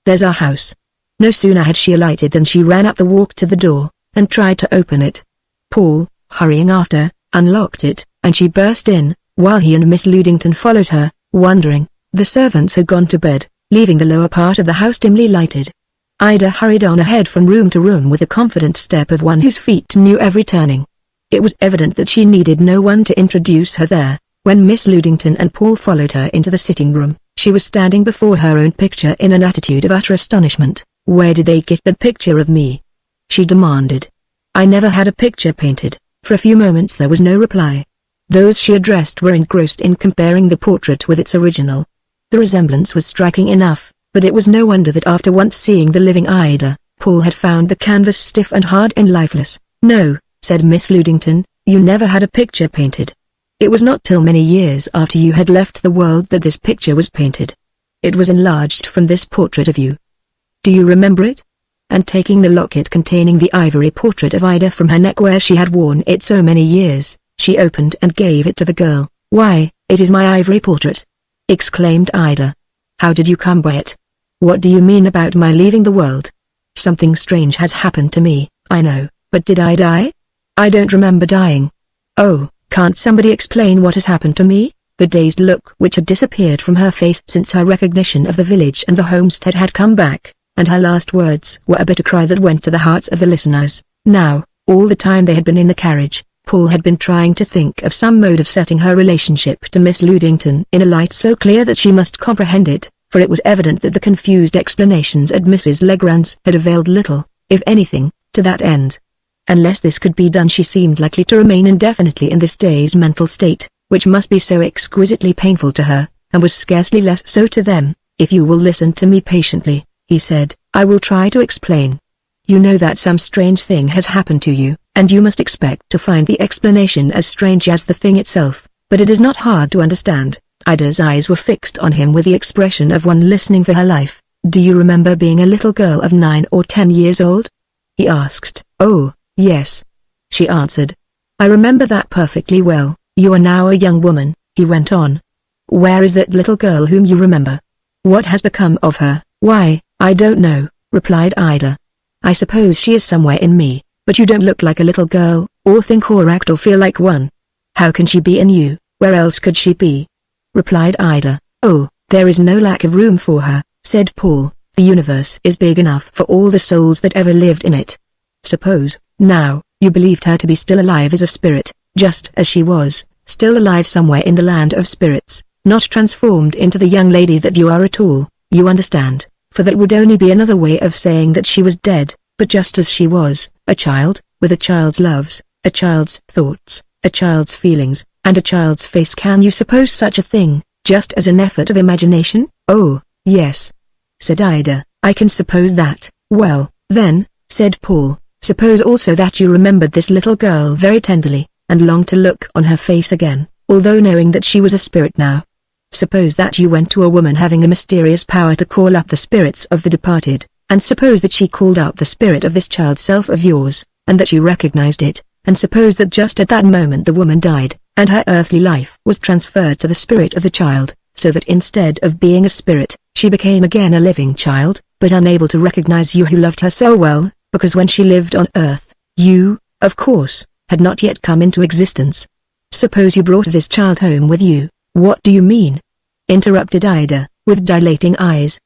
[SPEAKER 1] There's our house." No sooner had she alighted than she ran up the walk to the door, and tried to open it. Paul, hurrying after, unlocked it, and she burst in, while he and Miss Ludington followed her, wondering. The servants had gone to bed, leaving the lower part of the house dimly lighted. Ida hurried on ahead from room to room with the confident step of one whose feet knew every turning. It was evident that she needed no one to introduce her there. When Miss Ludington and Paul followed her into the sitting room, she was standing before her own picture in an attitude of utter astonishment. "Where did they get that picture of me?" she demanded. "I never had a picture painted." For a few moments there was no reply. Those she addressed were engrossed in comparing the portrait with its original. The resemblance was striking enough, but it was no wonder that after once seeing the living Ida, Paul had found the canvas stiff and hard and lifeless. "No," said Miss Ludington, "you never had a picture painted. It was not till many years after you had left the world that this picture was painted. It was enlarged from this portrait of you. Do you remember it?" And taking the locket containing the ivory portrait of Ida from her neck where she had worn it so many years, she opened and gave it to the girl. "Why, it is my ivory portrait!" exclaimed Ida. "How did you come by it? What do you mean about my leaving the world?" "Something strange has happened to me, I know, but did I die?" "I don't remember dying." "Oh, can't somebody explain what has happened to me?" The dazed look which had disappeared from her face since her recognition of the village and the homestead had come back, and her last words were a bitter cry that went to the hearts of the listeners. Now, all the time they had been in the carriage, Paul had been trying to think of some mode of setting her relationship to Miss Ludington in a light so clear that she must comprehend it, for it was evident that the confused explanations at Mrs. Legrand's had availed little, if anything, to that end. Unless this could be done, she seemed likely to remain indefinitely in this dazed mental state, which must be so exquisitely painful to her, and was scarcely less so to them. "If you will listen to me patiently," he said, "I will try to explain. You know that some strange thing has happened to you, and you must expect to find the explanation as strange as the thing itself, but it is not hard to understand." Ida's eyes were fixed on him with the expression of one listening for her life. "Do you remember being a little girl of 9 or 10 years old?" he asked. "Oh, yes," she answered. "I remember that perfectly well. You are now a young woman," he went on. "Where is that little girl whom you remember? What has become of her?" "Why, I don't know," replied Ida. "I suppose she is somewhere in me, but you don't look like a little girl, or think or act or feel like one." "How can she be in you? Where else could she be?" replied Ida. "Oh, there is no lack of room for her," said Paul. "The universe is big enough for all the souls that ever lived in it. Suppose, now, you believed her to be still alive as a spirit, just as she was, still alive somewhere in the land of spirits, not transformed into the young lady that you are at all, you understand, for that would only be another way of saying that she was dead, but just as she was, a child, with a child's loves, a child's thoughts, a child's feelings, and a child's face. Can you suppose such a thing, just as an effort of imagination?" "Oh, yes," said Ida, "I can suppose that." "Well, then," said Paul, "suppose also that you remembered this little girl very tenderly, and longed to look on her face again, although knowing that she was a spirit now. Suppose that you went to a woman having a mysterious power to call up the spirits of the departed, and suppose that she called out the spirit of this child self of yours, and that you recognized it, and suppose that just at that moment the woman died, and her earthly life was transferred to the spirit of the child. so that instead of being a spirit, she became again a living child, but unable to recognize you who loved her so well, because when she lived on Earth, you, of course, had not yet come into existence. Suppose you brought this child home with you. What do you mean? Interrupted Ida, with dilating eyes.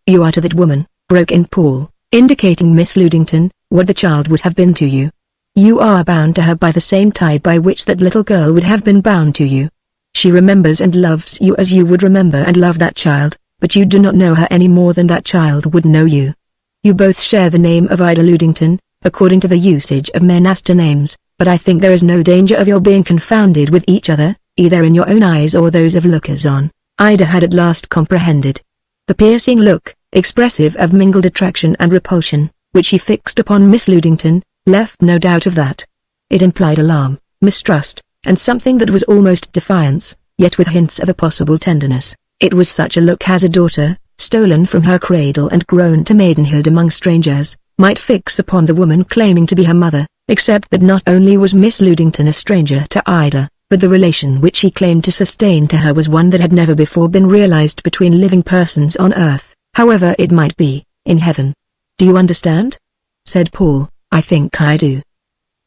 [SPEAKER 1] You are to that woman, broke in Paul, indicating Miss Ludington, what the child would have been to you. You are bound to her by the same tie by which that little girl would have been bound to you. She remembers and loves you as you would remember and love that child, but you do not know her any more than that child would know you. You both share the name of Ida Ludington, according to the usage of men as to names, but I think there is no danger of your being confounded with each other, either in your own eyes or those of lookers-on. Ida had at last comprehended. The piercing look, expressive of mingled attraction and repulsion, which he fixed upon Miss Ludington, left no doubt of that. It implied alarm, mistrust, and something that was almost defiance, yet with hints of a possible tenderness. It was such a look as a daughter, stolen from her cradle and grown to maidenhood among strangers, might fix upon the woman claiming to be her mother, except that not only was Miss Ludington a stranger to Ida, but the relation which he claimed to sustain to her was one that had never before been realized between living persons on earth, however it might be, in heaven. Do you understand? Said Paul. I think I do.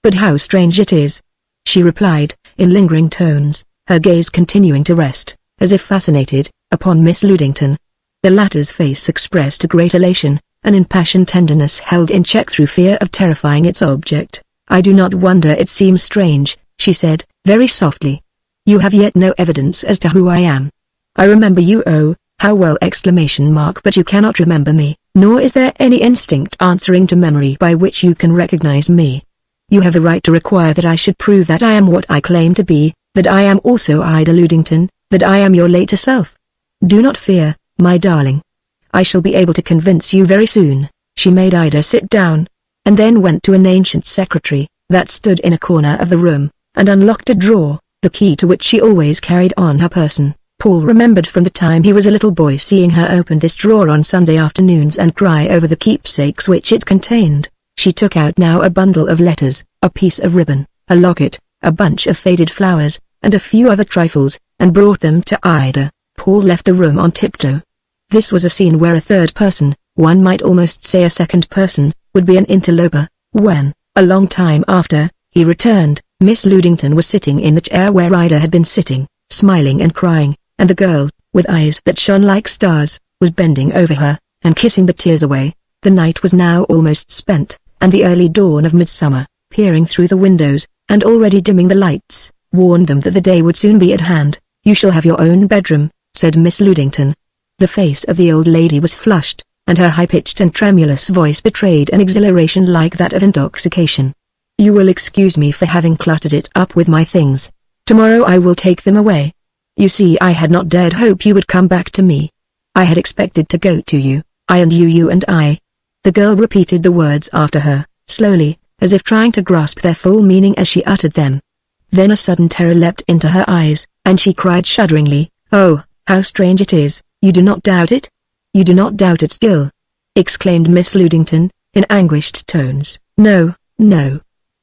[SPEAKER 1] But how strange it is, she replied, in lingering tones, her gaze continuing to rest, as if fascinated, upon Miss Ludington. The latter's face expressed a great elation, an impassioned tenderness held in check through fear of terrifying its object. I do not wonder it seems strange, she said, very softly. You have yet no evidence as to who I am. I remember you, oh, how well! But you cannot remember me, nor is there any instinct answering to memory by which you can recognize me. You have the right to require that I should prove that I am what I claim to be, that I am also Ida Ludington, that I am your later self. Do not fear, my darling. I shall be able to convince you very soon. She made Ida sit down, and then went to an ancient secretary, that stood in a corner of the room, and unlocked a drawer, the key to which she always carried on her person. Paul remembered from the time he was a little boy seeing her open this drawer on Sunday afternoons and cry over the keepsakes which it contained. She took out now a bundle of letters, a piece of ribbon, a locket, a bunch of faded flowers, and a few other trifles, and brought them to Ida. Paul left the room on tiptoe. This was a scene where a third person, one might almost say a second person, would be an interloper. When, a long time after, he returned, Miss Ludington was sitting in the chair where Ida had been sitting, smiling and crying, and the girl, with eyes that shone like stars, was bending over her, and kissing the tears away. The night was now almost spent, and the early dawn of midsummer, peering through the windows, and already dimming the lights, warned them that the day would soon be at hand. You shall have your own bedroom, said Miss Ludington. The face of the old lady was flushed, and her high-pitched and tremulous voice betrayed an exhilaration like that of intoxication. You will excuse me for having cluttered it up with my things. Tomorrow I will take them away. You see, I had not dared hope you would come back to me. I had expected to go to you, I and you and I. The girl repeated the words after her, slowly, as if trying to grasp their full meaning as she uttered them. Then a sudden terror leapt into her eyes, and she cried shudderingly, "Oh, how strange it is, you do not doubt it? You do not doubt it still?" exclaimed Miss Ludington, in anguished tones. "No, no,"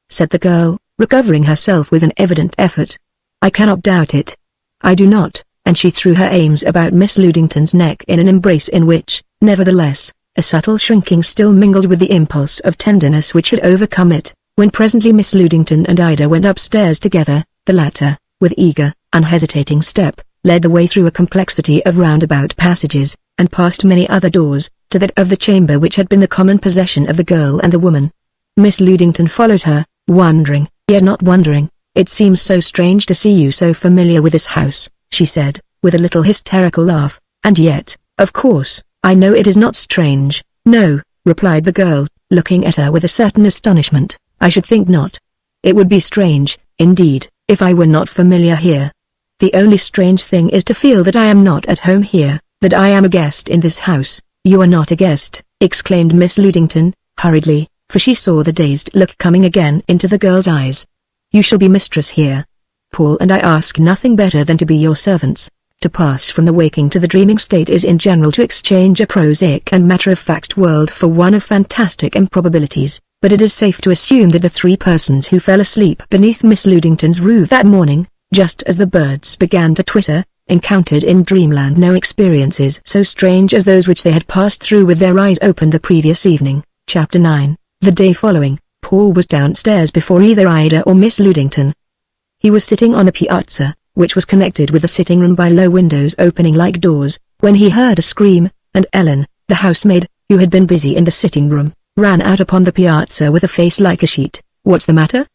[SPEAKER 1] said the girl, recovering herself with an evident effort. "I cannot doubt it. I do not," and she threw her arms about Miss Ludington's neck in an embrace in which, nevertheless, a subtle shrinking still mingled with the impulse of tenderness which had overcome it. When presently Miss Ludington and Ida went upstairs together, the latter, with eager, unhesitating step, led the way through a complexity of roundabout passages, and past many other doors, to that of the chamber which had been the common possession of the girl and the woman. Miss Ludington followed her, wondering, yet not wondering. "It seems so strange to see you so familiar with this house," she said, with a little hysterical laugh, "and yet, of course, I know it is not strange." "No," replied the girl, looking at her with a certain astonishment, "I should think not. It would be strange, indeed, if I were not familiar here. The only strange thing is to feel that I am not at home here, that I am a guest in this house." "You are not a guest," exclaimed Miss Ludington, hurriedly, for she saw the dazed look coming again into the girl's eyes. "You shall be mistress here. Paul and I ask nothing better than to be your servants. To pass from the waking to the dreaming state is in general to exchange a prosaic and matter-of-fact world for one of fantastic improbabilities, but it is safe to assume that the three persons who fell asleep beneath Miss Ludington's roof that morning, just as the birds began to twitter, encountered in dreamland no experiences so strange as those which they had passed through with their eyes opened the previous evening. Chapter 9. The day following, Paul was downstairs before either Ida or Miss Ludington. He was sitting on a piazza, which was connected with the sitting room by low windows opening like doors, when he heard a scream, and Ellen, the housemaid, who had been busy in the sitting room, ran out upon the piazza with a face like a sheet. "What's the matter?"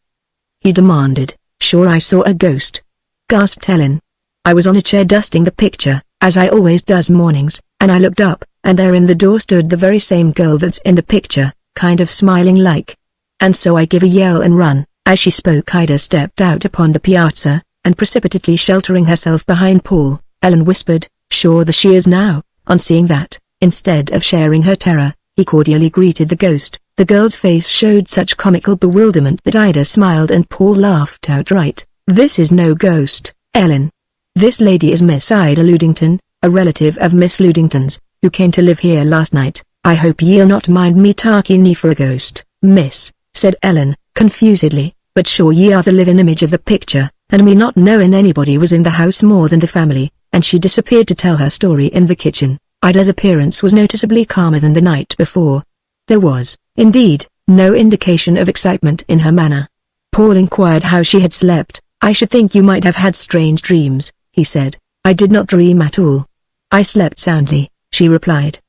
[SPEAKER 1] he demanded. "Sure, I saw a ghost," gasped Ellen. "I was on a chair dusting the picture, as I always does mornings, and I looked up, and there in the door stood the very same girl that's in the picture, kind of smiling like. And so I give a yell and run." As she spoke, Ida stepped out upon the piazza, and precipitately sheltering herself behind Paul, Ellen whispered, "Sure the she is now." On seeing that, instead of sharing her terror, he cordially greeted the ghost. The girl's face showed such comical bewilderment that Ida smiled and Paul laughed outright. "This is no ghost, Ellen. This lady is Miss Ida Ludington, a relative of Miss Ludington's, who came to live here last night. I hope ye'll not mind me talking ye for a ghost, miss," said Ellen, confusedly, "but sure ye are the living image of the picture, and me not knowing anybody was in the house more than the family," and she disappeared to tell her story in the kitchen. Ida's appearance was noticeably calmer than the night before. There was, indeed, no indication of excitement in her manner. Paul inquired how she had slept. "I should think you might have had strange dreams," he said. "I did not dream at all. I slept soundly," she replied.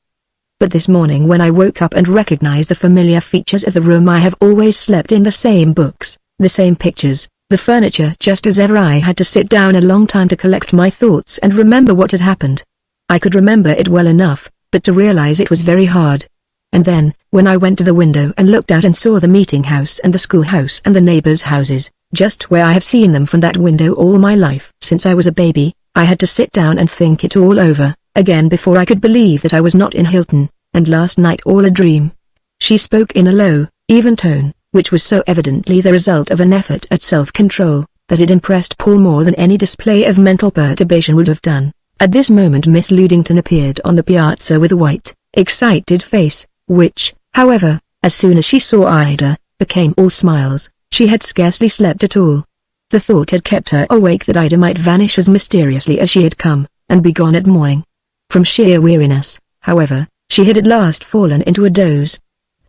[SPEAKER 1] "But this morning when I woke up and recognized the familiar features of the room I have always slept in, the same books, the same pictures, the furniture, just as ever, I had to sit down a long time to collect my thoughts and remember what had happened. I could remember it well enough, but to realize it was very hard. And then, when I went to the window and looked out and saw the meeting house and the schoolhouse and the neighbors' houses, just where I have seen them from that window all my life since I was a baby, I had to sit down and think it all over again before I could believe that I was not in Hilton, and last night all a dream." She spoke in a low, even tone, which was so evidently the result of an effort at self-control, that it impressed Paul more than any display of mental perturbation would have done. At this moment Miss Ludington appeared on the piazza with a white, excited face, which, however, as soon as she saw Ida, became all smiles. She had scarcely slept at all. The thought had kept her awake that Ida might vanish as mysteriously as she had come, and be gone at morning. From sheer weariness, however, she had at last fallen into a doze.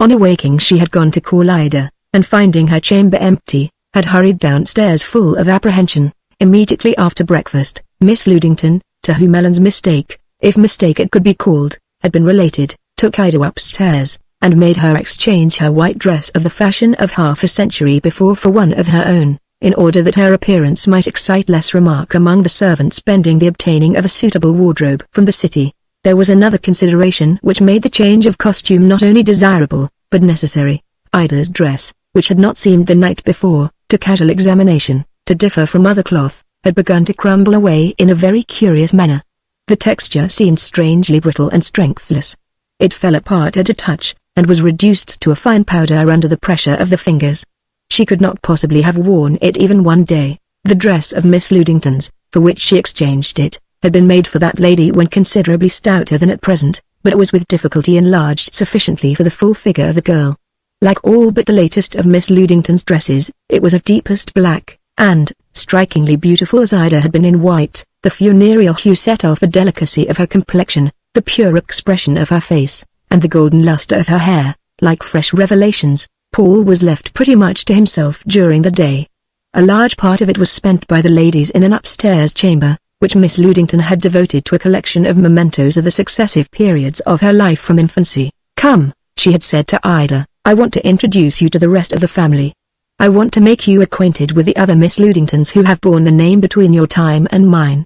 [SPEAKER 1] On awaking she had gone to call Ida, and finding her chamber empty, had hurried downstairs full of apprehension. Immediately after breakfast, Miss Ludington, to whom Ellen's mistake, if mistake it could be called, had been related, took Ida upstairs, and made her exchange her white dress of the fashion of half a century before for one of her own, in order that her appearance might excite less remark among the servants pending the obtaining of a suitable wardrobe from the city. There was another consideration which made the change of costume not only desirable, but necessary. Ida's dress, which had not seemed the night before, to casual examination, to differ from other cloth, had begun to crumble away in a very curious manner. The texture seemed strangely brittle and strengthless. It fell apart at a touch, and was reduced to a fine powder under the pressure of the fingers. She could not possibly have worn it even one day. The dress of Miss Ludington's, for which she exchanged it, had been made for that lady when considerably stouter than at present, but it was with difficulty enlarged sufficiently for the full figure of the girl. Like all but the latest of Miss Ludington's dresses, it was of deepest black, and, strikingly beautiful as Ida had been in white, the funereal hue set off the delicacy of her complexion, the pure expression of her face, and the golden luster of her hair, like fresh revelations. Paul was left pretty much to himself during the day. A large part of it was spent by the ladies in an upstairs chamber, which Miss Ludington had devoted to a collection of mementos of the successive periods of her life from infancy. "Come," she had said to Ida, "I want to introduce you to the rest of the family. I want to make you acquainted with the other Miss Ludingtons who have borne the name between your time and mine."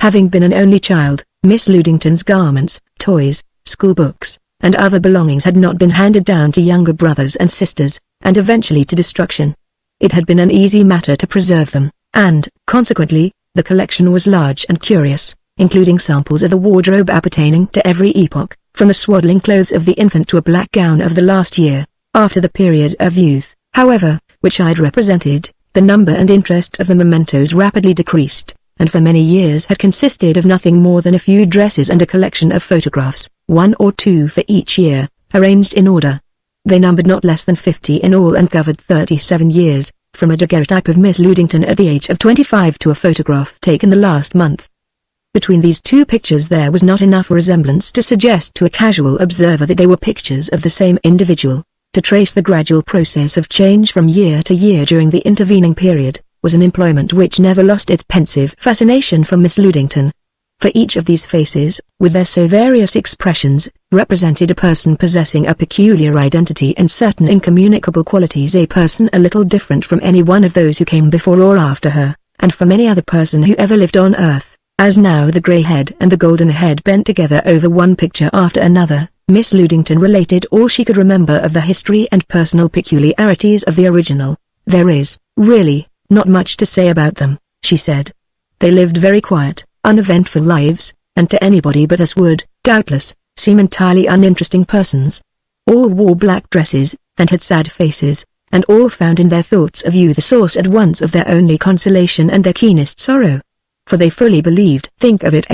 [SPEAKER 1] Having been an only child, Miss Ludington's garments, toys, school books, and other belongings had not been handed down to younger brothers and sisters, and eventually to destruction. It had been an easy matter to preserve them, and, consequently, the collection was large and curious, including samples of the wardrobe appertaining to every epoch, from the swaddling clothes of the infant to a black gown of the last year, after the period of youth, however, which I'd represented. The number and interest of the mementos rapidly decreased, and for many years had consisted of nothing more than a few dresses and a collection of photographs, one or two for each year, arranged in order. They numbered not less than 50 in all and covered 37 years, from a daguerreotype of Miss Ludington at the age of 25 to a photograph taken the last month. Between these two pictures there was not enough resemblance to suggest to a casual observer that they were pictures of the same individual. To trace the gradual process of change from year to year during the intervening period, was an employment which never lost its pensive fascination for Miss Ludington. For each of these faces, with their so various expressions, represented a person possessing a peculiar identity and certain incommunicable qualities, a person a little different from any one of those who came before or after her, and from any other person who ever lived on earth. As now the grey head and the golden head bent together over one picture after another, Miss Ludington related all she could remember of the history and personal peculiarities of the original. "There is, really, not much to say about them," she said. "They lived very quiet, uneventful lives, and to anybody but us would, doubtless, seem entirely uninteresting persons. All wore black dresses, and had sad faces, and all found in their thoughts of you the source at once of their only consolation and their keenest sorrow. For they fully believed, think of it,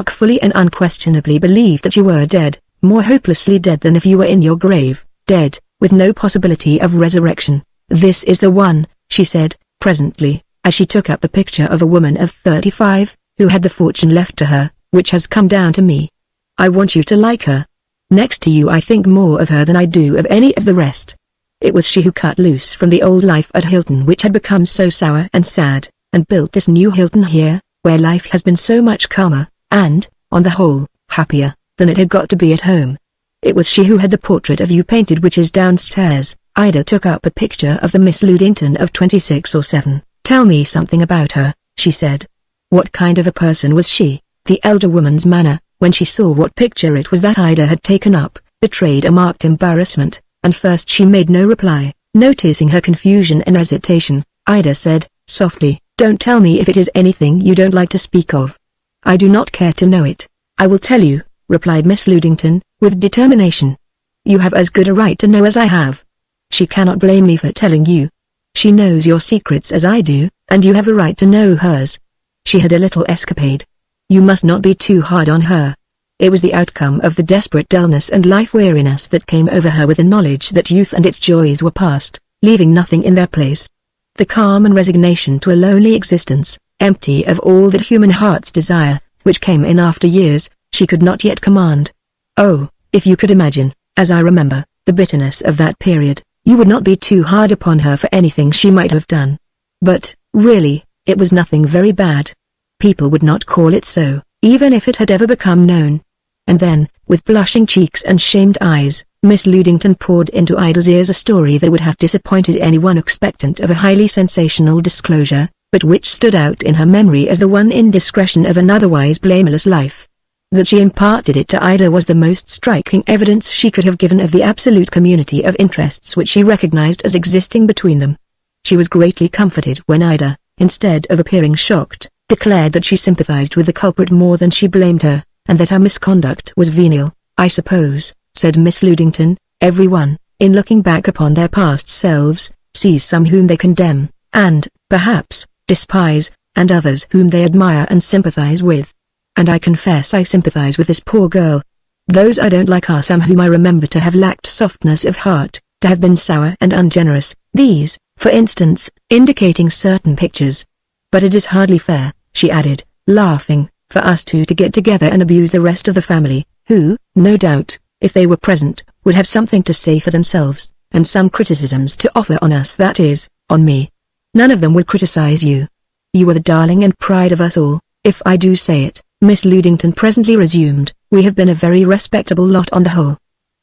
[SPEAKER 1] fully and unquestionably believed that you were dead, more hopelessly dead than if you were in your grave, dead, with no possibility of resurrection. This is the one," she said, presently, as she took up the picture of a woman of 35, who had the fortune left to her, "which has come down to me. I want you to like her. Next to you I think more of her than I do of any of the rest." It was she who cut loose from the old life at Hilton, which had become so sour and sad, and built this new Hilton here, where life has been so much calmer, and, on the whole, happier, than it had got to be at home. It was she who had the portrait of you painted which is downstairs. Ida took up a picture of the Miss Ludington of 26 or 7. "Tell me something about her," she said. "What kind of a person was she?" The elder woman's manner, when she saw what picture it was that Ida had taken up, betrayed a marked embarrassment, and first she made no reply. Noticing her confusion and hesitation, Ida said, softly, "Don't tell me if it is anything you don't like to speak of. I do not care to know it." "I will tell you," replied Miss Ludington, with determination. "You have as good a right to know as I have. She cannot blame me for telling you. She knows your secrets as I do, and you have a right to know hers. She had a little escapade. You must not be too hard on her. It was the outcome of the desperate dullness and life-weariness that came over her with the knowledge that youth and its joys were past, leaving nothing in their place. The calm and resignation to a lonely existence, empty of all that human hearts desire, which came in after years, she could not yet command. Oh, if you could imagine, as I remember, the bitterness of that period, you would not be too hard upon her for anything she might have done. But, really, it was nothing very bad. People would not call it so, even if it had ever become known." And then, with blushing cheeks and shamed eyes, Miss Ludington poured into Ida's ears a story that would have disappointed anyone expectant of a highly sensational disclosure, but which stood out in her memory as the one indiscretion of an otherwise blameless life. That she imparted it to Ida was the most striking evidence she could have given of the absolute community of interests which she recognized as existing between them. She was greatly comforted when Ida, instead of appearing shocked, declared that she sympathized with the culprit more than she blamed her, and that her misconduct was venial. "I suppose," said Miss Ludington, "everyone, in looking back upon their past selves, sees some whom they condemn, and, perhaps, despise, and others whom they admire and sympathize with. And I confess I sympathize with this poor girl. Those I don't like are some whom I remember to have lacked softness of heart, to have been sour and ungenerous. These, for instance, indicating certain pictures. But it is hardly fair," she added, laughing, "for us two to get together and abuse the rest of the family, who, no doubt, if they were present, would have something to say for themselves, and some criticisms to offer on us, that is, on me. None of them would criticize you. You are the darling and pride of us all, if I do say it." Miss Ludington presently resumed, "We have been a very respectable lot on the whole.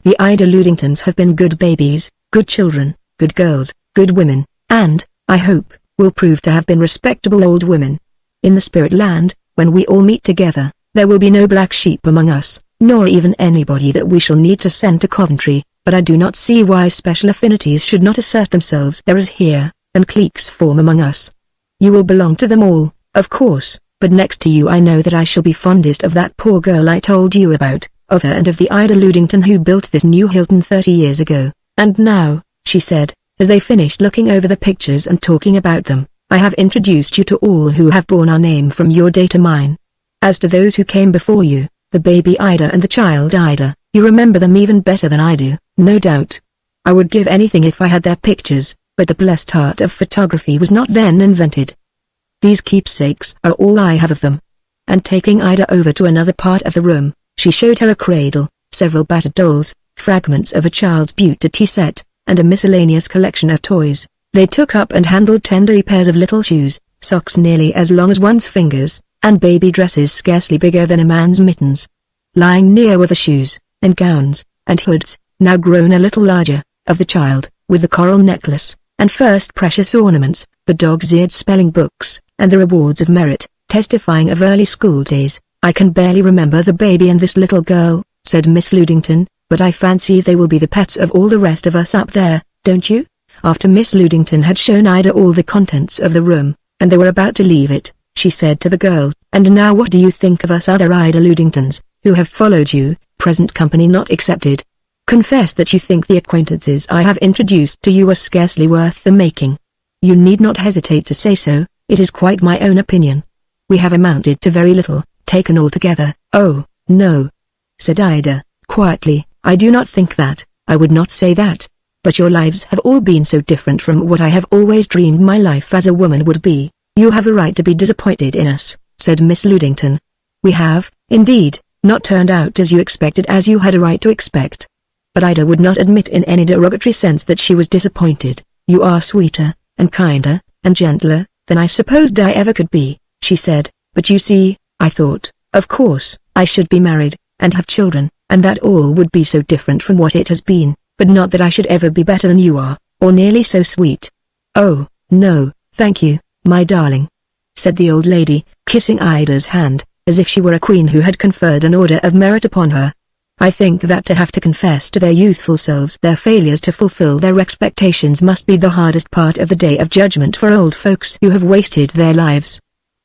[SPEAKER 1] The Ida Ludingtons have been good babies, good children, good girls, good women, and, I hope, will prove to have been respectable old women. In the spirit land, when we all meet together, there will be no black sheep among us, nor even anybody that we shall need to send to Coventry, but I do not see why special affinities should not assert themselves there as here, and cliques form among us. You will belong to them all, of course, but next to you I know that I shall be fondest of that poor girl I told you about, of her and of the Ida Ludington who built this new Hilton 30 years ago. And now," she said, as they finished looking over the pictures and talking about them, "I have introduced you to all who have borne our name from your day to mine. As to those who came before you, the baby Ida and the child Ida, you remember them even better than I do, no doubt. I would give anything if I had their pictures, but the blessed art of photography was not then invented. These keepsakes are all I have of them. and taking Ida over to another part of the room, she showed her a cradle, several battered dolls, fragments of a child's beauty tea set, and a miscellaneous collection of toys. They took up and handled tenderly pairs of little shoes, socks nearly as long as one's fingers, and baby dresses scarcely bigger than a man's mittens. Lying near were the shoes, and gowns, and hoods, now grown a little larger, of the child, with the coral necklace, and first precious ornaments, the dog's-eared spelling books, and the rewards of merit, testifying of early school days. "I can barely remember the baby and this little girl," said Miss Ludington, "but I fancy they will be the pets of all the rest of us up there, don't you?" After Miss Ludington had shown Ida all the contents of the room, and they were about to leave it, she said to the girl, "And now what do you think of us other Ida Ludingtons, who have followed you, present company not excepted? Confess that you think the acquaintances I have introduced to you are scarcely worth the making. You need not hesitate to say so, it is quite my own opinion. We have amounted to very little, taken all together." "Oh, no," said Ida, quietly, "I do not think that, I would not say that. But your lives have all been so different from what I have always dreamed my life as a woman would be. You have a right to be disappointed in us," said Miss Ludington. "We have, indeed, not turned out as you expected, as you had a right to expect." But Ida would not admit in any derogatory sense that she was disappointed. "You are sweeter, and kinder, and gentler, than I supposed I ever could be," she said, "but you see, I thought, of course, I should be married, and have children, and that all would be so different from what it has been, but not that I should ever be better than you are, or nearly so sweet." "Oh, no, thank you, my darling," said the old lady, kissing Ida's hand, as if she were a queen who had conferred an order of merit upon her. "I think that to have to confess to their youthful selves their failures to fulfill their expectations must be the hardest part of the day of judgment for old folks who have wasted their lives.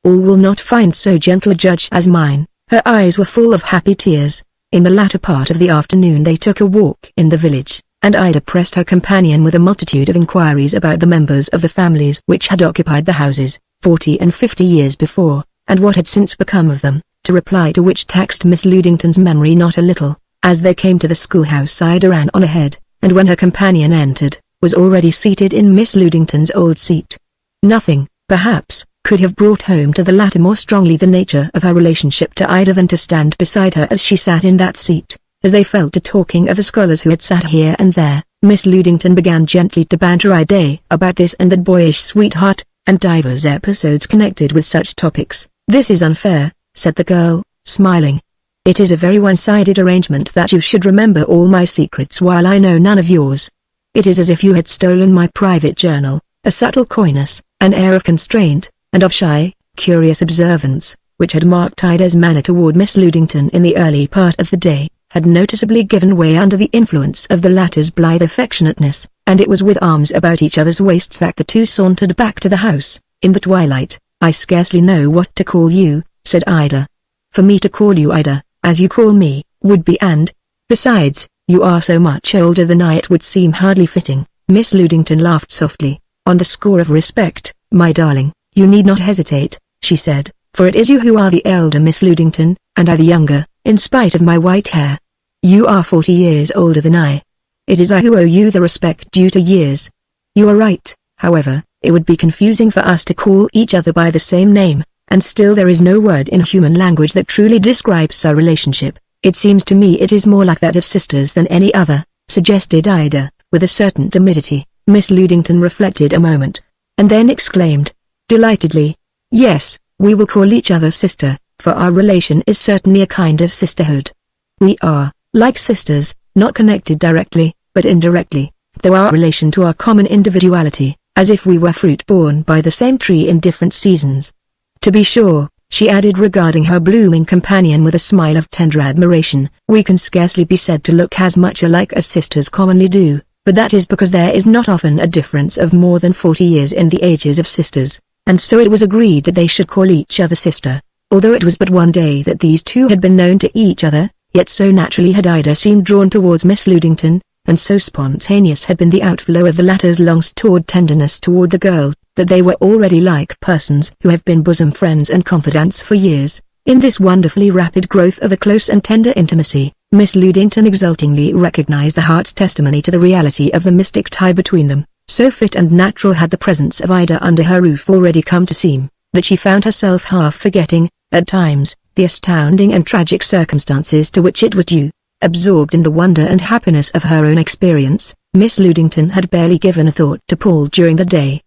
[SPEAKER 1] All will not find so gentle a judge as mine." Her eyes were full of happy tears. In the latter part of the afternoon they took a walk in the village, and Ida pressed her companion with a multitude of inquiries about the members of the families which had occupied the houses, 40 and 50 years before, and what had since become of them, to reply to which taxed Miss Ludington's memory not a little. As they came to the schoolhouse Ida ran on ahead, and when her companion entered, was already seated in Miss Ludington's old seat. Nothing, perhaps, could have brought home to the latter more strongly the nature of her relationship to Ida than to stand beside her as she sat in that seat. As they fell to talking of the scholars who had sat here and there, Miss Ludington began gently to banter Ida about this and that boyish sweetheart, and divers episodes connected with such topics. "This is unfair," said the girl, smiling. "It is a very one-sided arrangement that you should remember all my secrets while I know none of yours. It is as if you had stolen my private journal." A subtle coyness, an air of constraint, and of shy, curious observance, which had marked Ida's manner toward Miss Ludington in the early part of the day, had noticeably given way under the influence of the latter's blithe affectionateness, and it was with arms about each other's waists that the two sauntered back to the house, in the twilight. "I scarcely know what to call you," said Ida. "For me to call you Ida, as you call me, would be besides, you are so much older than I it would seem hardly fitting." Miss Ludington laughed softly. "On the score of respect, my darling, you need not hesitate," she said, "for it is you who are the elder Miss Ludington, and I the younger, in spite of my white hair. You are 40 years older than I. It is I who owe you the respect due to years. You are right, however, it would be confusing for us to call each other by the same name, and still there is no word in human language that truly describes our relationship. It seems to me it is more like that of sisters than any other," suggested Ida, with a certain timidity. Miss Ludington reflected a moment, and then exclaimed, delightedly, "Yes, we will call each other sister, for our relation is certainly a kind of sisterhood. We are, like sisters, not connected directly, but indirectly, though our relation to our common individuality, as if we were fruit borne by the same tree in different seasons. To be sure," she added regarding her blooming companion with a smile of tender admiration, "we can scarcely be said to look as much alike as sisters commonly do, but that is because there is not often a difference of more than 40 years in the ages of sisters." And so it was agreed that they should call each other sister. Although it was but one day that these two had been known to each other, yet so naturally had Ida seemed drawn towards Miss Ludington, and so spontaneous had been the outflow of the latter's long-stored tenderness toward the girl, that they were already like persons who have been bosom friends and confidants for years. In this wonderfully rapid growth of a close and tender intimacy, Miss Ludington exultingly recognized the heart's testimony to the reality of the mystic tie between them. So fit and natural had the presence of Ida under her roof already come to seem, that she found herself half forgetting, at times, the astounding and tragic circumstances to which it was due. Absorbed in the wonder and happiness of her own experience, Miss Ludington had barely given a thought to Paul during the day.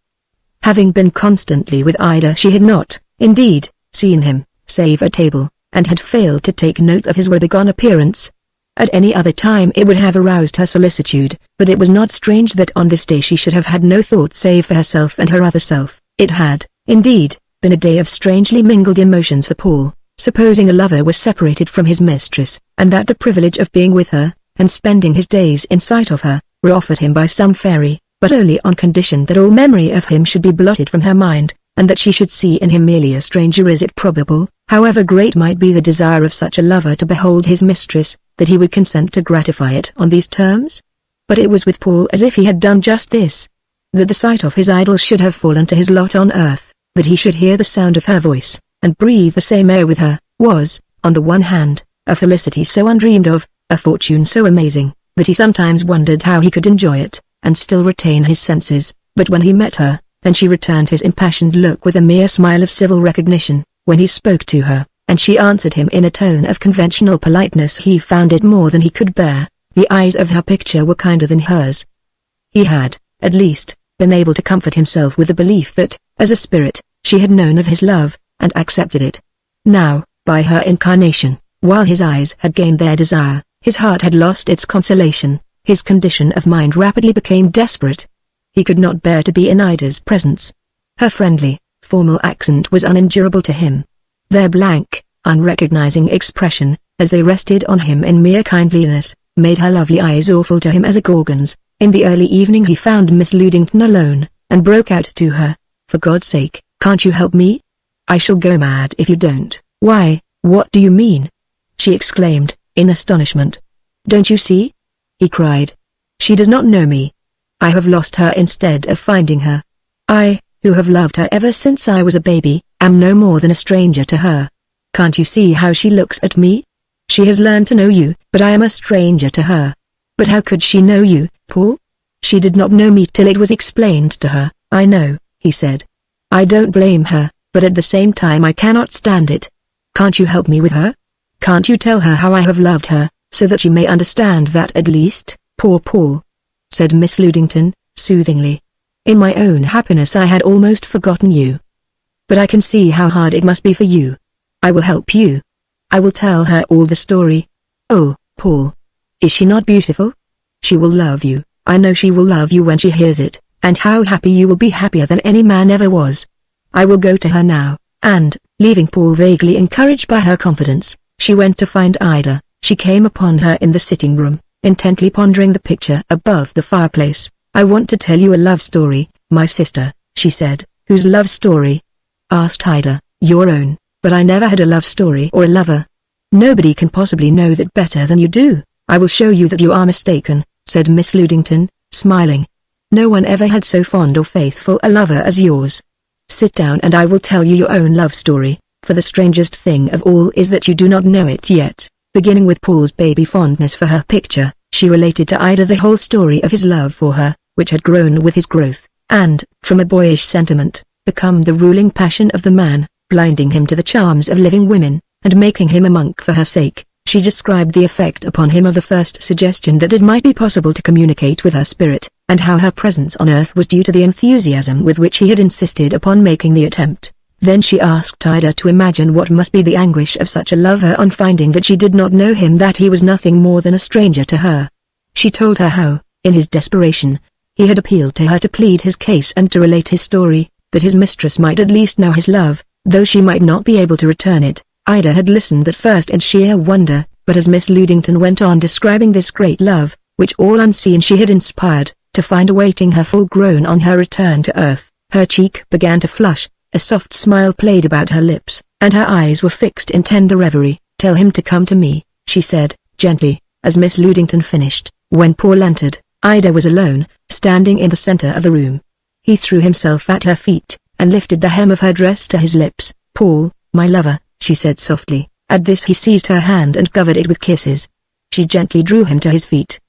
[SPEAKER 1] Having been constantly with Ida, she had not, indeed, seen him, save at table, and had failed to take note of his woebegone appearance. At any other time it would have aroused her solicitude, but it was not strange that on this day she should have had no thought save for herself and her other self. It had, indeed, been a day of strangely mingled emotions for Paul. Supposing a lover was separated from his mistress, and that the privilege of being with her, and spending his days in sight of her, were offered him by some fairy, but only on condition that all memory of him should be blotted from her mind, and that she should see in him merely a stranger. Is it probable, however great might be the desire of such a lover to behold his mistress, that he would consent to gratify it on these terms? But it was with Paul as if he had done just this. That the sight of his idol should have fallen to his lot on earth, that he should hear the sound of her voice, and breathe the same air with her, was, on the one hand, a felicity so undreamed of, a fortune so amazing, that he sometimes wondered how he could enjoy it, and still retain his senses. But when he met her, and she returned his impassioned look with a mere smile of civil recognition, when he spoke to her, and she answered him in a tone of conventional politeness, he found it more than he could bear. The eyes of her picture were kinder than hers. He had, at least, been able to comfort himself with the belief that, as a spirit, she had known of his love, and accepted it. Now, by her incarnation, while his eyes had gained their desire, his heart had lost its consolation. His condition of mind rapidly became desperate. He could not bear to be in Ida's presence. Her friendly, formal accent was unendurable to him. Their blank, unrecognizing expression, as they rested on him in mere kindliness, made her lovely eyes awful to him as a gorgon's. In the early evening he found Miss Ludington alone, and broke out to her, "For God's sake, can't you help me? I shall go mad if you don't." "Why, what do you mean?" she exclaimed, in astonishment. "Don't you see?" he cried. "She does not know me. I have lost her instead of finding her. I, who have loved her ever since I was a baby, am no more than a stranger to her. Can't you see how she looks at me? She has learned to know you, but I am a stranger to her." "But how could she know you, Paul?" "She did not know me till it was explained to her." "I know," he said. "I don't blame her, but at the same time I cannot stand it. Can't you help me with her? Can't you tell her how I have loved her, so that she may understand that at least?" "Poor Paul," said Miss Ludington, soothingly. "In my own happiness I had almost forgotten you. But I can see how hard it must be for you. I will help you. I will tell her all the story. Oh, Paul. Is she not beautiful? She will love you. I know she will love you when she hears it, and how happy you will be, happier than any man ever was. I will go to her now." And, leaving Paul vaguely encouraged by her confidence, she went to find Ida. She came upon her in the sitting room, intently pondering the picture above the fireplace. "I want to tell you a love story, my sister," she said. "Whose love story?" asked Ida. "Your own, but I never had a love story or a lover." "Nobody can possibly know that better than you do." "I will show you that you are mistaken," said Miss Ludington, smiling. "No one ever had so fond or faithful a lover as yours. Sit down and I will tell you your own love story, for the strangest thing of all is that you do not know it yet." Beginning with Paul's baby fondness for her picture, she related to Ida the whole story of his love for her, which had grown with his growth, and, from a boyish sentiment, become the ruling passion of the man, blinding him to the charms of living women, and making him a monk for her sake. She described the effect upon him of the first suggestion that it might be possible to communicate with her spirit, and how her presence on earth was due to the enthusiasm with which he had insisted upon making the attempt. Then she asked Ida to imagine what must be the anguish of such a lover on finding that she did not know him, that he was nothing more than a stranger to her. She told her how, in his desperation, he had appealed to her to plead his case and to relate his story, that his mistress might at least know his love, though she might not be able to return it. Ida had listened at first in sheer wonder, but as Miss Ludington went on describing this great love, which all unseen she had inspired, to find awaiting her full grown on her return to earth, her cheek began to flush, a soft smile played about her lips, and her eyes were fixed in tender reverie. "Tell him to come to me," she said, gently, as Miss Ludington finished. When Paul entered, Ida was alone, standing in the center of the room. He threw himself at her feet, and lifted the hem of her dress to his lips. "Paul, my lover," she said softly. At this he seized her hand and covered it with kisses. She gently drew him to his feet.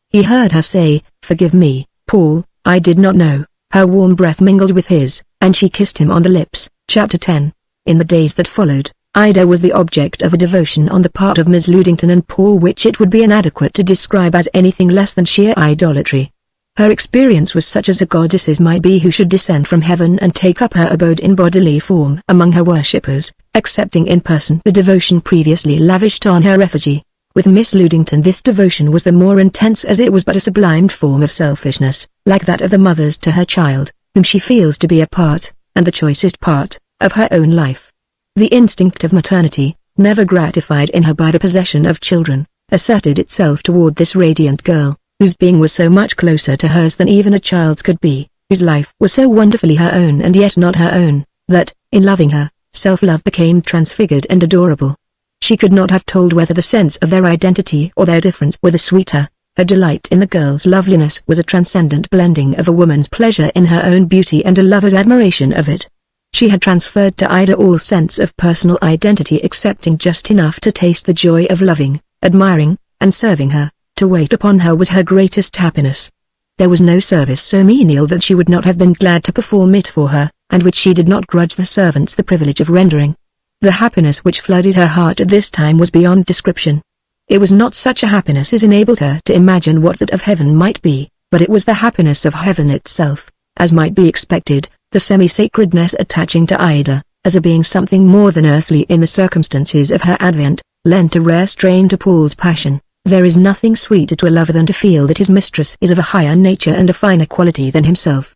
[SPEAKER 1] He heard her say, "Forgive me, Paul, I did not know." Her warm breath mingled with his, and she kissed him on the lips. Chapter 10. In the days that followed, Ida was the object of a devotion on the part of Miss Ludington and Paul which it would be inadequate to describe as anything less than sheer idolatry. Her experience was such as a goddess's might be who should descend from heaven and take up her abode in bodily form among her worshippers, accepting in person the devotion previously lavished on her effigy. With Miss Ludington this devotion was the more intense as it was but a sublimed form of selfishness, like that of the mother's to her child, whom she feels to be a part, and the choicest part, of her own life. The instinct of maternity, never gratified in her by the possession of children, asserted itself toward this radiant girl, whose being was so much closer to hers than even a child's could be, whose life was so wonderfully her own and yet not her own, that, in loving her, self-love became transfigured and adorable. She could not have told whether the sense of their identity or their difference were the sweeter. Her delight in the girl's loveliness was a transcendent blending of a woman's pleasure in her own beauty and a lover's admiration of it. She had transferred to Ida all sense of personal identity excepting just enough to taste the joy of loving, admiring, and serving her. To wait upon her was her greatest happiness. There was no service so menial that she would not have been glad to perform it for her, and which she did not grudge the servants the privilege of rendering. The happiness which flooded her heart at this time was beyond description. It was not such a happiness as enabled her to imagine what that of heaven might be, but it was the happiness of heaven itself, as might be expected, the semi-sacredness attaching to Ida, as a being something more than earthly in the circumstances of her advent, lent a rare strain to Paul's passion. There is nothing sweeter to a lover than to feel that his mistress is of a higher nature and a finer quality than himself.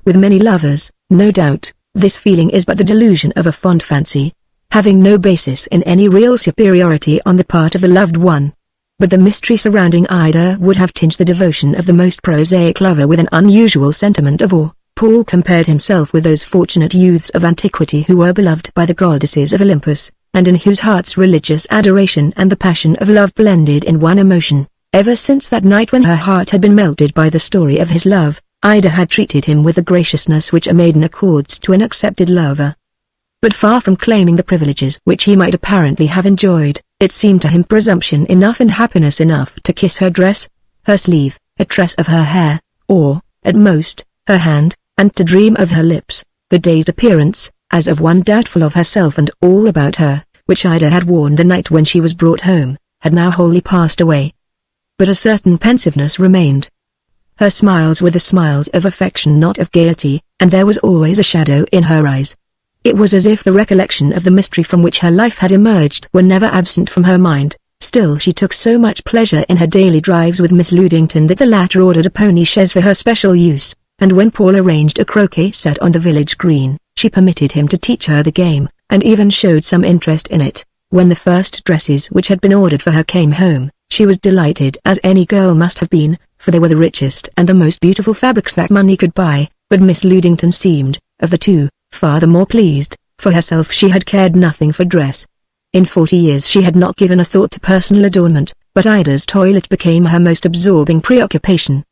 [SPEAKER 1] With many lovers, no doubt, this feeling is but the delusion of a fond fancy, having no basis in any real superiority on the part of the loved one. But the mystery surrounding Ida would have tinged the devotion of the most prosaic lover with an unusual sentiment of awe. Paul compared himself with those fortunate youths of antiquity who were beloved by the goddesses of Olympus, and in whose hearts religious adoration and the passion of love blended in one emotion. Ever since that night when her heart had been melted by the story of his love, Ida had treated him with the graciousness which a maiden accords to an accepted lover. But far from claiming the privileges which he might apparently have enjoyed, it seemed to him presumption enough and happiness enough to kiss her dress, her sleeve, a tress of her hair, or, at most, her hand, and to dream of her lips. The dazed appearance, as of one doubtful of herself and all about her, which Ida had worn the night when she was brought home, had now wholly passed away. But a certain pensiveness remained. Her smiles were the smiles of affection not of gaiety, and there was always a shadow in her eyes. It was as if the recollection of the mystery from which her life had emerged were never absent from her mind. Still she took so much pleasure in her daily drives with Miss Ludington that the latter ordered a pony chaise for her special use, and when Paul arranged a croquet set on the village green, she permitted him to teach her the game, and even showed some interest in it. When the first dresses which had been ordered for her came home, she was delighted as any girl must have been, for they were the richest and the most beautiful fabrics that money could buy, but Miss Ludington seemed, of the two, far the more pleased. For herself she had cared nothing for dress. In 40 years she had not given a thought to personal adornment, but Ida's toilet became her most absorbing preoccupation.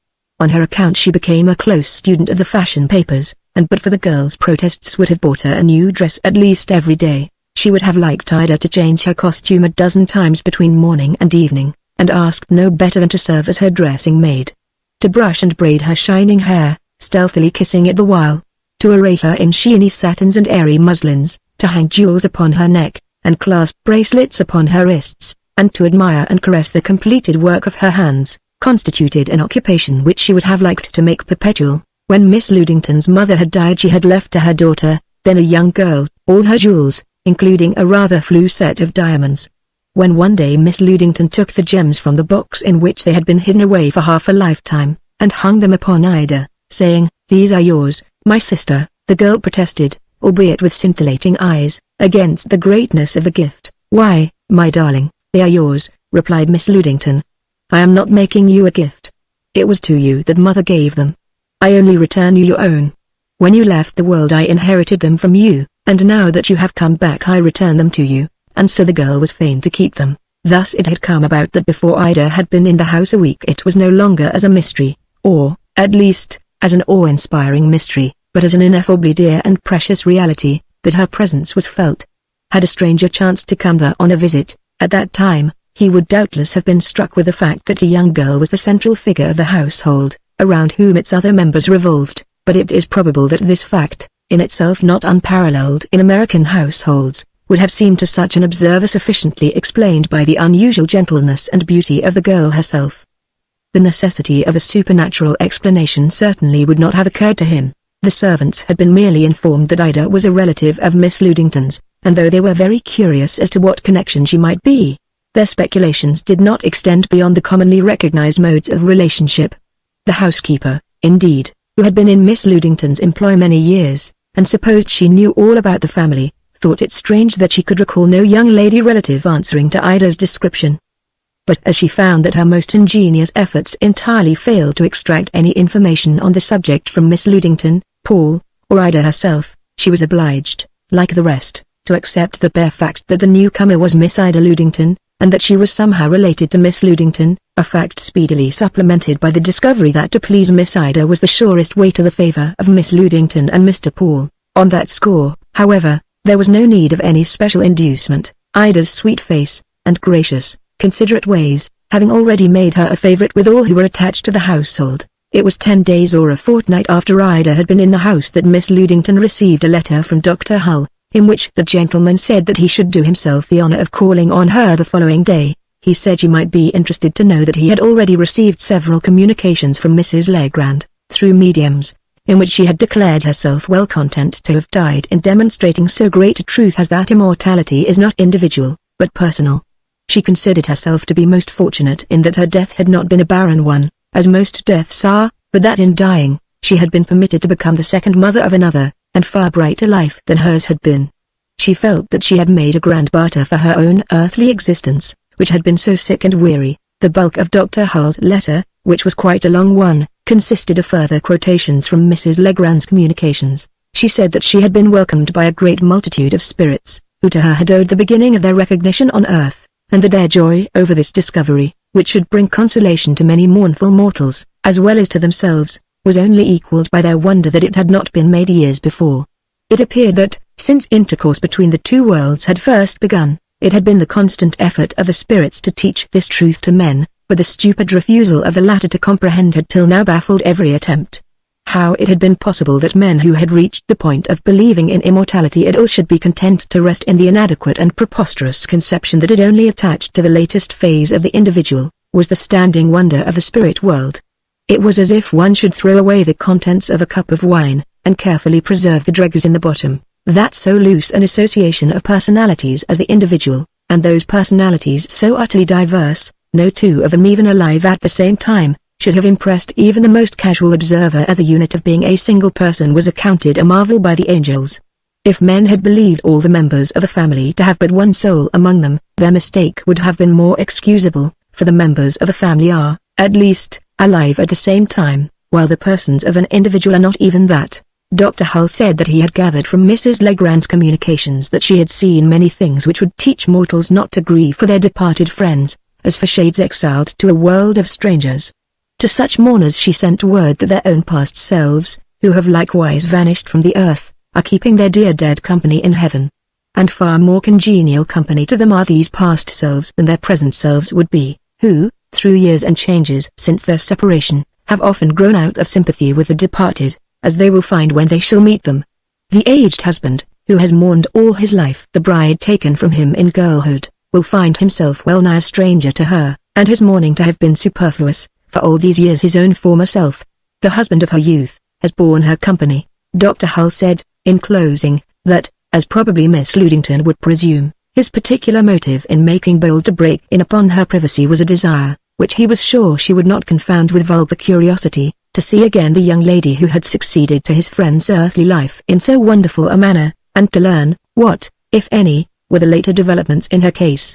[SPEAKER 1] On her account she became a close student of the fashion papers, and but for the girl's protests would have bought her a new dress at least every day. She would have liked Ida to change her costume a dozen times between morning and evening, and asked no better than to serve as her dressing maid. To brush and braid her shining hair, stealthily kissing it the while. To array her in sheeny satins and airy muslins, to hang jewels upon her neck, and clasp bracelets upon her wrists, and to admire and caress the completed work of her hands, constituted an occupation which she would have liked to make perpetual. When Miss Ludington's mother had died she had left to her daughter, then a young girl, all her jewels, including a rather flue set of diamonds. When one day Miss Ludington took the gems from the box in which they had been hidden away for half a lifetime, and hung them upon Ida, saying, "These are yours, my sister," the girl protested, albeit with scintillating eyes, against the greatness of the gift. "Why, my darling, they are yours," replied Miss Ludington. "I am not making you a gift. It was to you that mother gave them. I only return you your own. When you left the world I inherited them from you, and now that you have come back I return them to you." And so the girl was fain to keep them. Thus it had come about that before Ida had been in the house a week it was no longer as a mystery, or, at least, as an awe-inspiring mystery, but as an ineffably dear and precious reality, that her presence was felt. Had a stranger chanced to come there on a visit, at that time, he would doubtless have been struck with the fact that a young girl was the central figure of the household, around whom its other members revolved, but it is probable that this fact, in itself not unparalleled in American households, would have seemed to such an observer sufficiently explained by the unusual gentleness and beauty of the girl herself. The necessity of a supernatural explanation certainly would not have occurred to him. The servants had been merely informed that Ida was a relative of Miss Ludington's, and though they were very curious as to what connection she might be, their speculations did not extend beyond the commonly recognized modes of relationship. The housekeeper, indeed, who had been in Miss Ludington's employ many years, and supposed she knew all about the family, thought it strange that she could recall no young lady relative answering to Ida's description. But as she found that her most ingenious efforts entirely failed to extract any information on the subject from Miss Ludington, Paul, or Ida herself, she was obliged, like the rest, to accept the bare fact that the newcomer was Miss Ida Ludington, and that she was somehow related to Miss Ludington, a fact speedily supplemented by the discovery that to please Miss Ida was the surest way to the favor of Miss Ludington and Mr. Paul. On that score, however, there was no need of any special inducement. Ida's sweet face, and gracious, considerate ways, having already made her a favorite with all who were attached to the household. It was 10 days or a fortnight after Ida had been in the house that Miss Ludington received a letter from Dr. Hull, in which the gentleman said that he should do himself the honor of calling on her the following day. He said she might be interested to know that he had already received several communications from Mrs. Legrand, through mediums, in which she had declared herself well content to have died in demonstrating so great a truth as that immortality is not individual, but personal. She considered herself to be most fortunate in that her death had not been a barren one, as most deaths are, but that in dying, she had been permitted to become the second mother of another, and far brighter life than hers had been. She felt that she had made a grand barter for her own earthly existence, which had been so sick and weary. The bulk of Dr. Hull's letter, which was quite a long one, consisted of further quotations from Mrs. Legrand's communications. She said that she had been welcomed by a great multitude of spirits, who to her had owed the beginning of their recognition on earth, and that their joy over this discovery, which should bring consolation to many mournful mortals, as well as to themselves, was only equalled by their wonder that it had not been made years before. It appeared that, since intercourse between the two worlds had first begun, it had been the constant effort of the spirits to teach this truth to men, but the stupid refusal of the latter to comprehend had till now baffled every attempt. How it had been possible that men who had reached the point of believing in immortality at all should be content to rest in the inadequate and preposterous conception that it only attached to the latest phase of the individual, was the standing wonder of the spirit world. It was as if one should throw away the contents of a cup of wine, and carefully preserve the dregs in the bottom. That so loose an association of personalities as the individual, and those personalities so utterly diverse, no two of them even alive at the same time, should have impressed even the most casual observer as a unit of being a single person was accounted a marvel by the angels. If men had believed all the members of a family to have but one soul among them, their mistake would have been more excusable, for the members of a family are, at least, alive at the same time, while the persons of an individual are not even that. Dr. Hull said that he had gathered from Mrs. Legrand's communications that she had seen many things which would teach mortals not to grieve for their departed friends, as for shades exiled to a world of strangers. To such mourners she sent word that their own past selves, who have likewise vanished from the earth, are keeping their dear dead company in heaven. And far more congenial company to them are these past selves than their present selves would be, who, through years and changes since their separation, have often grown out of sympathy with the departed, as they will find when they shall meet them. The aged husband, who has mourned all his life the bride taken from him in girlhood, will find himself well nigh a stranger to her, and his mourning to have been superfluous, for all these years his own former self, the husband of her youth, has borne her company. Dr. Hull said, in closing, that, as probably Miss Ludington would presume, his particular motive in making bold to break in upon her privacy was a desire, which he was sure she would not confound with vulgar curiosity, to see again the young lady who had succeeded to his friend's earthly life in so wonderful a manner, and to learn, what, if any, were the later developments in her case.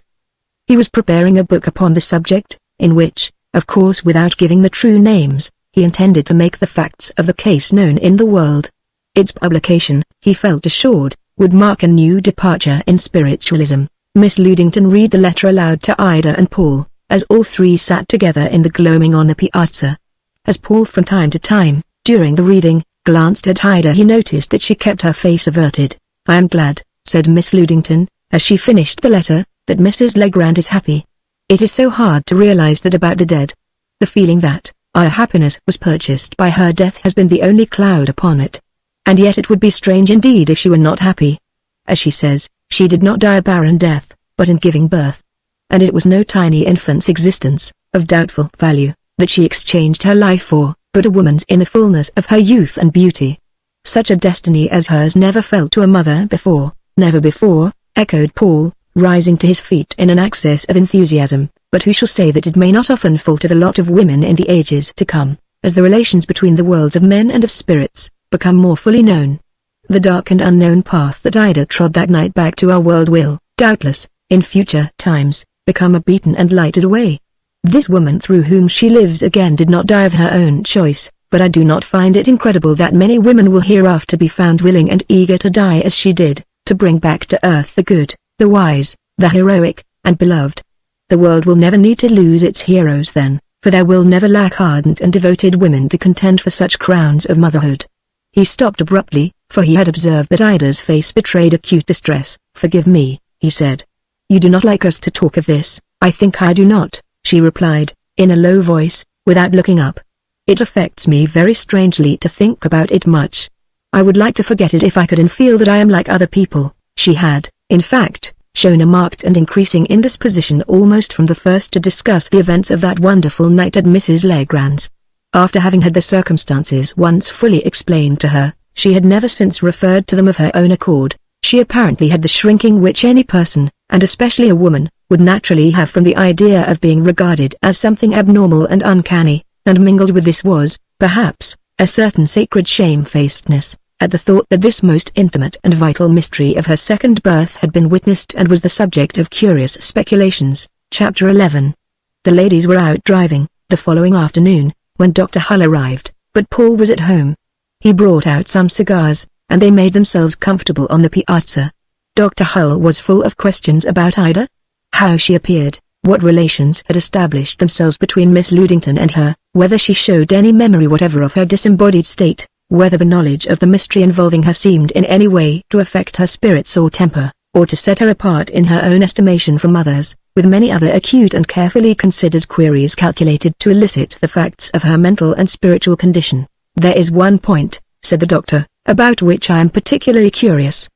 [SPEAKER 1] He was preparing a book upon the subject, in which, of course without giving the true names, he intended to make the facts of the case known in the world. Its publication, he felt assured, would mark a new departure in spiritualism. Miss Ludington read the letter aloud to Ida and Paul, as all three sat together in the gloaming on the piazza. As Paul from time to time, during the reading, glanced at Ida he noticed that she kept her face averted. "I am glad," said Miss Ludington, as she finished the letter, "that Mrs. Legrand is happy. It is so hard to realize that about the dead. The feeling that our happiness was purchased by her death has been the only cloud upon it. And yet it would be strange indeed if she were not happy. As she says, She did not die a barren death, but in giving birth. And it was no tiny infant's existence, of doubtful value, that she exchanged her life for, but a woman's in the fullness of her youth and beauty. Such a destiny as hers never fell to a mother before, never before, echoed Paul, rising to his feet in an access of enthusiasm. But who shall say that it may not often fall to the lot of women in the ages to come, as the relations between the worlds of men and of spirits become more fully known? The dark and unknown path that Ida trod that night back to our world will, doubtless, in future times, become a beaten and lighted way. This woman through whom she lives again did not die of her own choice, but I do not find it incredible that many women will hereafter be found willing and eager to die as she did, to bring back to earth the good, the wise, the heroic, and beloved. The world will never need to lose its heroes then, for there will never lack ardent and devoted women to contend for such crowns of motherhood. He stopped abruptly, for he had observed that Ida's face betrayed acute distress. "Forgive me," he said. "You do not like us to talk of this." "I think I do not," she replied, in a low voice, without looking up. "It affects me very strangely to think about it much. I would like to forget it if I could and feel that I am like other people." She had, in fact, shown a marked and increasing indisposition almost from the first to discuss the events of that wonderful night at Mrs. Legrand's. After having had the circumstances once fully explained to her, she had never since referred to them of her own accord. She apparently had the shrinking which any person, and especially a woman, would naturally have from the idea of being regarded as something abnormal and uncanny, and mingled with this was, perhaps, a certain sacred shamefacedness, at the thought that this most intimate and vital mystery of her second birth had been witnessed and was the subject of curious speculations. Chapter 11. The ladies were out driving, the following afternoon, when Dr. Hull arrived, but Paul was at home. He brought out some cigars, and they made themselves comfortable on the piazza. Dr. Hull was full of questions about Ida. How she appeared, what relations had established themselves between Miss Ludington and her, whether she showed any memory whatever of her disembodied state, whether the knowledge of the mystery involving her seemed in any way to affect her spirits or temper, or to set her apart in her own estimation from others, with many other acute and carefully considered queries calculated to elicit the facts of her mental and spiritual condition. "There is one point," said the doctor, "about which I am particularly curious.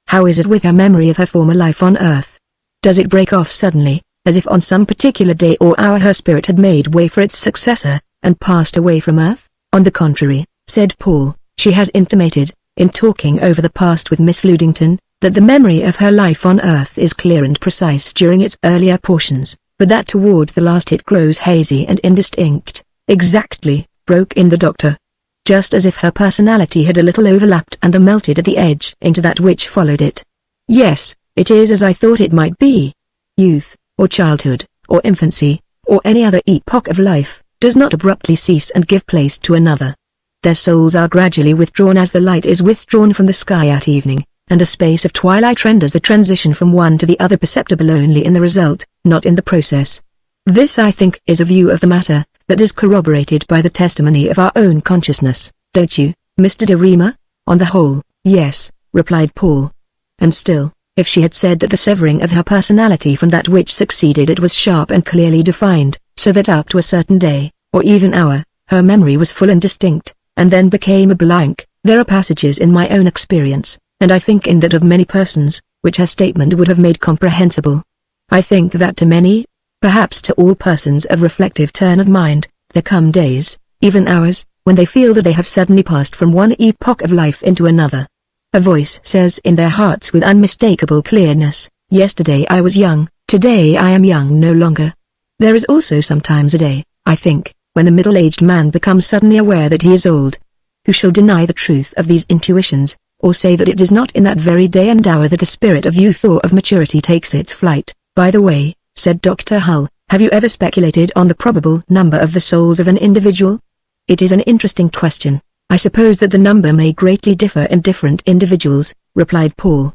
[SPEAKER 1] How is it with her memory of her former life on earth? Does it break off suddenly, as if on some particular day or hour her spirit had made way for its successor, and passed away from earth?" "On the contrary," said Paul, "she has intimated, in talking over the past with Miss Ludington, that the memory of her life on earth is clear and precise during its earlier portions, but that toward the last it grows hazy and indistinct." "Exactly," broke in the doctor. "Just as if her personality had a little overlapped and melted at the edge into that which followed it." "Yes, it is as I thought it might be. Youth, or childhood, or infancy, or any other epoch of life, does not abruptly cease and give place to another. Their souls are gradually withdrawn as the light is withdrawn from the sky at evening, and a space of twilight renders the transition from one to the other perceptible only in the result, not in the process. This I think is a view of the matter, that is corroborated by the testimony of our own consciousness, don't you, Mr. de Rima?" "On the whole, yes," replied Paul. And still, if she had said that the severing of her personality from that which succeeded it was sharp and clearly defined, so that up to a certain day, or even hour, her memory was full and distinct, and then became a blank, there are passages in my own experience, and I think in that of many persons, which her statement would have made comprehensible. I think that to many, perhaps to all persons of reflective turn of mind, there come days, even hours, when they feel that they have suddenly passed from one epoch of life into another. A voice says in their hearts with unmistakable clearness, "Yesterday I was young, today I am young no longer." There is also sometimes a day, I think, when the middle-aged man becomes suddenly aware that he is old. Who shall deny the truth of these intuitions, or say that it is not in that very day and hour that the spirit of youth or of maturity takes its flight? "By the way," said Dr. Hull, "have you ever speculated on the probable number of the souls of an individual?" "It is an interesting question. I suppose that the number may greatly differ in different individuals," replied Paul.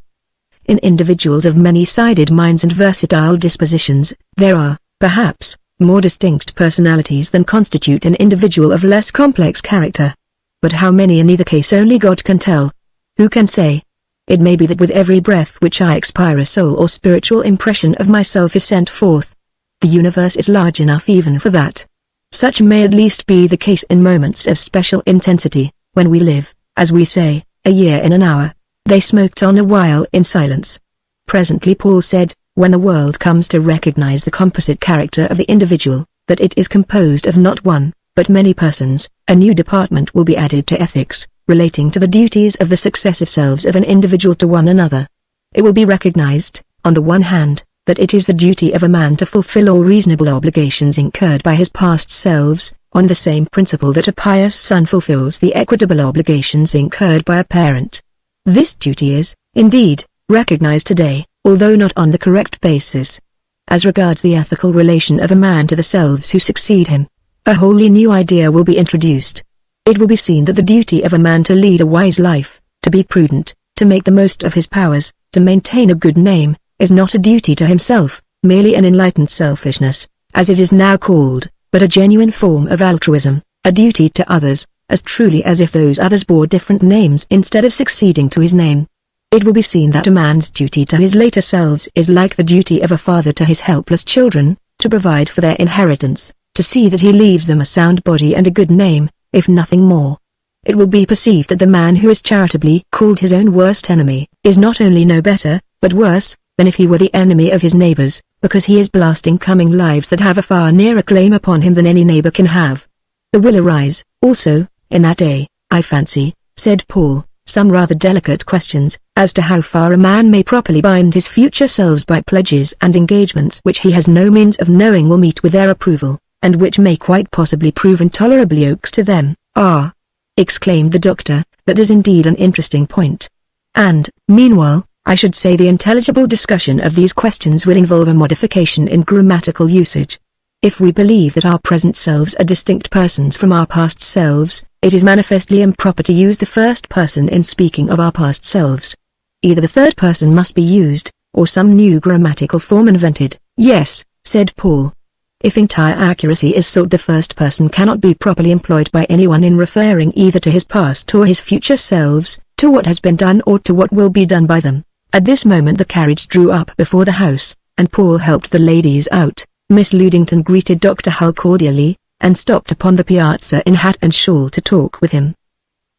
[SPEAKER 1] "In individuals of many-sided minds and versatile dispositions, there are, perhaps, more distinct personalities than constitute an individual of less complex character. But how many in either case only God can tell. Who can say? It may be that with every breath which I expire a soul or spiritual impression of myself is sent forth. The universe is large enough even for that. Such may at least be the case in moments of special intensity, when we live, as we say, a year in an hour." They smoked on a while in silence. Presently Paul said, when the world comes to recognize the composite character of the individual, that it is composed of not one, but many persons, a new department will be added to ethics, relating to the duties of the successive selves of an individual to one another. It will be recognized, on the one hand, that it is the duty of a man to fulfill all reasonable obligations incurred by his past selves, on the same principle that a pious son fulfills the equitable obligations incurred by a parent. This duty is, indeed, recognized today, although not on the correct basis. As regards the ethical relation of a man to the selves who succeed him, a wholly new idea will be introduced. It will be seen that the duty of a man to lead a wise life, to be prudent, to make the most of his powers, to maintain a good name, is not a duty to himself, merely an enlightened selfishness, as it is now called, but a genuine form of altruism, a duty to others, as truly as if those others bore different names instead of succeeding to his name. It will be seen that a man's duty to his later selves is like the duty of a father to his helpless children, to provide for their inheritance, to see that he leaves them a sound body and a good name, if nothing more. It will be perceived that the man who is charitably called his own worst enemy, is not only no better, but worse, than if he were the enemy of his neighbors, because he is blasting coming lives that have a far nearer claim upon him than any neighbor can have. There will arise, also, in that day, I fancy, said Paul, some rather delicate questions, as to how far a man may properly bind his future selves by pledges and engagements which he has no means of knowing will meet with their approval, and which may quite possibly prove intolerable yokes to them. Ah! Exclaimed the doctor, that is indeed an interesting point. And, meanwhile, I should say the intelligible discussion of these questions will involve a modification in grammatical usage. If we believe that our present selves are distinct persons from our past selves, it is manifestly improper to use the first person in speaking of our past selves. Either the third person must be used, or some new grammatical form invented. Yes, said Paul. If entire accuracy is sought, the first person cannot be properly employed by anyone in referring either to his past or his future selves, to what has been done or to what will be done by them. At this moment the carriage drew up before the house, and Paul helped the ladies out. Miss Ludington greeted Dr. Hull cordially, and stopped upon the piazza in hat and shawl to talk with him.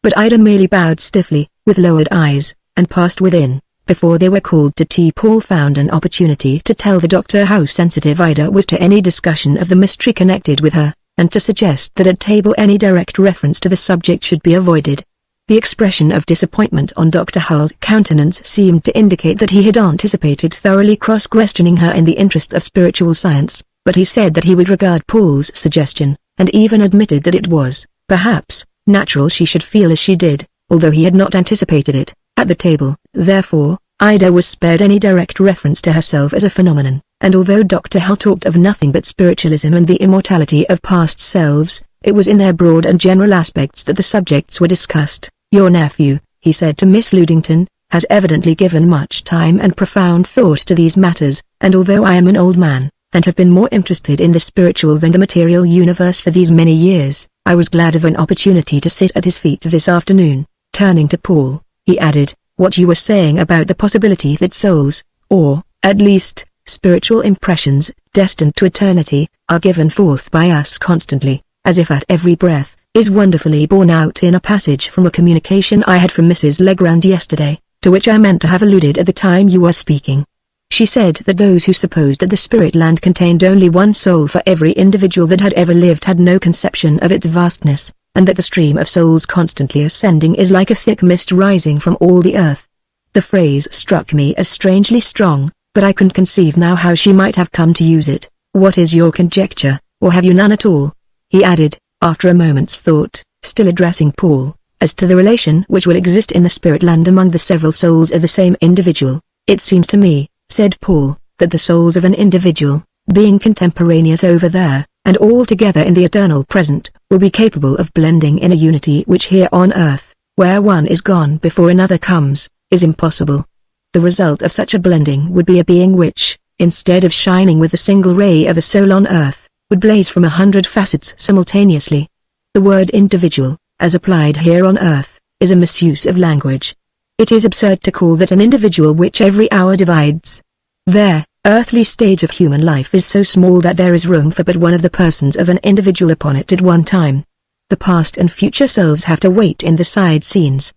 [SPEAKER 1] But Ida merely bowed stiffly, with lowered eyes, and passed within. Before they were called to tea, Paul found an opportunity to tell the doctor how sensitive Ida was to any discussion of the mystery connected with her, and to suggest that at table any direct reference to the subject should be avoided. The expression of disappointment on Dr. Hull's countenance seemed to indicate that he had anticipated thoroughly cross-questioning her in the interest of spiritual science, but he said that he would regard Paul's suggestion, and even admitted that it was, perhaps, natural she should feel as she did, although he had not anticipated it. At the table, therefore, Ida was spared any direct reference to herself as a phenomenon, and although Dr. Hull talked of nothing but spiritualism and the immortality of past selves, it was in their broad and general aspects that the subjects were discussed. Your nephew, he said to Miss Ludington, has evidently given much time and profound thought to these matters, and although I am an old man, and have been more interested in the spiritual than the material universe for these many years, I was glad of an opportunity to sit at his feet this afternoon. Turning to Paul, he added, what you were saying about the possibility that souls, or, at least, spiritual impressions, destined to eternity, are given forth by us constantly, as if at every breath, is wonderfully borne out in a passage from a communication I had from Mrs. Legrand yesterday, to which I meant to have alluded at the time you were speaking. She said that those who supposed that the spirit land contained only one soul for every individual that had ever lived had no conception of its vastness, and that the stream of souls constantly ascending is like a thick mist rising from all the earth. The phrase struck me as strangely strong, but I couldn't conceive now how she might have come to use it. What is your conjecture, or have you none at all? He added, after a moment's thought, still addressing Paul, as to the relation which will exist in the spirit land among the several souls of the same individual. It seems to me, said Paul, that the souls of an individual, being contemporaneous over there, and all together in the eternal present, will be capable of blending in a unity which here on earth, where one is gone before another comes, is impossible. The result of such a blending would be a being which, instead of shining with the single ray of a soul on earth, would blaze from 100 facets simultaneously. The word individual, as applied here on earth, is a misuse of language. It is absurd to call that an individual which every hour divides. Their earthly stage of human life is so small that there is room for but one of the persons of an individual upon it at one time. The past and future selves have to wait in the side scenes.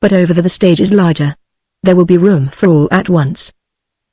[SPEAKER 1] But over the stage is larger. There will be room for all at once.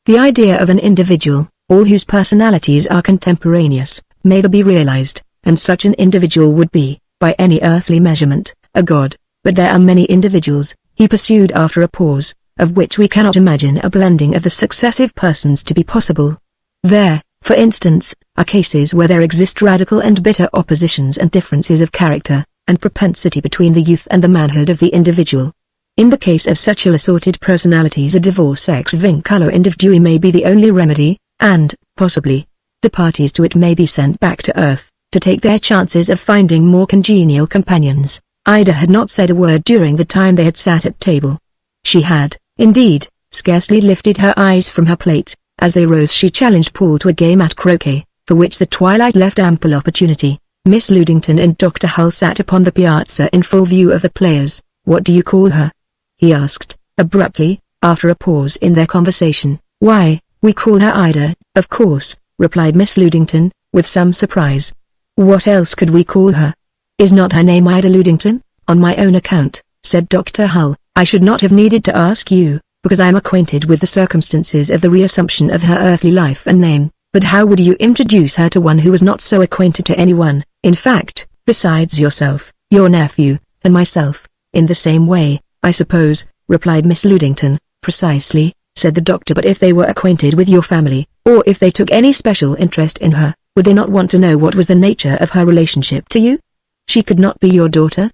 [SPEAKER 1] The idea of an individual, all whose personalities are contemporaneous, may be realized, and such an individual would be, by any earthly measurement, a god. But there are many individuals, he pursued after a pause, of which we cannot imagine a blending of the successive persons to be possible. There, for instance, are cases where there exist radical and bitter oppositions and differences of character and propensity between the youth and the manhood of the individual. In the case of such ill-assorted personalities, a divorce ex vinculo individui may be the only remedy, and, possibly, the parties to it may be sent back to earth, to take their chances of finding more congenial companions. Ida had not said a word during the time they had sat at table. She had, indeed, scarcely lifted her eyes from her plate. As they rose she challenged Paul to a game at croquet, for which the twilight left ample opportunity. Miss Ludington and Dr. Hull sat upon the piazza in full view of the players. "What do you call her?" he asked, abruptly, after a pause in their conversation. "Why, we call her Ida, of course," replied Miss Ludington, with some surprise. "What else could we call her? Is not her name Ida Ludington?" "On my own account," said Dr. Hull, "I should not have needed to ask you, because I am acquainted with the circumstances of the reassumption of her earthly life and name. But how would you introduce her to one who was not so acquainted to anyone, in fact, besides yourself, your nephew, and myself, in the same way, I suppose," replied Miss Ludington. "Precisely," said the doctor. "But if they were acquainted with your family, or if they took any special interest in her, would they not want to know what was the nature of her relationship to you? She could not be your daughter.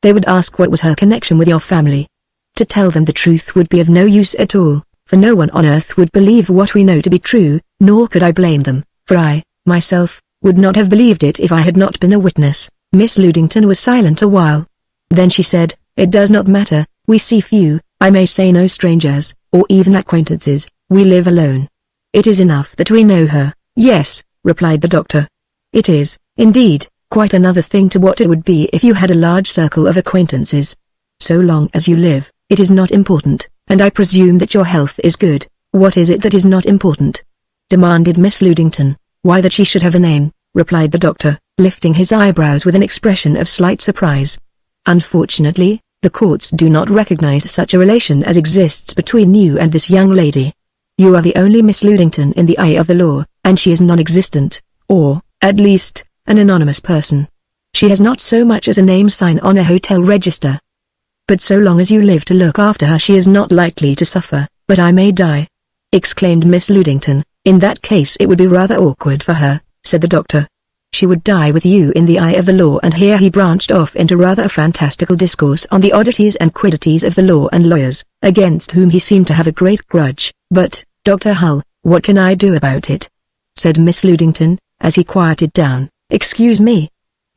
[SPEAKER 1] They would ask what was her connection with your family. To tell them the truth would be of no use at all, for no one on earth would believe what we know to be true, nor could I blame them, for I, myself, would not have believed it if I had not been a witness." Miss Ludington was silent a while. Then she said, "It does not matter, we see few, I may say no strangers, or even acquaintances, we live alone. It is enough that we know her." "Yes," replied the doctor. "It is, indeed, quite another thing to what it would be if you had a large circle of acquaintances. So long as you live, it is not important, and I presume that your health is good." "What is it that is not important?" demanded Miss Ludington. "Why, that she should have a name," replied the doctor, lifting his eyebrows with an expression of slight surprise. "Unfortunately, the courts do not recognize such a relation as exists between you and this young lady. You are the only Miss Ludington in the eye of the law, and she is non-existent, or, at least, an anonymous person. She has not so much as a name sign on a hotel register. But so long as you live to look after her she is not likely to suffer." "But I may die," exclaimed Miss Ludington. "In that case it would be rather awkward for her," said the doctor. "She would die with you in the eye of the law." And here he branched off into rather a fantastical discourse on the oddities and quiddities of the law and lawyers, against whom he seemed to have a great grudge. "But, Dr. Hull, what can I do about it?" said Miss Ludington, as he quieted down. "Excuse me?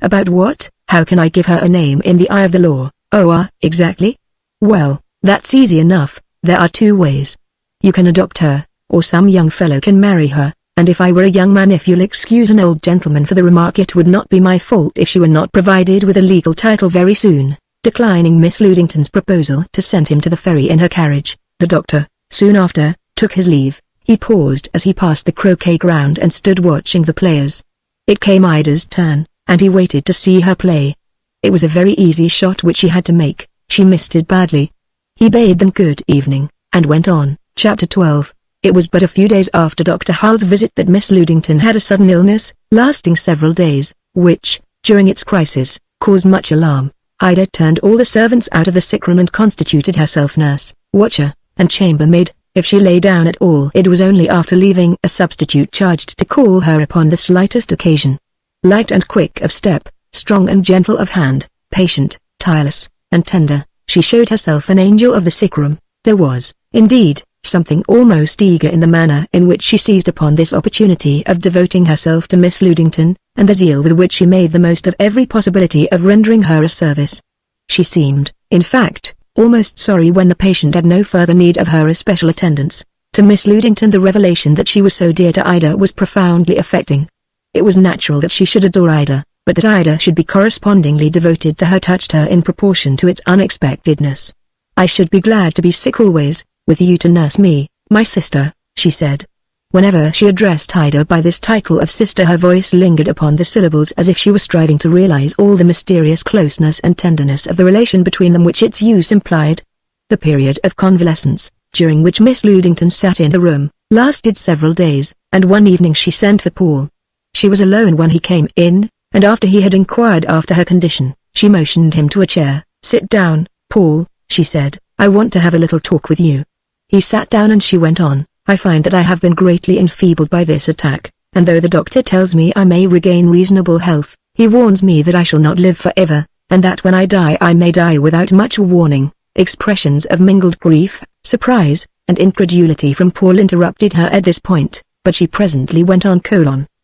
[SPEAKER 1] About what? How can I give her a name in the eye of the law?" "Oh, exactly? Well, that's easy enough. There are two ways. You can adopt her, or some young fellow can marry her, and if I were a young man, if you'll excuse an old gentleman for the remark, it would not be my fault if she were not provided with a legal title very soon." Declining Miss Ludington's proposal to send him to the ferry in her carriage, the doctor, soon after, took his leave. He paused as he passed the croquet ground and stood watching the players. It came Ida's turn, and he waited to see her play. It was a very easy shot which she had to make. She missed it badly. He bade them good evening, and went on. Chapter 12. It was but a few days after Dr. Hull's visit that Miss Ludington had a sudden illness, lasting several days, which, during its crisis, caused much alarm. Ida turned all the servants out of the sick room and constituted herself nurse, watcher, and chambermaid. If she lay down at all, it was only after leaving a substitute charged to call her upon the slightest occasion. Light and quick of step, strong and gentle of hand, patient, tireless, and tender, she showed herself an angel of the sick room. There was, indeed, something almost eager in the manner in which she seized upon this opportunity of devoting herself to Miss Ludington, and the zeal with which she made the most of every possibility of rendering her a service. She seemed, in fact, almost sorry when the patient had no further need of her especial attendance. To Miss Ludington the revelation that she was so dear to Ida was profoundly affecting. It was natural that she should adore Ida, but that Ida should be correspondingly devoted to her touched her in proportion to its unexpectedness. "I should be glad to be sick always, with you to nurse me, my sister," she said. Whenever she addressed Ida by this title of sister, her voice lingered upon the syllables as if she were striving to realize all the mysterious closeness and tenderness of the relation between them which its use implied. The period of convalescence, during which Miss Ludington sat in the room, lasted several days, and one evening she sent for Paul. She was alone when he came in, and after he had inquired after her condition, she motioned him to a chair. "Sit down, Paul," she said, "I want to have a little talk with you." He sat down and she went on, "I find that I have been greatly enfeebled by this attack, and though the doctor tells me I may regain reasonable health, he warns me that I shall not live forever, and that when I die I may die without much warning." Expressions of mingled grief, surprise, and incredulity from Paul interrupted her at this point, but she presently went on: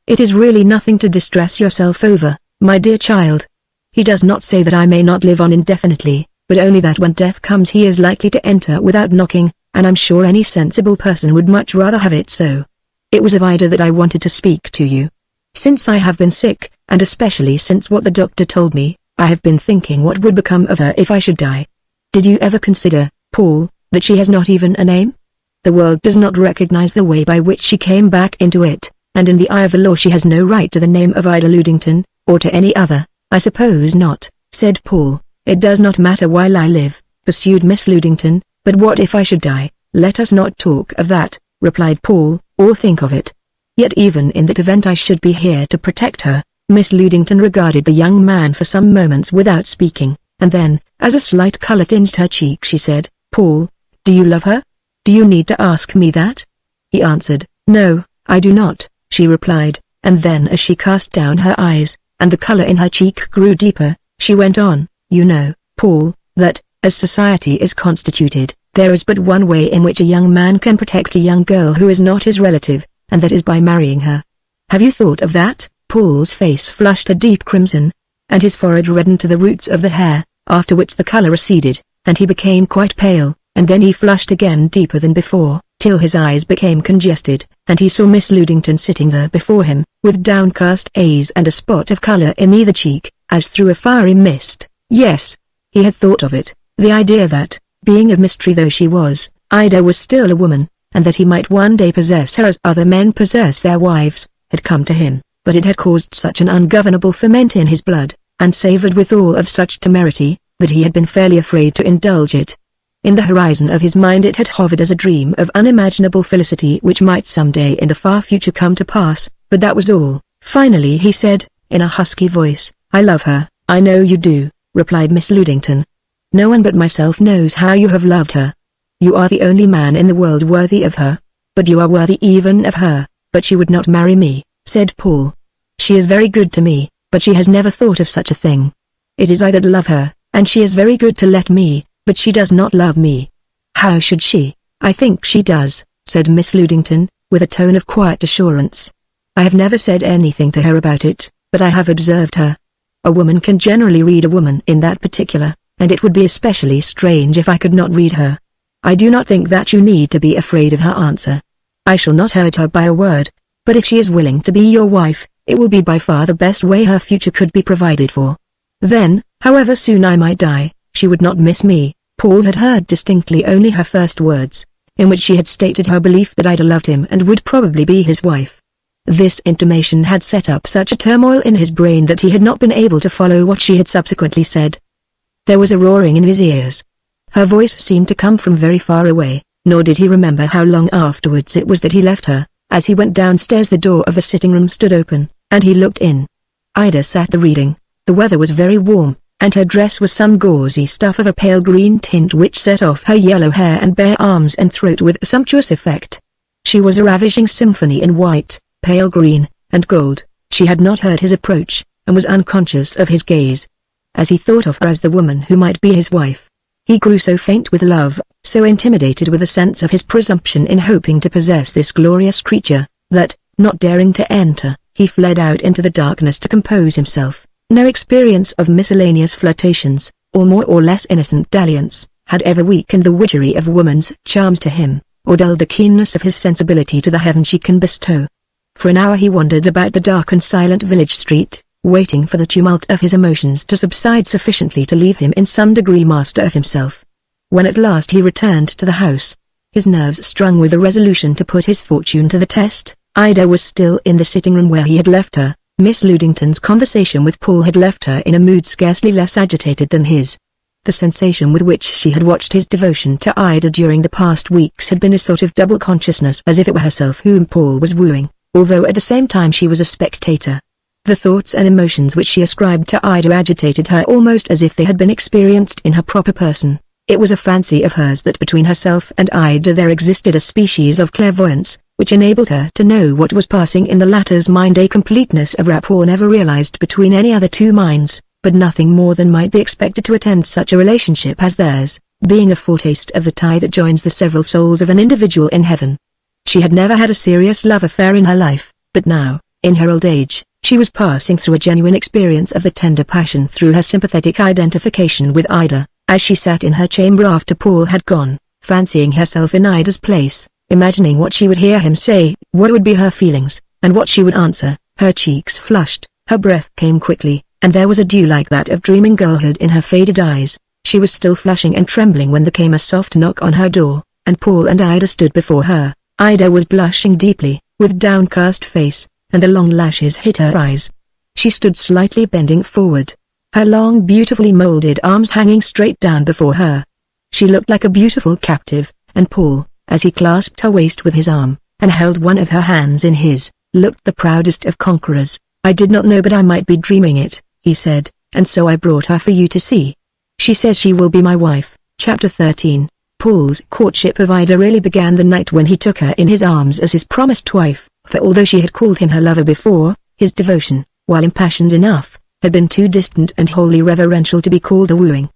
[SPEAKER 1] "It is really nothing to distress yourself over, my dear child. He does not say that I may not live on indefinitely, but only that when death comes he is likely to enter without knocking, and I'm sure any sensible person would much rather have it so. It was of Ida that I wanted to speak to you. Since I have been sick, and especially since what the doctor told me, I have been thinking what would become of her if I should die. Did you ever consider, Paul, that she has not even a name? The world does not recognize the way by which she came back into it, and in the eye of the law she has no right to the name of Ida Ludington, or to any other." "I suppose not," said Paul. "It does not matter while I live," pursued Miss Ludington, "but what if I should die?" "Let us not talk of that," replied Paul, "or think of it. Yet even in that event I should be here to protect her." Miss Ludington regarded the young man for some moments without speaking, and then, as a slight color tinged her cheek, she said, "Paul, do you love her? Do you need to ask me that?" He answered, "No, I do not," she replied, and then as she cast down her eyes, and the color in her cheek grew deeper, she went on, "You know, Paul, that, as society is constituted, there is but one way in which a young man can protect a young girl who is not his relative, and that is by marrying her. Have you thought of that?" Paul's face flushed a deep crimson, and his forehead reddened to the roots of the hair, after which the color receded, and he became quite pale, and then he flushed again deeper than before, till his eyes became congested, and he saw Miss Ludington sitting there before him, with downcast eyes and a spot of color in either cheek, as through a fiery mist. Yes, he had thought of it, the idea that, being of mystery though she was, Ida was still a woman, and that he might one day possess her as other men possess their wives, had come to him, but it had caused such an ungovernable ferment in his blood, and savored withal of such temerity, that he had been fairly afraid to indulge it. In the horizon of his mind it had hovered as a dream of unimaginable felicity which might some day in the far future come to pass, but that was all. Finally he said, in a husky voice, "I love her." "I know you do," replied Miss Ludington. "No one but myself knows how you have loved her. You are the only man in the world worthy of her. But you are worthy even of her." "But she would not marry me," said Paul. "She is very good to me, but she has never thought of such a thing. It is I that love her, and she is very good to let me, but she does not love me." "How should she?" "I think she does," said Miss Ludington, with a tone of quiet assurance. "I have never said anything to her about it, but I have observed her. A woman can generally read a woman in that particular, and it would be especially strange if I could not read her. I do not think that you need to be afraid of her answer. I shall not hurt her by a word, but if she is willing to be your wife, it will be by far the best way her future could be provided for. Then, however soon I might die, she would not miss me." Paul had heard distinctly only her first words, in which she had stated her belief that Ida loved him and would probably be his wife. This intimation had set up such a turmoil in his brain that he had not been able to follow what she had subsequently said. There was a roaring in his ears. Her voice seemed to come from very far away, nor did he remember how long afterwards it was that he left her. As he went downstairs the door of the sitting room stood open, and he looked in. Ida sat there reading. The weather was very warm, and her dress was some gauzy stuff of a pale green tint which set off her yellow hair and bare arms and throat with sumptuous effect. She was a ravishing symphony in white, pale green, and gold. She had not heard his approach, and was unconscious of his gaze. As he thought of her as the woman who might be his wife, he grew so faint with love, so intimidated with a sense of his presumption in hoping to possess this glorious creature, that, not daring to enter, he fled out into the darkness to compose himself. No experience of miscellaneous flirtations, or more or less innocent dalliance, had ever weakened the witchery of woman's charms to him, or dulled the keenness of his sensibility to the heaven she can bestow. For an hour he wandered about the dark and silent village street, waiting for the tumult of his emotions to subside sufficiently to leave him in some degree master of himself. When at last he returned to the house, his nerves strung with the resolution to put his fortune to the test, Ida was still in the sitting room where he had left her. Miss Ludington's conversation with Paul had left her in a mood scarcely less agitated than his. The sensation with which she had watched his devotion to Ida during the past weeks had been a sort of double consciousness, as if it were herself whom Paul was wooing, although at the same time she was a spectator. The thoughts and emotions which she ascribed to Ida agitated her almost as if they had been experienced in her proper person. It was a fancy of hers that between herself and Ida there existed a species of clairvoyance, which enabled her to know what was passing in the latter's mind, a completeness of rapport never realized between any other two minds, but nothing more than might be expected to attend such a relationship as theirs, being a foretaste of the tie that joins the several souls of an individual in heaven. She had never had a serious love affair in her life, but now, in her old age, she was passing through a genuine experience of the tender passion through her sympathetic identification with Ida. As she sat in her chamber after Paul had gone, fancying herself in Ida's place, imagining what she would hear him say, what would be her feelings, and what she would answer, her cheeks flushed, her breath came quickly, and there was a dew like that of dreaming girlhood in her faded eyes. She was still flushing and trembling when there came a soft knock on her door, and Paul and Ida stood before her. Ida was blushing deeply, with downcast face, and the long lashes hid her eyes. She stood slightly bending forward, her long beautifully molded arms hanging straight down before her. She looked like a beautiful captive, and Paul, as he clasped her waist with his arm, and held one of her hands in his, looked the proudest of conquerors. "I did not know, but I might be dreaming it," he said, "and so I brought her for you to see. She says she will be my wife." Chapter 13. Paul's courtship of Ida really began the night when he took her in his arms as his promised wife, for although she had called him her lover before, his devotion, while impassioned enough, had been too distant and wholly reverential to be called a wooing.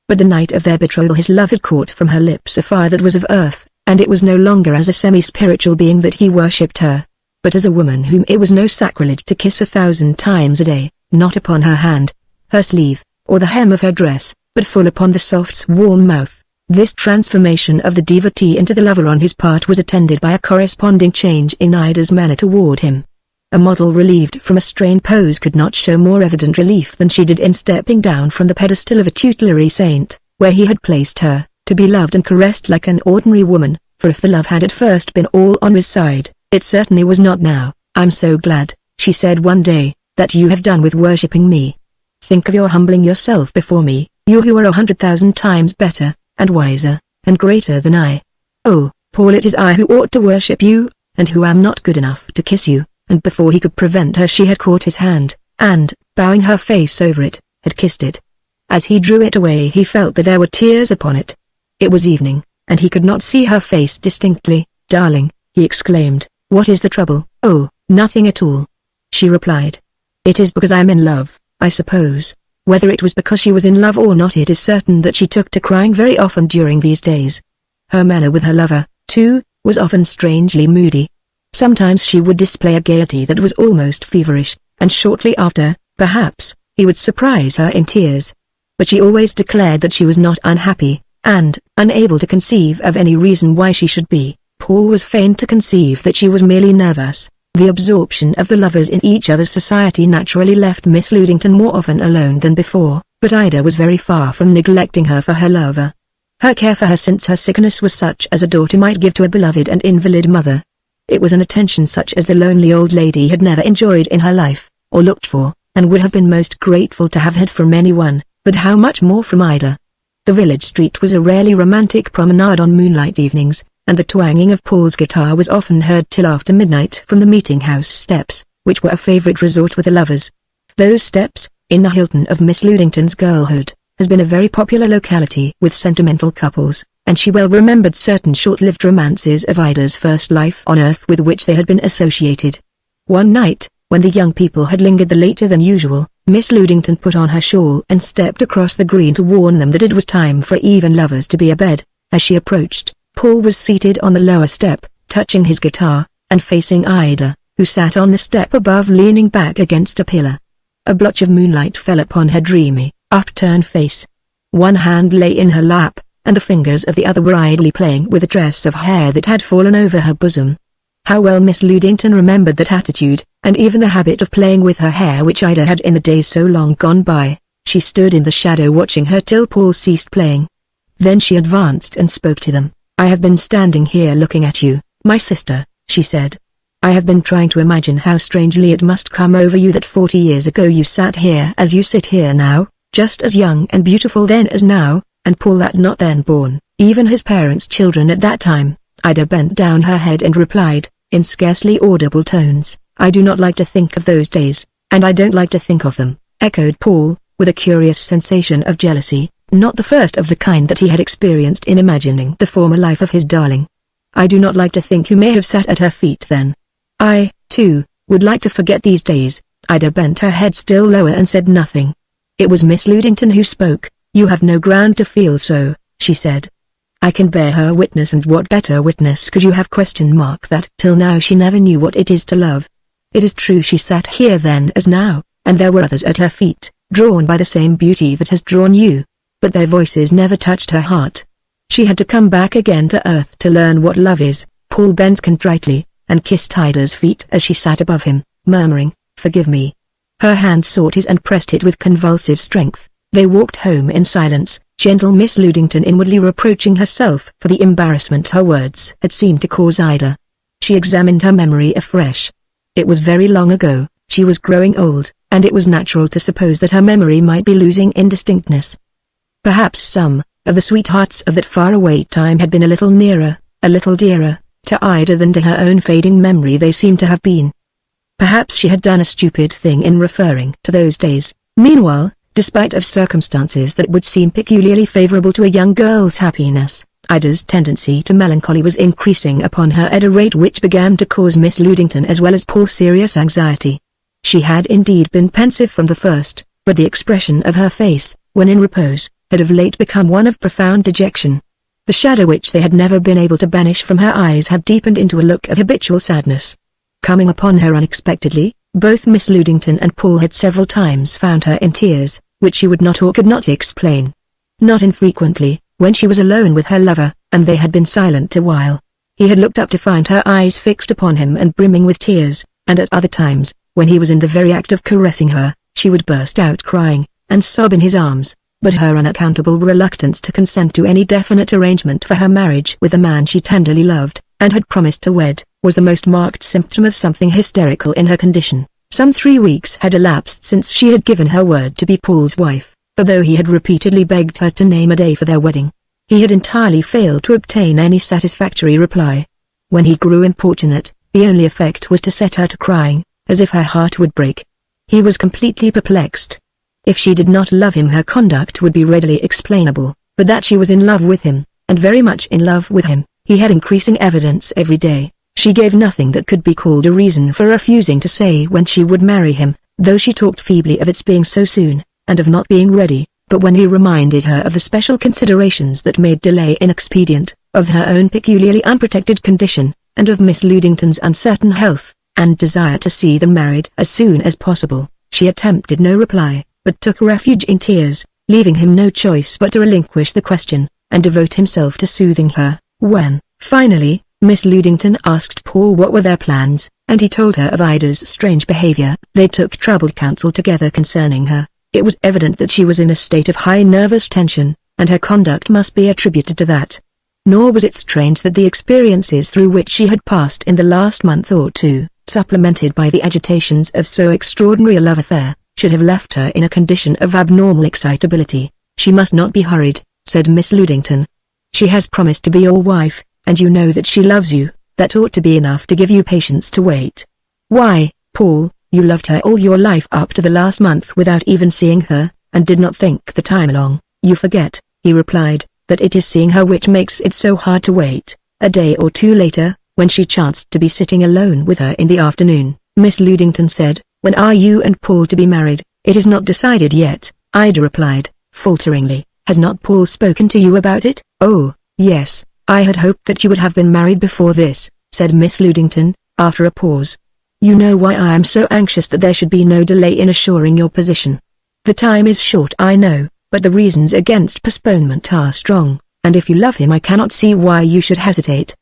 [SPEAKER 1] But the night of their betrothal his love had caught from her lips a fire that was of earth, and it was no longer as a semi-spiritual being that he worshipped her, but as a woman whom it was no sacrilege to kiss 1,000 times a day, not upon her hand, her sleeve, or the hem of her dress, but full upon the soft warm mouth. This transformation of the devotee into the lover on his part was attended by a corresponding change in Ida's manner toward him. A model relieved from a strained pose could not show more evident relief than she did in stepping down from the pedestal of a tutelary saint, where he had placed her, to be loved and caressed like an ordinary woman, for if the love had at first been all on his side, it certainly was not now. "I'm so glad," she said one day, "that you have done with worshipping me. Think of your humbling yourself before me, you who are 100,000 times better, and wiser, and greater than I. Oh, Paul, it is I who ought to worship you, and who am not good enough to kiss you." And before he could prevent her she had caught his hand, and, bowing her face over it, had kissed it. As he drew it away he felt that there were tears upon it. It was evening, and he could not see her face distinctly. "Darling," he exclaimed, "what is the trouble?" "Oh, nothing at all," she replied. "It is because I am in love, I suppose." Whether it was because she was in love or not, it is certain that she took to crying very often during these days. Her manner with her lover, too, was often strangely moody. Sometimes she would display a gaiety that was almost feverish, and shortly after, perhaps, he would surprise her in tears. But she always declared that she was not unhappy, and, unable to conceive of any reason why she should be, Paul was fain to conceive that she was merely nervous. The absorption of the lovers in each other's society naturally left Miss Ludington more often alone than before, but Ida was very far from neglecting her for her lover. Her care for her since her sickness was such as a daughter might give to a beloved and invalid mother. It was an attention such as the lonely old lady had never enjoyed in her life, or looked for, and would have been most grateful to have had from anyone, but how much more from Ida. The village street was a rarely romantic promenade on moonlight evenings, and the twanging of Paul's guitar was often heard till after midnight from the meeting-house steps, which were a favorite resort with the lovers. Those steps, in the Hilton of Miss Ludington's girlhood, has been a very popular locality with sentimental couples, and she well remembered certain short-lived romances of Ida's first life on earth with which they had been associated. One night, when the young people had lingered later than usual, Miss Ludington put on her shawl and stepped across the green to warn them that it was time for even lovers to be abed. As she approached, Paul was seated on the lower step, touching his guitar, and facing Ida, who sat on the step above leaning back against a pillar. A blotch of moonlight fell upon her dreamy, upturned face. One hand lay in her lap, and the fingers of the other were idly playing with a tress of hair that had fallen over her bosom. How well Miss Ludington remembered that attitude, and even the habit of playing with her hair which Ida had in the days so long gone by. She stood in the shadow watching her till Paul ceased playing. Then she advanced and spoke to them. "I have been standing here looking at you, my sister," she said. "I have been trying to imagine how strangely it must come over you that 40 years ago you sat here as you sit here now, just as young and beautiful then as now, and Paul that not then born, even his parents' children at that time. Ida bent down her head and replied, in scarcely audible tones, I do not like to think of those days, and I don't like to think of them, echoed Paul, with a curious sensation of jealousy, not the first of the kind that he had experienced in imagining the former life of his darling. I do not like to think you may have sat at her feet then. I, too, would like to forget these days. Ida bent her head still lower and said nothing. It was Miss Ludington who spoke. You have no ground to feel so, she said. I can bear her witness, and what better witness could you have? That till now she never knew what it is to love. It is true she sat here then as now, and there were others at her feet, drawn by the same beauty that has drawn you. But their voices never touched her heart. She had to come back again to earth to learn what love is. Paul bent contritely, and kissed Ida's feet as she sat above him, murmuring, Forgive me. Her hand sought his and pressed it with convulsive strength. They walked home in silence, gentle Miss Ludington inwardly reproaching herself for the embarrassment her words had seemed to cause Ida. She examined her memory afresh. It was very long ago, she was growing old, and it was natural to suppose that her memory might be losing in distinctness. Perhaps some of the sweethearts of that faraway time had been a little nearer, a little dearer, to Ida than to her own fading memory they seemed to have been. Perhaps she had done a stupid thing in referring to those days. Meanwhile, despite of circumstances that would seem peculiarly favorable to a young girl's happiness, Ida's tendency to melancholy was increasing upon her at a rate which began to cause Miss Ludington as well as Paul serious anxiety. She had indeed been pensive from the first, but the expression of her face, when in repose, had of late become one of profound dejection. The shadow which they had never been able to banish from her eyes had deepened into a look of habitual sadness. Coming upon her unexpectedly, both Miss Ludington and Paul had several times found her in tears, which she would not or could not explain. Not infrequently, when she was alone with her lover, and they had been silent a while, he had looked up to find her eyes fixed upon him and brimming with tears, and at other times, when he was in the very act of caressing her, she would burst out crying, and sob in his arms. But her unaccountable reluctance to consent to any definite arrangement for her marriage with the man she tenderly loved, and had promised to wed, was the most marked symptom of something hysterical in her condition. Some 3 weeks had elapsed since she had given her word to be Paul's wife, although he had repeatedly begged her to name a day for their wedding. He had entirely failed to obtain any satisfactory reply. When he grew importunate, the only effect was to set her to crying, as if her heart would break. He was completely perplexed. If she did not love him, her conduct would be readily explainable, but that she was in love with him, and very much in love with him, he had increasing evidence every day. She gave nothing that could be called a reason for refusing to say when she would marry him, though she talked feebly of its being so soon, and of not being ready. But when he reminded her of the special considerations that made delay inexpedient, of her own peculiarly unprotected condition, and of Miss Ludington's uncertain health, and desire to see them married as soon as possible, she attempted no reply, but took refuge in tears, leaving him no choice but to relinquish the question, and devote himself to soothing her. When, finally, Miss Ludington asked Paul what were their plans, and he told her of Ida's strange behavior, they took troubled counsel together concerning her. It was evident that she was in a state of high nervous tension, and her conduct must be attributed to that. Nor was it strange that the experiences through which she had passed in the last month or two, supplemented by the agitations of so extraordinary a love affair, should have left her in a condition of abnormal excitability. She must not be hurried, said Miss Ludington. She has promised to be your wife, and you know that she loves you. That ought to be enough to give you patience to wait. Why, Paul, you loved her all your life up to the last month without even seeing her, and did not think the time long. You forget, he replied, that it is seeing her which makes it so hard to wait. A day or two later, when she chanced to be sitting alone with her in the afternoon, Miss Ludington said, When are you and Paul to be married? It is not decided yet, Ida replied, falteringly. Has not Paul spoken to you about it? Oh, yes, I had hoped that you would have been married before this, said Miss Ludington, after a pause. You know why I am so anxious that there should be no delay in assuring your position. The time is short, I know, but the reasons against postponement are strong, and if you love him I cannot see why you should hesitate.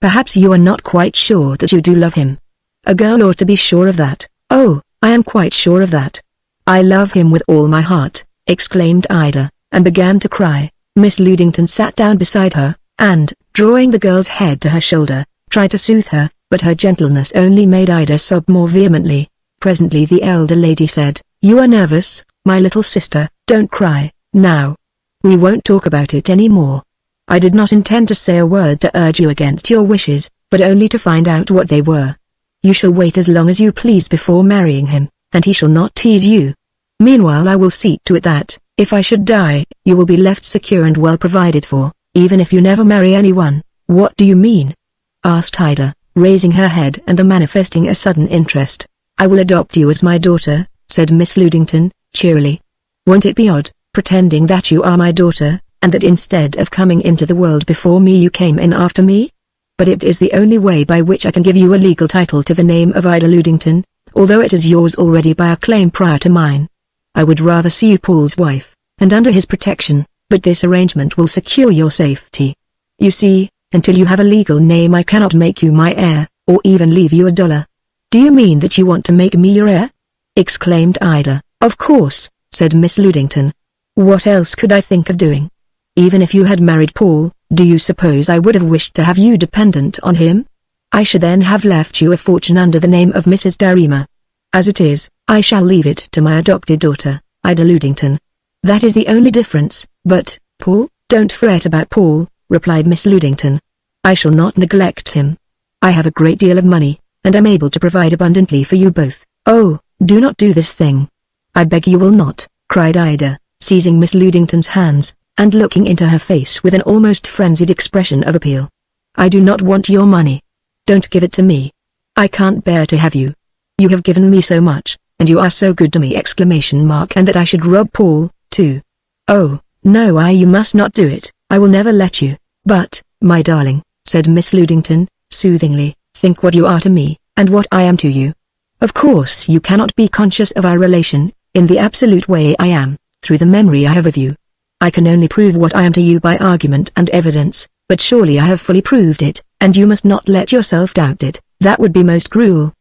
[SPEAKER 1] Perhaps you are not quite sure that you do love him. A girl ought to be sure of that. Oh, I am quite sure of that. I love him with all my heart, exclaimed Ida, and began to cry. Miss Ludington sat down beside her, and, drawing the girl's head to her shoulder, tried to soothe her, but her gentleness only made Ida sob more vehemently. Presently the elder lady said, You are nervous, my little sister, Don't cry, now. We won't talk about it anymore. I did not intend to say a word to urge you against your wishes, but only to find out what they were. You shall wait as long as you please before marrying him, and he shall not tease you. Meanwhile I will see to it that, if I should die, you will be left secure and well provided for, even if you never marry anyone." "What do you mean?" asked Ida, raising her head and manifesting a sudden interest. "I will adopt you as my daughter," said Miss Ludington, cheerily. "Won't it be odd, pretending that you are my daughter, and that instead of coming into the world before me you came in after me? But it is the only way by which I can give you a legal title to the name of Ida Ludington, although it is yours already by a claim prior to mine. I would rather see you Paul's wife, and under his protection, but this arrangement will secure your safety. You see, until you have a legal name I cannot make you my heir, or even leave you a dollar." "Do you mean that you want to make me your heir?" exclaimed Ida. "Of course," said Miss Ludington. "What else could I think of doing? Even if you had married Paul, do you suppose I would have wished to have you dependent on him? I should then have left you a fortune under the name of Mrs. Darima. As it is, I shall leave it to my adopted daughter, Ida Ludington. That is the only difference." "But, Paul?" "Don't fret about Paul," replied Miss Ludington. "I shall not neglect him. I have a great deal of money, and am able to provide abundantly for you both." "Oh, do not do this thing. I beg you will not," cried Ida, seizing Miss Ludington's hands, and looking into her face with an almost frenzied expression of appeal. "I do not want your money. Don't give it to me. I can't bear to have you. You have given me so much, and you are so good to me!" And that I should rob Paul, too. "Oh, no, you must not do it. I will never let you." "But, my darling," said Miss Ludington, soothingly, "think what you are to me, and what I am to you. Of course you cannot be conscious of our relation, in the absolute way I am, through the memory I have of you. I can only prove what I am to you by argument and evidence, but surely I have fully proved it, and you must not let yourself doubt it. That would be most cruel.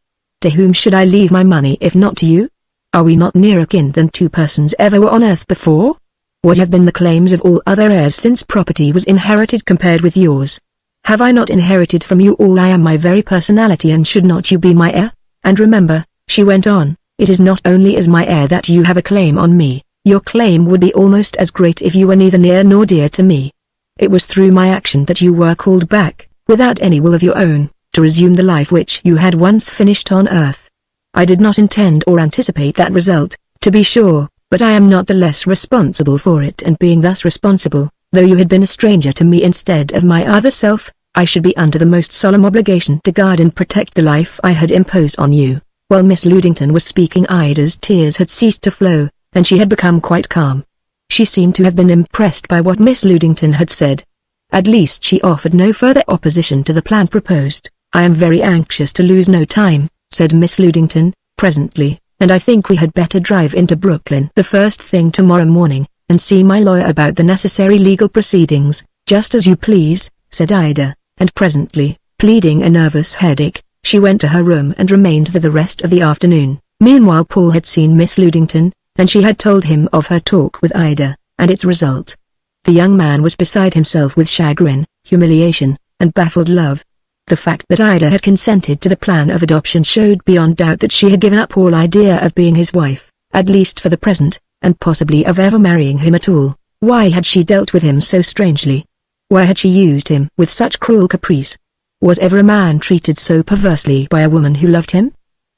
[SPEAKER 1] To whom should I leave my money if not to you? Are we not nearer kin than two persons ever were on earth before? What have been the claims of all other heirs since property was inherited compared with yours? Have I not inherited from you all I am, my very personality, and should not you be my heir? And remember," she went on, "it is not only as my heir that you have a claim on me. Your claim would be almost as great if you were neither near nor dear to me. It was through my action that you were called back, without any will of your own, to resume the life which you had once finished on earth. I did not intend or anticipate that result, to be sure, but I am not the less responsible for it, and being thus responsible, though you had been a stranger to me instead of my other self, I should be under the most solemn obligation to guard and protect the life I had imposed on you." While Miss Ludington was speaking, Ida's tears had ceased to flow, and she had become quite calm. She seemed to have been impressed by what Miss Ludington had said. At least she offered no further opposition to the plan proposed. "I am very anxious to lose no time," said Miss Ludington, presently, "and I think we had better drive into Brooklyn the first thing tomorrow morning, and see my lawyer about the necessary legal proceedings." "Just as you please," said Ida, and presently, pleading a nervous headache, she went to her room and remained there the rest of the afternoon. Meanwhile Paul had seen Miss Ludington, and she had told him of her talk with Ida, and its result. The young man was beside himself with chagrin, humiliation, and baffled love. The fact that Ida had consented to the plan of adoption showed beyond doubt that she had given up all idea of being his wife, at least for the present, and possibly of ever marrying him at all. Why had she dealt with him so strangely? Why had she used him with such cruel caprice? Was ever a man treated so perversely by a woman who loved him?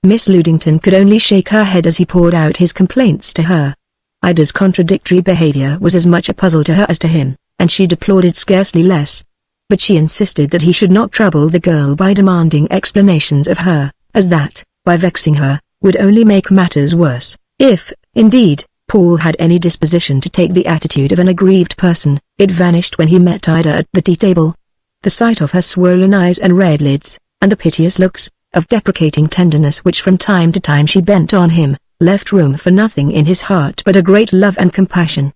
[SPEAKER 1] Miss Ludington could only shake her head as he poured out his complaints to her. Ida's contradictory behavior was as much a puzzle to her as to him, and she deplored it scarcely less. But she insisted that he should not trouble the girl by demanding explanations of her, as that, by vexing her, would only make matters worse. If, indeed, Paul had any disposition to take the attitude of an aggrieved person, it vanished when he met Ida at the tea table. The sight of her swollen eyes and red lids, and the piteous looks of deprecating tenderness which from time to time she bent on him, left room for nothing in his heart but a great love and compassion.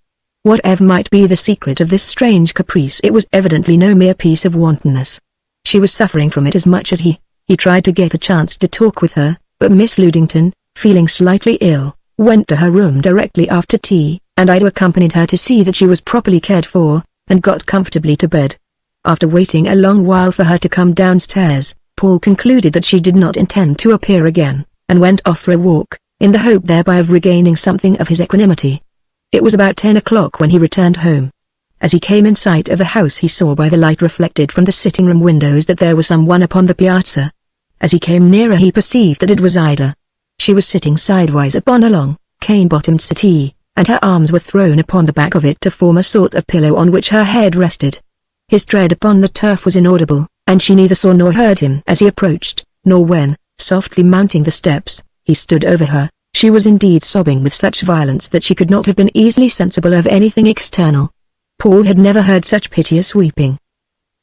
[SPEAKER 1] Whatever might be the secret of this strange caprice, it was evidently no mere piece of wantonness. She was suffering from it as much as he. He tried to get a chance to talk with her, but Miss Ludington, feeling slightly ill, went to her room directly after tea, and Ida accompanied her to see that she was properly cared for, and got comfortably to bed. After waiting a long while for her to come downstairs, Paul concluded that she did not intend to appear again, and went off for a walk, in the hope thereby of regaining something of his equanimity. It was about 10 o'clock when he returned home. As he came in sight of the house he saw by the light reflected from the sitting room windows that there was someone upon the piazza. As he came nearer he perceived that it was Ida. She was sitting sidewise upon a long, cane-bottomed settee, and her arms were thrown upon the back of it to form a sort of pillow on which her head rested. His tread upon the turf was inaudible, and she neither saw nor heard him as he approached, nor when, softly mounting the steps, he stood over her. She was indeed sobbing with such violence that she could not have been easily sensible of anything external. Paul had never heard such piteous weeping.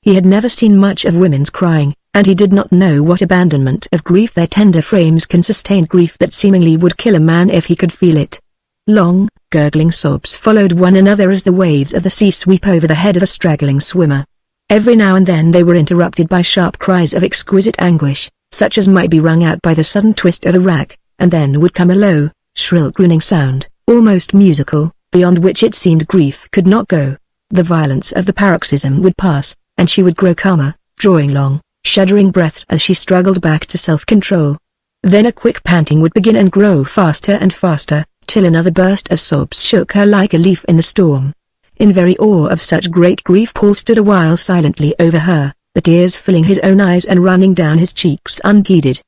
[SPEAKER 1] He had never seen much of women's crying, and he did not know what abandonment of grief their tender frames can sustain, grief that seemingly would kill a man if he could feel it. Long, gurgling sobs followed one another as the waves of the sea sweep over the head of a straggling swimmer. Every now and then they were interrupted by sharp cries of exquisite anguish, such as might be wrung out by the sudden twist of a rack, and then would come a low, shrill crooning sound, almost musical, beyond which it seemed grief could not go. The violence of the paroxysm would pass, and she would grow calmer, drawing long, shuddering breaths as she struggled back to self-control. Then a quick panting would begin and grow faster and faster, till another burst of sobs shook her like a leaf in the storm. In very awe of such great grief Paul stood a while silently over her, the tears filling his own eyes and running down his cheeks unheeded.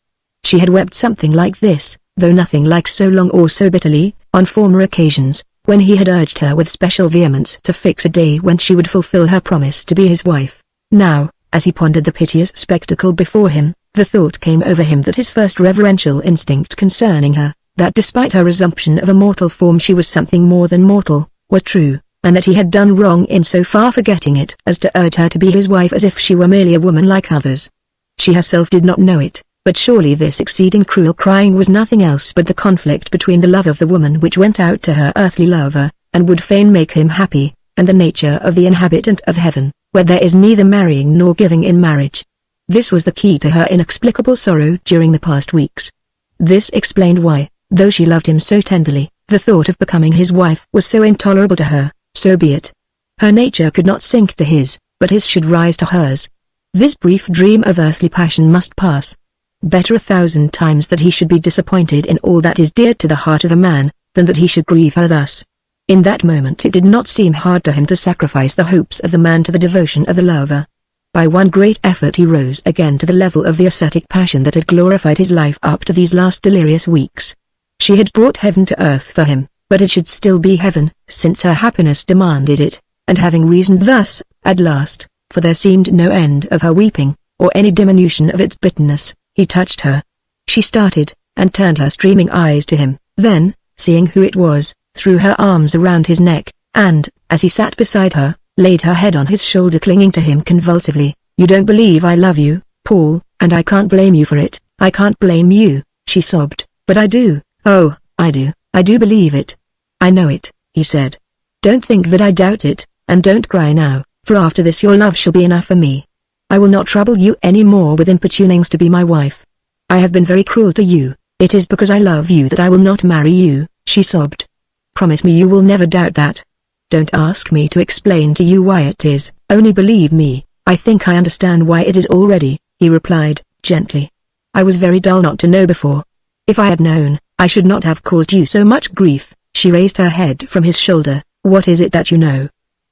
[SPEAKER 1] She had wept something like this, though nothing like so long or so bitterly, on former occasions, when he had urged her with special vehemence to fix a day when she would fulfill her promise to be his wife. Now, as he pondered the piteous spectacle before him, the thought came over him that his first reverential instinct concerning her, that despite her resumption of a mortal form she was something more than mortal, was true, and that he had done wrong in so far forgetting it as to urge her to be his wife as if she were merely a woman like others. She herself did not know it, but surely this exceeding cruel crying was nothing else but the conflict between the love of the woman which went out to her earthly lover, and would fain make him happy, and the nature of the inhabitant of heaven, where there is neither marrying nor giving in marriage. This was the key to her inexplicable sorrow during the past weeks. This explained why, though she loved him so tenderly, the thought of becoming his wife was so intolerable to her. So be it. Her nature could not sink to his, but his should rise to hers. This brief dream of earthly passion must pass. Better 1,000 times that he should be disappointed in all that is dear to the heart of a man, than that he should grieve her thus. In that moment it did not seem hard to him to sacrifice the hopes of the man to the devotion of the lover. By one great effort he rose again to the level of the ascetic passion that had glorified his life up to these last delirious weeks. She had brought heaven to earth for him, but it should still be heaven, since her happiness demanded it, and having reasoned thus, at last, for there seemed no end of her weeping, or any diminution of its bitterness, he touched her. She started, and turned her streaming eyes to him, then, seeing who it was, threw her arms around his neck, and, as he sat beside her, laid her head on his shoulder clinging to him convulsively. "You don't believe I love you, Paul, and I can't blame you for it. I can't blame you," she sobbed, "but I do. Oh, I do believe it. I know it," he said. "Don't think that I doubt it, and don't cry now, for after this your love shall be enough for me. I will not trouble you any more with importunings to be my wife. I have been very cruel to you. It is because I love you that I will not marry you," she sobbed. "Promise me you will never doubt that. Don't ask me to explain to you why it is, only believe me. I think I understand why it is already," he replied, gently. "I was very dull not to know before. If I had known, I should not have caused you so much grief." She raised her head from his shoulder. "What is it that you know?"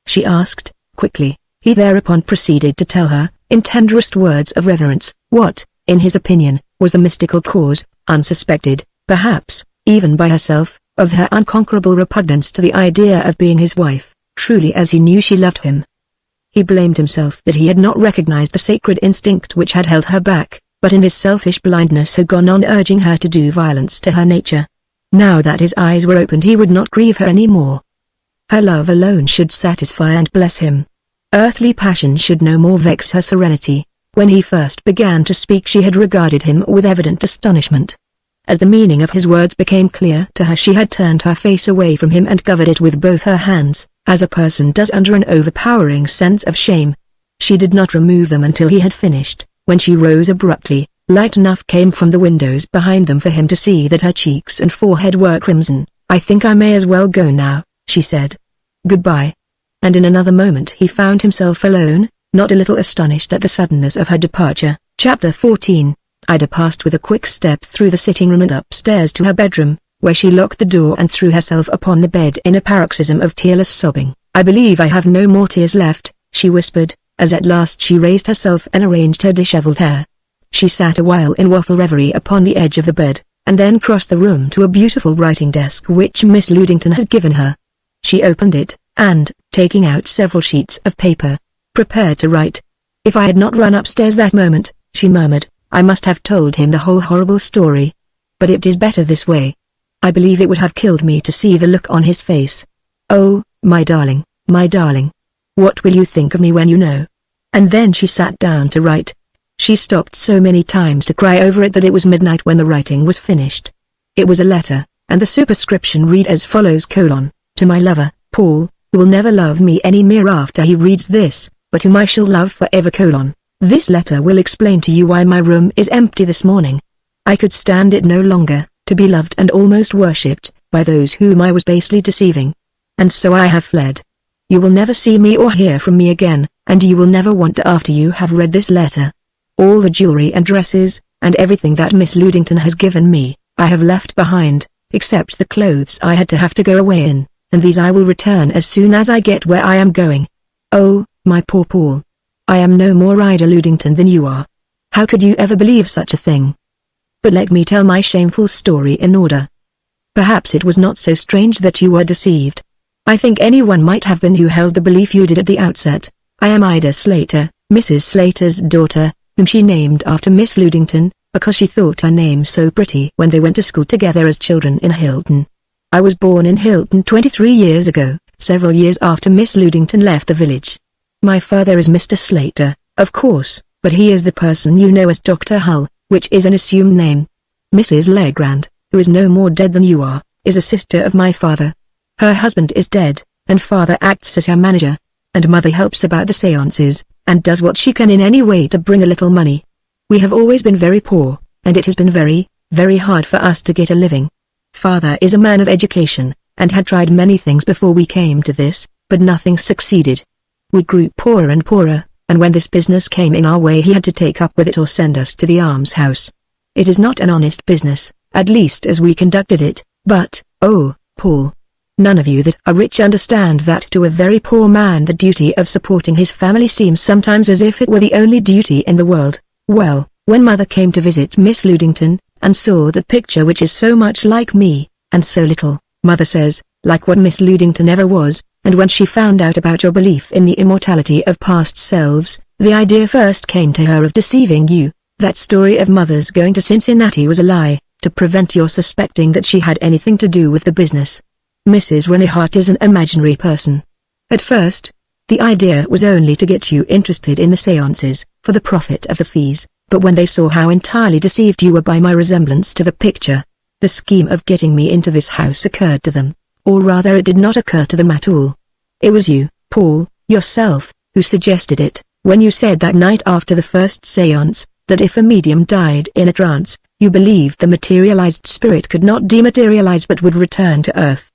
[SPEAKER 1] she asked, quickly. He thereupon proceeded to tell her, in tenderest words of reverence, what, in his opinion, was the mystical cause, unsuspected, perhaps, even by herself, of her unconquerable repugnance to the idea of being his wife, truly as he knew she loved him. He blamed himself that he had not recognized the sacred instinct which had held her back, but in his selfish blindness had gone on urging her to do violence to her nature. Now that his eyes were opened he would not grieve her any more. Her love alone should satisfy and bless him. Earthly passion should no more vex her serenity. When he first began to speak she had regarded him with evident astonishment. As the meaning of his words became clear to her she had turned her face away from him and covered it with both her hands, as a person does under an overpowering sense of shame. She did not remove them until he had finished, when she rose abruptly. Light enough came from the windows behind them for him to see that her cheeks and forehead were crimson. "I think I may as well go now," she said. "Goodbye." And in another moment he found himself alone, not a little astonished at the suddenness of her departure. Chapter 14. Ida passed with a quick step through the sitting room and upstairs to her bedroom, where she locked the door and threw herself upon the bed in a paroxysm of tearless sobbing. "I believe I have no more tears left," she whispered, as at last she raised herself and arranged her disheveled hair. She sat a while in waffle reverie upon the edge of the bed, and then crossed the room to a beautiful writing desk which Miss Ludington had given her. She opened it, and, taking out several sheets of paper, prepared to write. "If I had not run upstairs that moment," she murmured, "I must have told him the whole horrible story. But it is better this way. I believe it would have killed me to see the look on his face. Oh, my darling, my darling. What will you think of me when you know?" And then she sat down to write. She stopped so many times to cry over it that it was midnight when the writing was finished. It was a letter, and the superscription read as follows: "To my lover, Paul, who will never love me any more after he reads this, but whom I shall love forever. This letter will explain to you why my room is empty this morning. I could stand it no longer, to be loved and almost worshipped, by those whom I was basely deceiving. And so I have fled. You will never see me or hear from me again, and you will never want to after you have read this letter. All the jewelry and dresses, and everything that Miss Ludington has given me, I have left behind, except the clothes I had to have to go away in, and these I will return as soon as I get where I am going. Oh, my poor Paul. I am no more Ida Ludington than you are. How could you ever believe such a thing? But let me tell my shameful story in order. Perhaps it was not so strange that you were deceived. I think anyone might have been who held the belief you did at the outset. I am Ida Slater, Mrs. Slater's daughter, whom she named after Miss Ludington, because she thought her name so pretty when they went to school together as children in Hilton. I was born in Hilton 23 years ago, several years after Miss Ludington left the village. My father is Mr. Slater, of course, but he is the person you know as Dr. Hull, which is an assumed name. Mrs. Legrand, who is no more dead than you are, is a sister of my father. Her husband is dead, and father acts as her manager, and mother helps about the seances, and does what she can in any way to bring a little money. We have always been very poor, and it has been very, very hard for us to get a living. Father is a man of education, and had tried many things before we came to this, but nothing succeeded. We grew poorer and poorer, and when this business came in our way he had to take up with it or send us to the almshouse. It is not an honest business, at least as we conducted it, but, oh, Paul. None of you that are rich understand that to a very poor man the duty of supporting his family seems sometimes as if it were the only duty in the world. Well, when mother came to visit Miss Ludington, and saw that picture which is so much like me, and so little, mother says, like what Miss Ludington ever was, and when she found out about your belief in the immortality of past selves, the idea first came to her of deceiving you. That story of mother's going to Cincinnati was a lie, to prevent your suspecting that she had anything to do with the business. Mrs. Renehart is an imaginary person. At first, the idea was only to get you interested in the seances, for the profit of the fees, but when they saw how entirely deceived you were by my resemblance to the picture, the scheme of getting me into this house occurred to them, or rather it did not occur to them at all. It was you, Paul, yourself, who suggested it, when you said that night after the first seance, that if a medium died in a trance, you believed the materialized spirit could not dematerialize but would return to earth.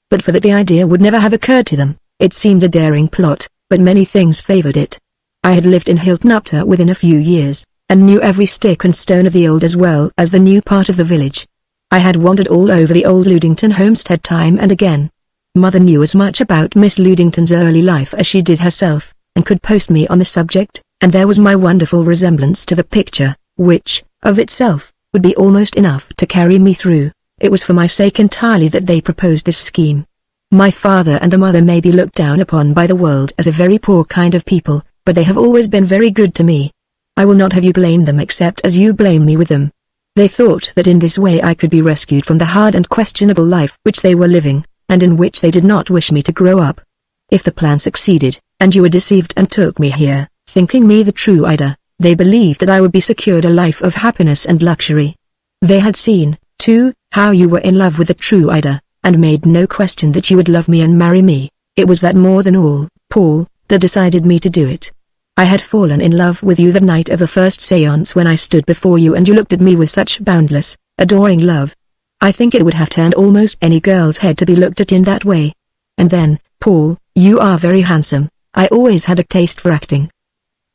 [SPEAKER 1] But for that the idea would never have occurred to them. It seemed a daring plot, but many things favored it. I had lived in Hilton up to within a few years, and knew every stick and stone of the old as well as the new part of the village. I had wandered all over the old Ludington homestead time and again. Mother knew as much about Miss Ludington's early life as she did herself, and could post me on the subject, and there was my wonderful resemblance to the picture, which, of itself, would be almost enough to carry me through. It was for my sake entirely that they proposed this scheme. My father and the mother may be looked down upon by the world as a very poor kind of people, but they have always been very good to me. I will not have you blame them except as you blame me with them. They thought that in this way I could be rescued from the hard and questionable life which they were living, and in which they did not wish me to grow up. If the plan succeeded, and you were deceived and took me here, thinking me the true Ida, they believed that I would be secured a life of happiness and luxury. They had seen, too, how you were in love with the true Ida, and made no question that you would love me and marry me. It was that more than all, Paul, that decided me to do it. I had fallen in love with you the night of the first séance when I stood before you and you looked at me with such boundless, adoring love. I think it would have turned almost any girl's head to be looked at in that way. And then, Paul, you are very handsome. I always had a taste for acting.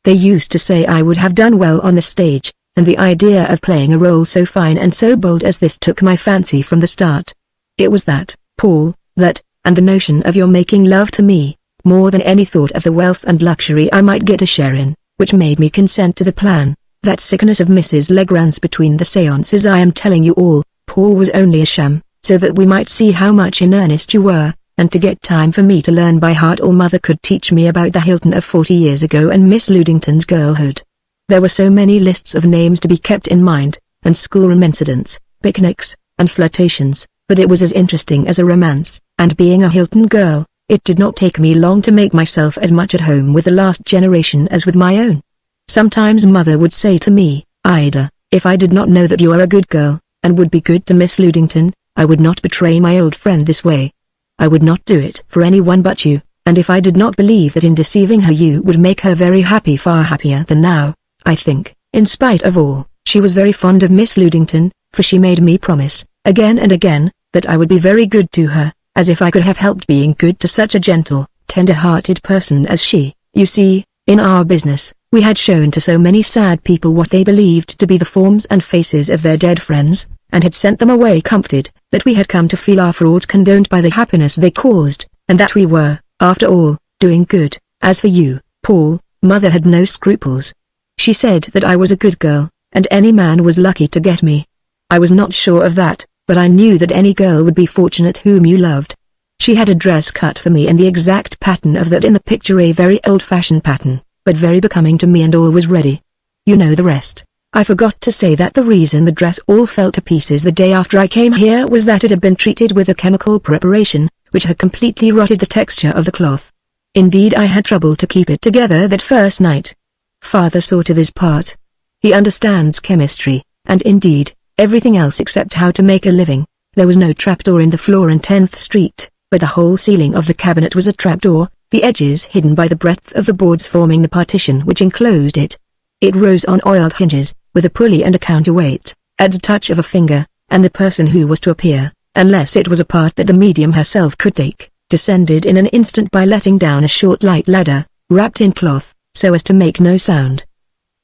[SPEAKER 1] They used to say I would have done well on the stage, and the idea of playing a role so fine and so bold as this took my fancy from the start. It was that, Paul, and the notion of your making love to me, more than any thought of the wealth and luxury I might get a share in, which made me consent to the plan. That sickness of Mrs. Legrand's between the seances I am telling you all, Paul, was only a sham, so that we might see how much in earnest you were, and to get time for me to learn by heart all Mother could teach me about the Hilton of 40 years ago and Miss Ludington's girlhood. There were so many lists of names to be kept in mind, and schoolroom incidents, picnics, and flirtations, but it was as interesting as a romance, and being a Hilton girl, it did not take me long to make myself as much at home with the last generation as with my own. Sometimes Mother would say to me, "Ida, if I did not know that you are a good girl, and would be good to Miss Ludington, I would not betray my old friend this way. I would not do it for anyone but you, and if I did not believe that in deceiving her you would make her very happy, far happier than now, I think, in spite of all, she was very fond of Miss Ludington, for she made me promise, again and again, that I would be very good to her, as if I could have helped being good to such a gentle, tender-hearted person as she. You see, in our business, we had shown to so many sad people what they believed to be the forms and faces of their dead friends, and had sent them away comforted, that we had come to feel our frauds condoned by the happiness they caused, and that we were, after all, doing good. As for you, Paul, Mother had no scruples. She said that I was a good girl, and any man was lucky to get me. I was not sure of that, but I knew that any girl would be fortunate whom you loved. She had a dress cut for me in the exact pattern of that in the picture, a very old-fashioned pattern, but very becoming to me, and all was ready. You know the rest. I forgot to say that the reason the dress all fell to pieces the day after I came here was that it had been treated with a chemical preparation, which had completely rotted the texture of the cloth. Indeed, I had trouble to keep it together that first night. Father saw to this part. He understands chemistry, and indeed, everything else except how to make a living. There was no trapdoor in the floor in 10th Street, but the whole ceiling of the cabinet was a trapdoor, the edges hidden by the breadth of the boards forming the partition which enclosed it. It rose on oiled hinges, with a pulley and a counterweight, at the touch of a finger, and the person who was to appear, unless it was a part that the medium herself could take, descended in an instant by letting down a short light ladder, wrapped in cloth, so as to make no sound.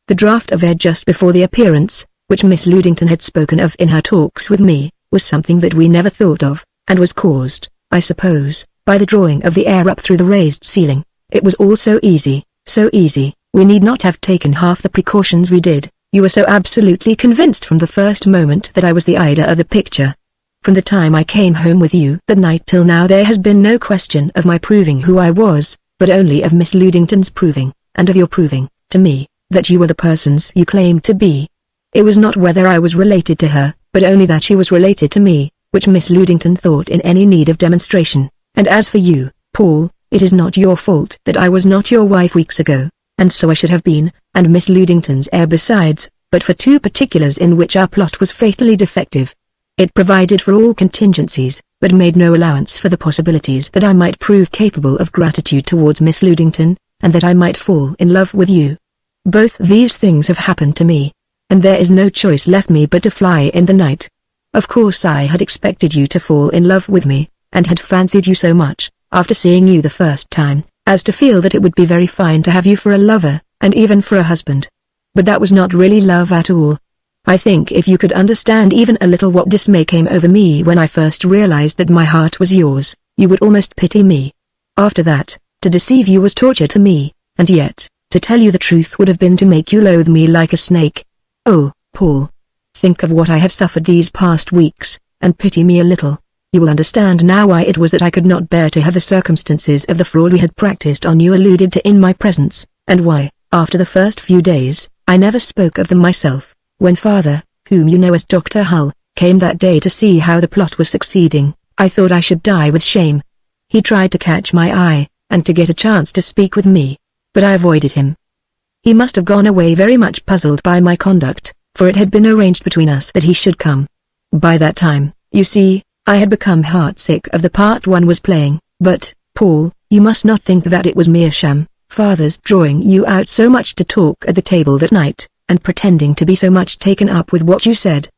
[SPEAKER 1] The draught of air just before the appearance, which Miss Ludington had spoken of in her talks with me, was something that we never thought of, and was caused, I suppose, by the drawing of the air up through the raised ceiling. It was all so easy, we need not have taken half the precautions we did. You were so absolutely convinced from the first moment that I was the Ida of the picture. From the time I came home with you that night till now there has been no question of my proving who I was, but only of Miss Ludington's proving, and of your proving, to me, that you were the persons you claimed to be. It was not whether I was related to her, but only that she was related to me, which Miss Ludington thought in any need of demonstration. And as for you, Paul, it is not your fault that I was not your wife weeks ago, and so I should have been, and Miss Ludington's heir besides, but for two particulars in which our plot was fatally defective. It provided for all contingencies, but made no allowance for the possibilities that I might prove capable of gratitude towards Miss Ludington, and that I might fall in love with you. Both these things have happened to me, and there is no choice left me but to fly in the night. Of course I had expected you to fall in love with me, and had fancied you so much, after seeing you the first time, as to feel that it would be very fine to have you for a lover, and even for a husband. But that was not really love at all. I think if you could understand even a little what dismay came over me when I first realized that my heart was yours, you would almost pity me. After that, to deceive you was torture to me, and yet, to tell you the truth would have been to make you loathe me like a snake. Oh, Paul, think of what I have suffered these past weeks, and pity me a little. You will understand now why it was that I could not bear to have the circumstances of the fraud we had practiced on you alluded to in my presence, and why, after the first few days, I never spoke of them myself. When Father, whom you know as Dr. Hull, came that day to see how the plot was succeeding, I thought I should die with shame. He tried to catch my eye, and to get a chance to speak with me, but I avoided him. He must have gone away very much puzzled by my conduct, for it had been arranged between us that he should come. By that time, you see, I had become heartsick of the part one was playing, but, Paul, you must not think that it was mere sham, Father's drawing you out so much to talk at the table that night, and pretending to be so much taken up with what you said.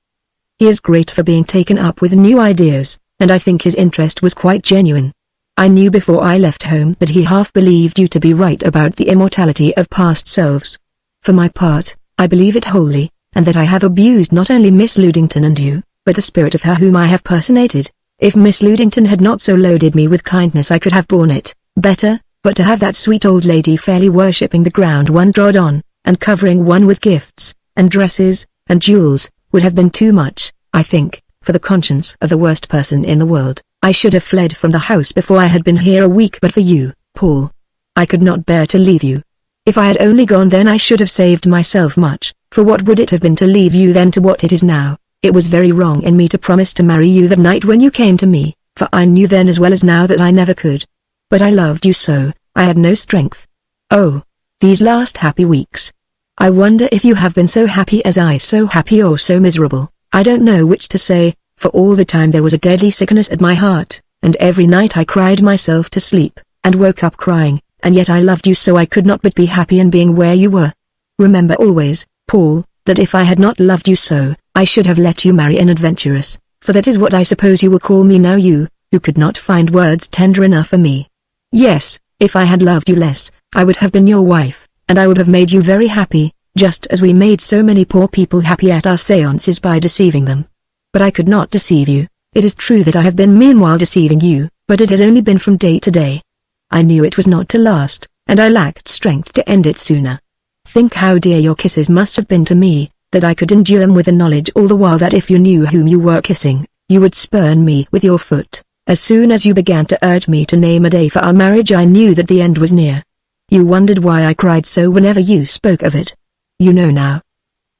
[SPEAKER 1] He is great for being taken up with new ideas, and I think his interest was quite genuine. I knew before I left home that he half believed you to be right about the immortality of past selves. For my part, I believe it wholly, and that I have abused not only Miss Ludington and you, but the spirit of her whom I have personated. If Miss Ludington had not so loaded me with kindness I could have borne it better, but to have that sweet old lady fairly worshipping the ground one trod on, and covering one with gifts, and dresses, and jewels, would have been too much, I think, for the conscience of the worst person in the world. I should have fled from the house before I had been here a week but for you, Paul. I could not bear to leave you. If I had only gone then I should have saved myself much, for what would it have been to leave you then to what it is now? It was very wrong in me to promise to marry you that night when you came to me, for I knew then as well as now that I never could. But I loved you so, I had no strength. Oh, these last happy weeks. I wonder if you have been so happy as I, so happy or so miserable. I don't know which to say, for all the time there was a deadly sickness at my heart, and every night I cried myself to sleep, and woke up crying, and yet I loved you so I could not but be happy in being where you were. Remember always, Paul, that if I had not loved you so, I should have let you marry an adventuress, for that is what I suppose you will call me now, you, who could not find words tender enough for me. Yes, if I had loved you less, I would have been your wife, and I would have made you very happy, just as we made so many poor people happy at our seances by deceiving them. But I could not deceive you. It is true that I have been meanwhile deceiving you, but it has only been from day to day. I knew it was not to last, and I lacked strength to end it sooner. Think how dear your kisses must have been to me, that I could endure them with the knowledge all the while that if you knew whom you were kissing, you would spurn me with your foot. As soon as you began to urge me to name a day for our marriage I knew that the end was near. You wondered why I cried so whenever you spoke of it. You know now.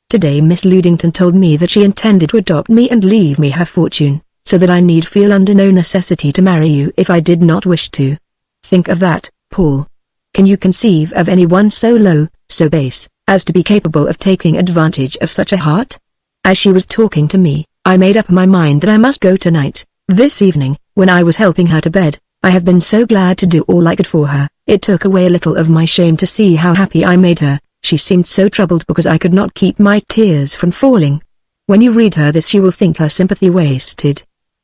[SPEAKER 1] Today Miss Ludington told me that she intended to adopt me and leave me her fortune, so that I need feel under no necessity to marry you if I did not wish to. Think of that, Paul. Can you conceive of anyone so low, so base, as to be capable of taking advantage of such a heart? As she was talking to me, I made up my mind that I must go tonight. This evening, when I was helping her to bed, I have been so glad to do all I could for her. It took away a little of my shame to see how happy I made her. She seemed so troubled because I could not keep my tears from falling. When you read her this she will think her sympathy wasted.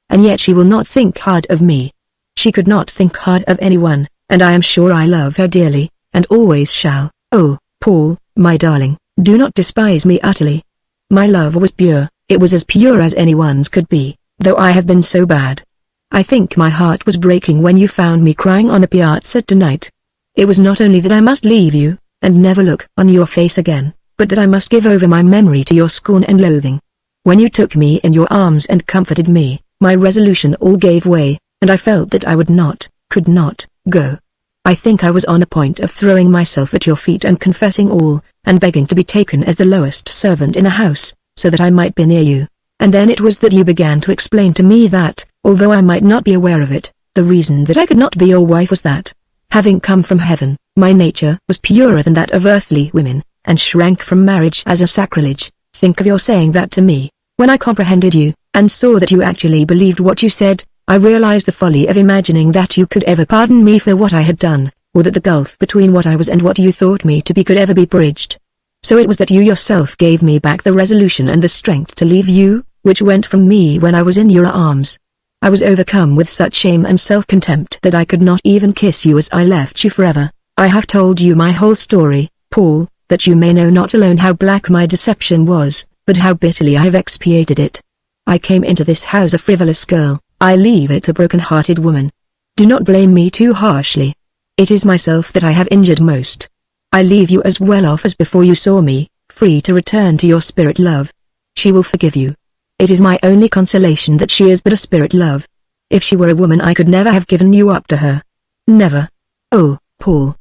[SPEAKER 1] And yet she will not think hard of me. She could not think hard of anyone, and I am sure I love her dearly, and always shall. Oh, Paul, my darling, do not despise me utterly. My love was pure, it was as pure as anyone's could be, though I have been so bad. I think my heart was breaking when you found me crying on the piazza tonight. It was not only that I must leave you, and never look on your face again, but that I must give over my memory to your scorn and loathing. When you took me in your arms and comforted me, my resolution all gave way, and I felt that I would not, could not, go. I think I was on the point of throwing myself at your feet and confessing all, and begging to be taken as the lowest servant in the house, so that I might be near you. And then it was that you began to explain to me that, although I might not be aware of it, the reason that I could not be your wife was that, having come from heaven, my nature was purer than that of earthly women, and shrank from marriage as a sacrilege. Think of your saying that to me. When I comprehended you, and saw that you actually believed what you said, I realized the folly of imagining that you could ever pardon me for what I had done, or that the gulf between what I was and what you thought me to be could ever be bridged. So it was that you yourself gave me back the resolution and the strength to leave you, which went from me when I was in your arms. I was overcome with such shame and self-contempt that I could not even kiss you as I left you forever. I have told you my whole story, Paul, that you may know not alone how black my deception was, but how bitterly I have expiated it. I came into this house a frivolous girl, I leave it a broken-hearted woman. Do not blame me too harshly. It is myself that I have injured most. I leave you as well off as before you saw me, free to return to your spirit love. She will forgive you. It is my only consolation that she is but a spirit love. If she were a woman I could never have given you up to her. Never. Oh, Paul.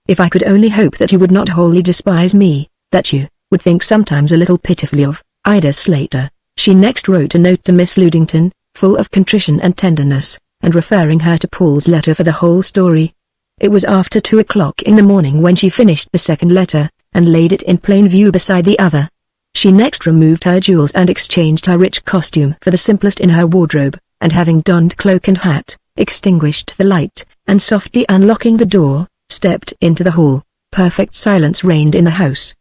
[SPEAKER 1] If I could only hope that you would not wholly despise me, that you would think sometimes a little pitifully of Ida Slater. She next wrote a note to Miss Ludington, full of contrition and tenderness, and referring her to Paul's letter for the whole story. It was after 2 o'clock in the morning when she finished the second letter, and laid it in plain view beside the other. She next removed her jewels and exchanged her rich costume for the simplest in her wardrobe, and having donned cloak and hat, extinguished the light, and softly unlocking the door, stepped into the hall. Perfect silence reigned in the house.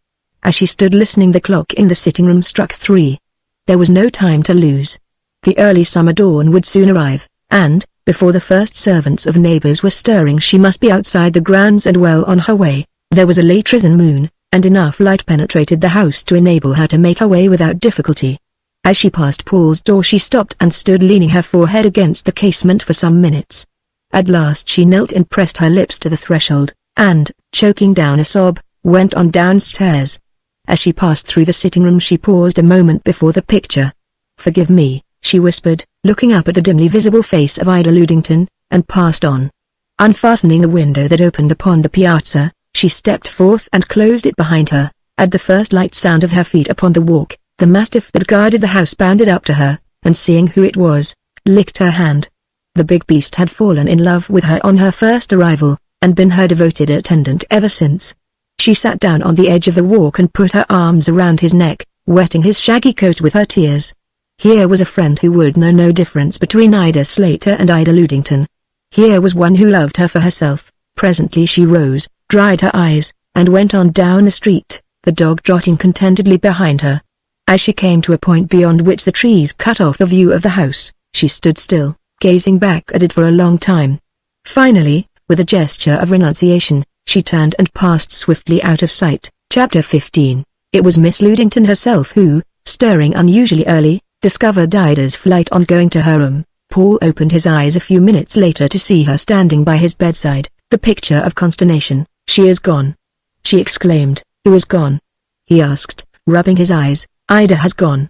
[SPEAKER 1] As she stood listening the clock in the sitting-room struck 3. There was no time to lose. The early summer dawn would soon arrive, and, before the first servants of neighbors were stirring she must be outside the grounds and well on her way. There was a late risen moon, and enough light penetrated the house to enable her to make her way without difficulty. As she passed Paul's door she stopped and stood leaning her forehead against the casement for some minutes. At last she knelt and pressed her lips to the threshold, and, choking down a sob, went on downstairs. As she passed through the sitting room she paused a moment before the picture. "Forgive me," she whispered, looking up at the dimly visible face of Ida Ludington, and passed on. Unfastening the window that opened upon the piazza, she stepped forth and closed it behind her. At the first light sound of her feet upon the walk, the mastiff that guarded the house bounded up to her, and seeing who it was, licked her hand. The big beast had fallen in love with her on her first arrival, and been her devoted attendant ever since. She sat down on the edge of the walk and put her arms around his neck, wetting his shaggy coat with her tears. Here was a friend who would know no difference between Ida Slater and Ida Ludington. Here was one who loved her for herself. Presently she rose, dried her eyes, and went on down the street, the dog trotting contentedly behind her. As she came to a point beyond which the trees cut off the view of the house, she stood still, gazing back at it for a long time. Finally, with a gesture of renunciation, she turned and passed swiftly out of sight. Chapter 15. It was Miss Ludington herself who, stirring unusually early, discovered Ida's flight on going to her room. Paul opened his eyes a few minutes later to see her standing by his bedside, the picture of consternation. "She is gone," she exclaimed. "Who is gone?" he asked, rubbing his eyes. "Ida has gone.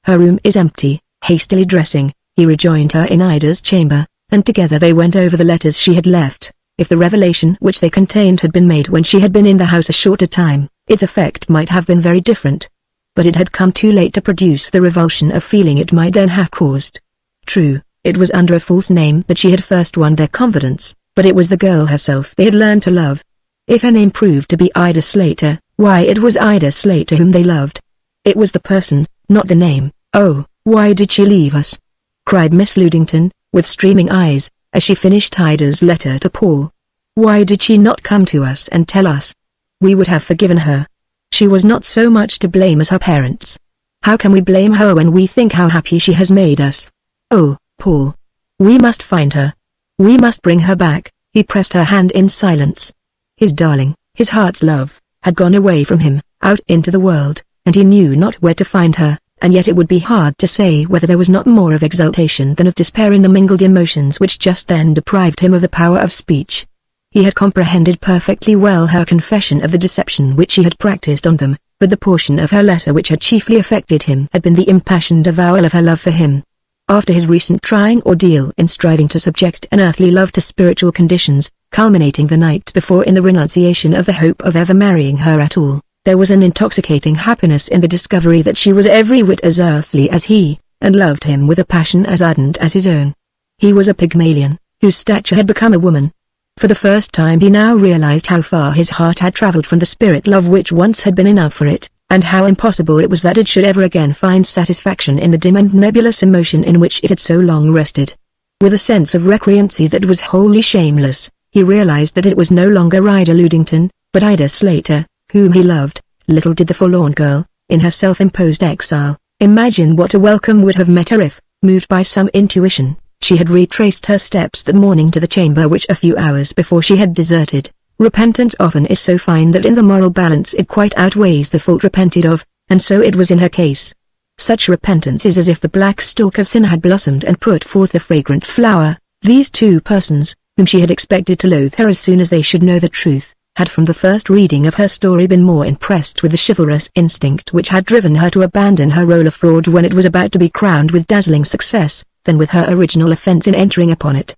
[SPEAKER 1] Her room is empty." Hastily dressing, he rejoined her in Ida's chamber, and together they went over the letters she had left. If the revelation which they contained had been made when she had been in the house a shorter time, its effect might have been very different. But it had come too late to produce the revulsion of feeling it might then have caused. True, it was under a false name that she had first won their confidence, but it was the girl herself they had learned to love. If her name proved to be Ida Slater, why it was Ida Slater whom they loved. It was the person, not the name. "Oh, why did she leave us?" cried Miss Ludington, with streaming eyes, as she finished Ida's letter to Paul. "Why did she not come to us and tell us? We would have forgiven her. She was not so much to blame as her parents. How can we blame her when we think how happy she has made us? Oh, Paul. We must find her. We must bring her back." He pressed her hand in silence. His darling, his heart's love, had gone away from him, out into the world, and he knew not where to find her, and yet it would be hard to say whether there was not more of exultation than of despair in the mingled emotions which just then deprived him of the power of speech. He had comprehended perfectly well her confession of the deception which she had practiced on them, but the portion of her letter which had chiefly affected him had been the impassioned avowal of her love for him. After his recent trying ordeal in striving to subject an earthly love to spiritual conditions, culminating the night before in the renunciation of the hope of ever marrying her at all, there was an intoxicating happiness in the discovery that she was every whit as earthly as he, and loved him with a passion as ardent as his own. He was a Pygmalion, whose stature had become a woman. For the first time he now realized how far his heart had traveled from the spirit love which once had been enough for it, and how impossible it was that it should ever again find satisfaction in the dim and nebulous emotion in which it had so long rested. With a sense of recreancy that was wholly shameless, he realized that it was no longer Ida Ludington, but Ida Slater, whom he loved. Little did the forlorn girl, in her self-imposed exile, imagine what a welcome would have met her if, moved by some intuition, she had retraced her steps that morning to the chamber which a few hours before she had deserted. Repentance often is so fine that in the moral balance it quite outweighs the fault repented of, and so it was in her case. Such repentance is as if the black stalk of sin had blossomed and put forth a fragrant flower. These two persons, whom she had expected to loathe her as soon as they should know the truth, had from the first reading of her story been more impressed with the chivalrous instinct which had driven her to abandon her role of fraud when it was about to be crowned with dazzling success, than with her original offense in entering upon it.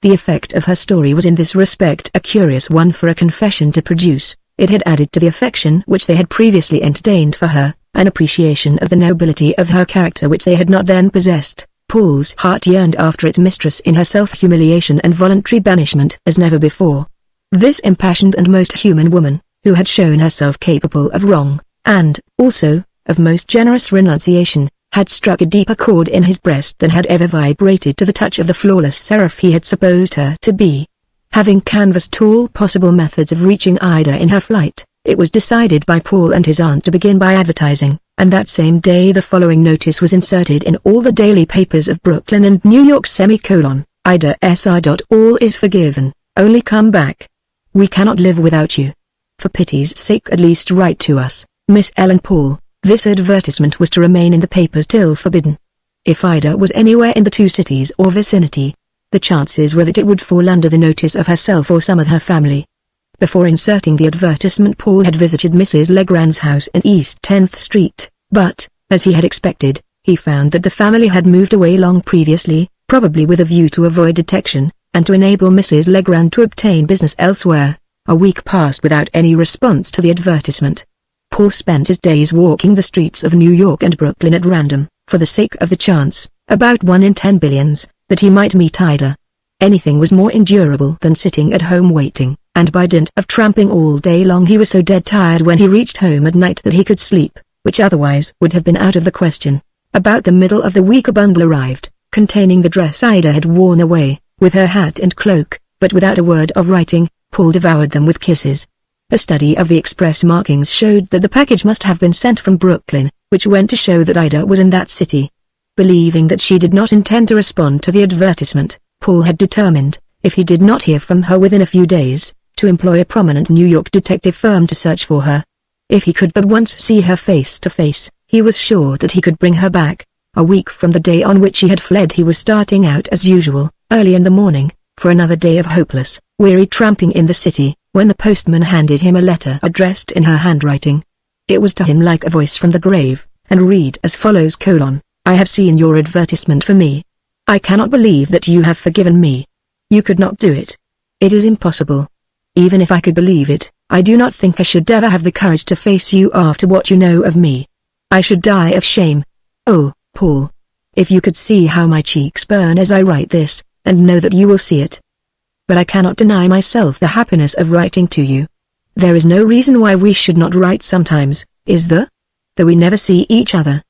[SPEAKER 1] The effect of her story was in this respect a curious one for a confession to produce. It had added to the affection which they had previously entertained for her, an appreciation of the nobility of her character which they had not then possessed. Paul's heart yearned after its mistress in her self-humiliation and voluntary banishment as never before. This impassioned and most human woman, who had shown herself capable of wrong, and, also, of most generous renunciation, had struck a deeper chord in his breast than had ever vibrated to the touch of the flawless seraph he had supposed her to be. Having canvassed all possible methods of reaching Ida in her flight, it was decided by Paul and his aunt to begin by advertising, and that same day the following notice was inserted in all the daily papers of Brooklyn and New York: Ida Sr. All is forgiven, only come back. We cannot live without you. For pity's sake at least write to us, Miss Ellen Paul. This advertisement was to remain in the papers till forbidden. If Ida was anywhere in the two cities or vicinity, the chances were that it would fall under the notice of herself or some of her family. Before inserting the advertisement, Paul had visited Mrs. Legrand's house in East 10th Street, but, as he had expected, he found that the family had moved away long previously, probably with a view to avoid detection, and to enable Mrs. Legrand to obtain business elsewhere. A week passed without any response to the advertisement. Paul spent his days walking the streets of New York and Brooklyn at random, for the sake of the chance, about 1 in 10 billions, that he might meet Ida. Anything was more endurable than sitting at home waiting, and by dint of tramping all day long he was so dead tired when he reached home at night that he could sleep, which otherwise would have been out of the question. About the middle of the week a bundle arrived, containing the dress Ida had worn away, with her hat and cloak, but without a word of writing. Paul devoured them with kisses. A study of the express markings showed that the package must have been sent from Brooklyn, which went to show that Ida was in that city. Believing that she did not intend to respond to the advertisement, Paul had determined, if he did not hear from her within a few days, to employ a prominent New York detective firm to search for her. If he could but once see her face to face, he was sure that he could bring her back. A week from the day on which he had fled he was starting out as usual, early in the morning, for another day of hopeless, weary tramping in the city, when the postman handed him a letter addressed in her handwriting. It was to him like a voice from the grave, and read as follows: I have seen your advertisement for me. I cannot believe that you have forgiven me. You could not do it. It is impossible. Even if I could believe it, I do not think I should ever have the courage to face you after what you know of me. I should die of shame. Oh, Paul. If you could see how my cheeks burn as I write this, and know that you will see it. But I cannot deny myself the happiness of writing to you. There is no reason why we should not write sometimes, is there? Though we never see each other.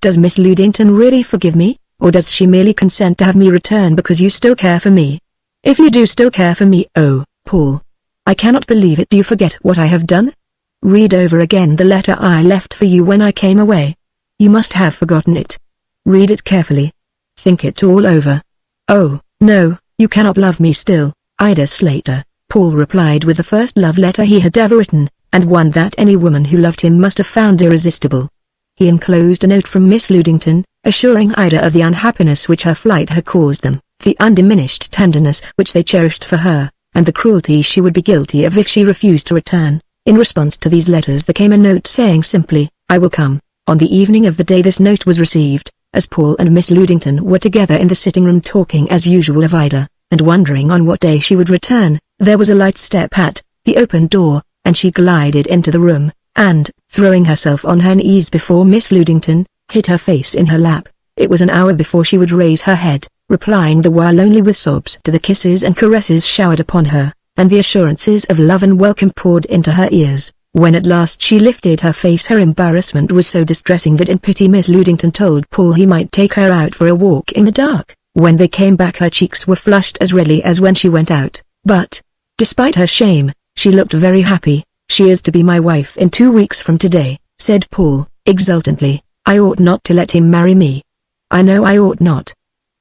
[SPEAKER 1] Does Miss Ludington really forgive me, or does she merely consent to have me return because you still care for me? If you do still care for me, oh, Paul. I cannot believe it. Do you forget what I have done? Read over again the letter I left for you when I came away. You must have forgotten it. Read it carefully. Think it all over. Oh, no, you cannot love me still, Ida Slater, Paul replied with the first love letter he had ever written, and one that any woman who loved him must have found irresistible. He enclosed a note from Miss Ludington, assuring Ida of the unhappiness which her flight had caused them, the undiminished tenderness which they cherished for her, and the cruelty she would be guilty of if she refused to return. In response to these letters there came a note saying simply, I will come. On the evening of the day this note was received, as Paul and Miss Ludington were together in the sitting room talking as usual of Ida, and wondering on what day she would return, there was a light step at the open door, and she glided into the room, and, throwing herself on her knees before Miss Ludington, hid her face in her lap. It was an hour before she would raise her head, replying the while only with sobs to the kisses and caresses showered upon her, and the assurances of love and welcome poured into her ears. When at last she lifted her face, her embarrassment was so distressing that in pity Miss Ludington told Paul he might take her out for a walk in the dark. When they came back her cheeks were flushed as redly as when she went out, but, despite her shame, she looked very happy. She is to be my wife in 2 weeks from today, said Paul, exultantly. I ought not to let him marry me. I know I ought not.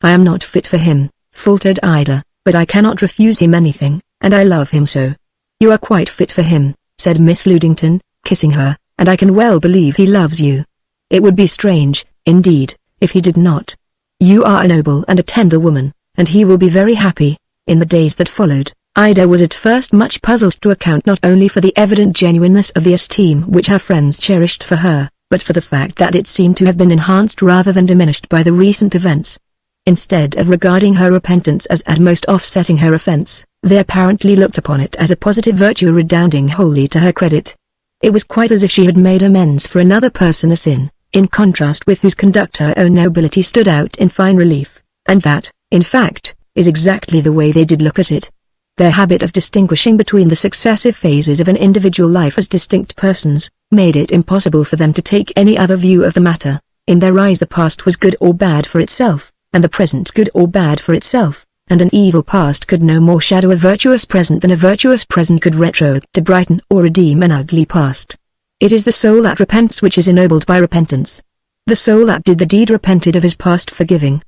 [SPEAKER 1] I am not fit for him, faltered Ida, but I cannot refuse him anything, and I love him so. You are quite fit for him, said Miss Ludington, kissing her, and I can well believe he loves you. It would be strange, indeed, if he did not. You are a noble and a tender woman, and he will be very happy. In the days that followed, Ida was at first much puzzled to account not only for the evident genuineness of the esteem which her friends cherished for her, but for the fact that it seemed to have been enhanced rather than diminished by the recent events. Instead of regarding her repentance as at most offsetting her offense, they apparently looked upon it as a positive virtue redounding wholly to her credit. It was quite as if she had made amends for another person a sin, in contrast with whose conduct her own nobility stood out in fine relief, and that, in fact, is exactly the way they did look at it. Their habit of distinguishing between the successive phases of an individual life as distinct persons, made it impossible for them to take any other view of the matter. In their eyes the past was good or bad for itself, and the present good or bad for itself, and an evil past could no more shadow a virtuous present than a virtuous present could retroact to brighten or redeem an ugly past. It is the soul that repents which is ennobled by repentance. The soul that did the deed repented of his past forgiving.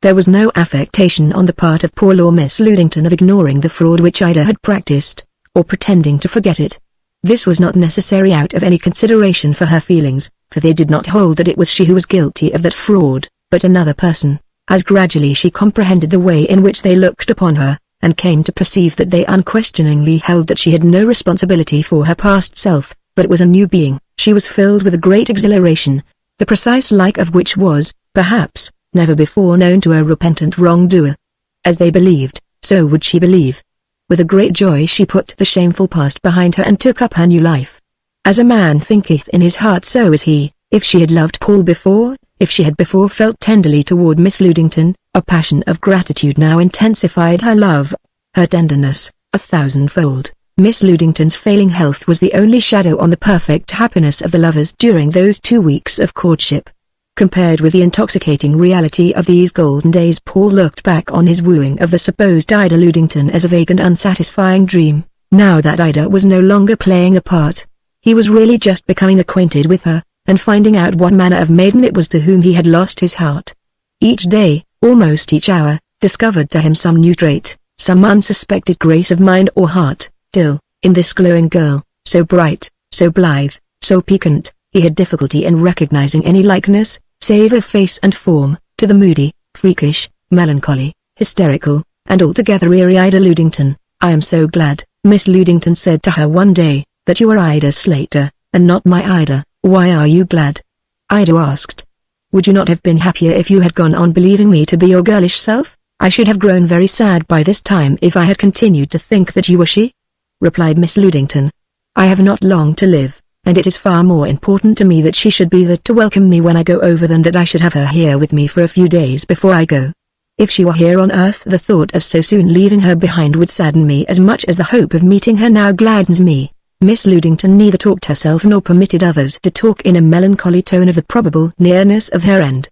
[SPEAKER 1] There was no affectation on the part of Paul or Miss Ludington of ignoring the fraud which Ida had practiced, or pretending to forget it. This was not necessary out of any consideration for her feelings, for they did not hold that it was she who was guilty of that fraud, but another person, as gradually she comprehended the way in which they looked upon her, and came to perceive that they unquestioningly held that she had no responsibility for her past self, but was a new being. She was filled with a great exhilaration, the precise like of which was, perhaps, never before known to a repentant wrongdoer. As they believed, so would she believe. With a great joy she put the shameful past behind her and took up her new life. As a man thinketh in his heart so is he. If she had loved Paul before, if she had before felt tenderly toward Miss Ludington, a passion of gratitude now intensified her love, her tenderness, 1,000-fold. Miss Ludington's failing health was the only shadow on the perfect happiness of the lovers during those 2 weeks of courtship. Compared with the intoxicating reality of these golden days, Paul looked back on his wooing of the supposed Ida Ludington as a vague and unsatisfying dream. Now that Ida was no longer playing a part, he was really just becoming acquainted with her, and finding out what manner of maiden it was to whom he had lost his heart. Each day, almost each hour, discovered to him some new trait, some unsuspected grace of mind or heart, till, in this glowing girl, so bright, so blithe, so piquant, he had difficulty in recognizing any likeness, save of face and form, to the moody, freakish, melancholy, hysterical, and altogether eerie Ida Ludington. "I am so glad," Miss Ludington said to her one day, "that you are Ida Slater, and not my Ida." "Why are you glad?" Ida asked. "Would you not have been happier if you had gone on believing me to be your girlish self?" "I should have grown very sad by this time if I had continued to think that you were she," replied Miss Ludington. "I have not long to live, and it is far more important to me that she should be there to welcome me when I go over than that I should have her here with me for a few days before I go. If she were here on earth, the thought of so soon leaving her behind would sadden me as much as the hope of meeting her now gladdens me." Miss Ludington neither talked herself nor permitted others to talk in a melancholy tone of the probable nearness of her end.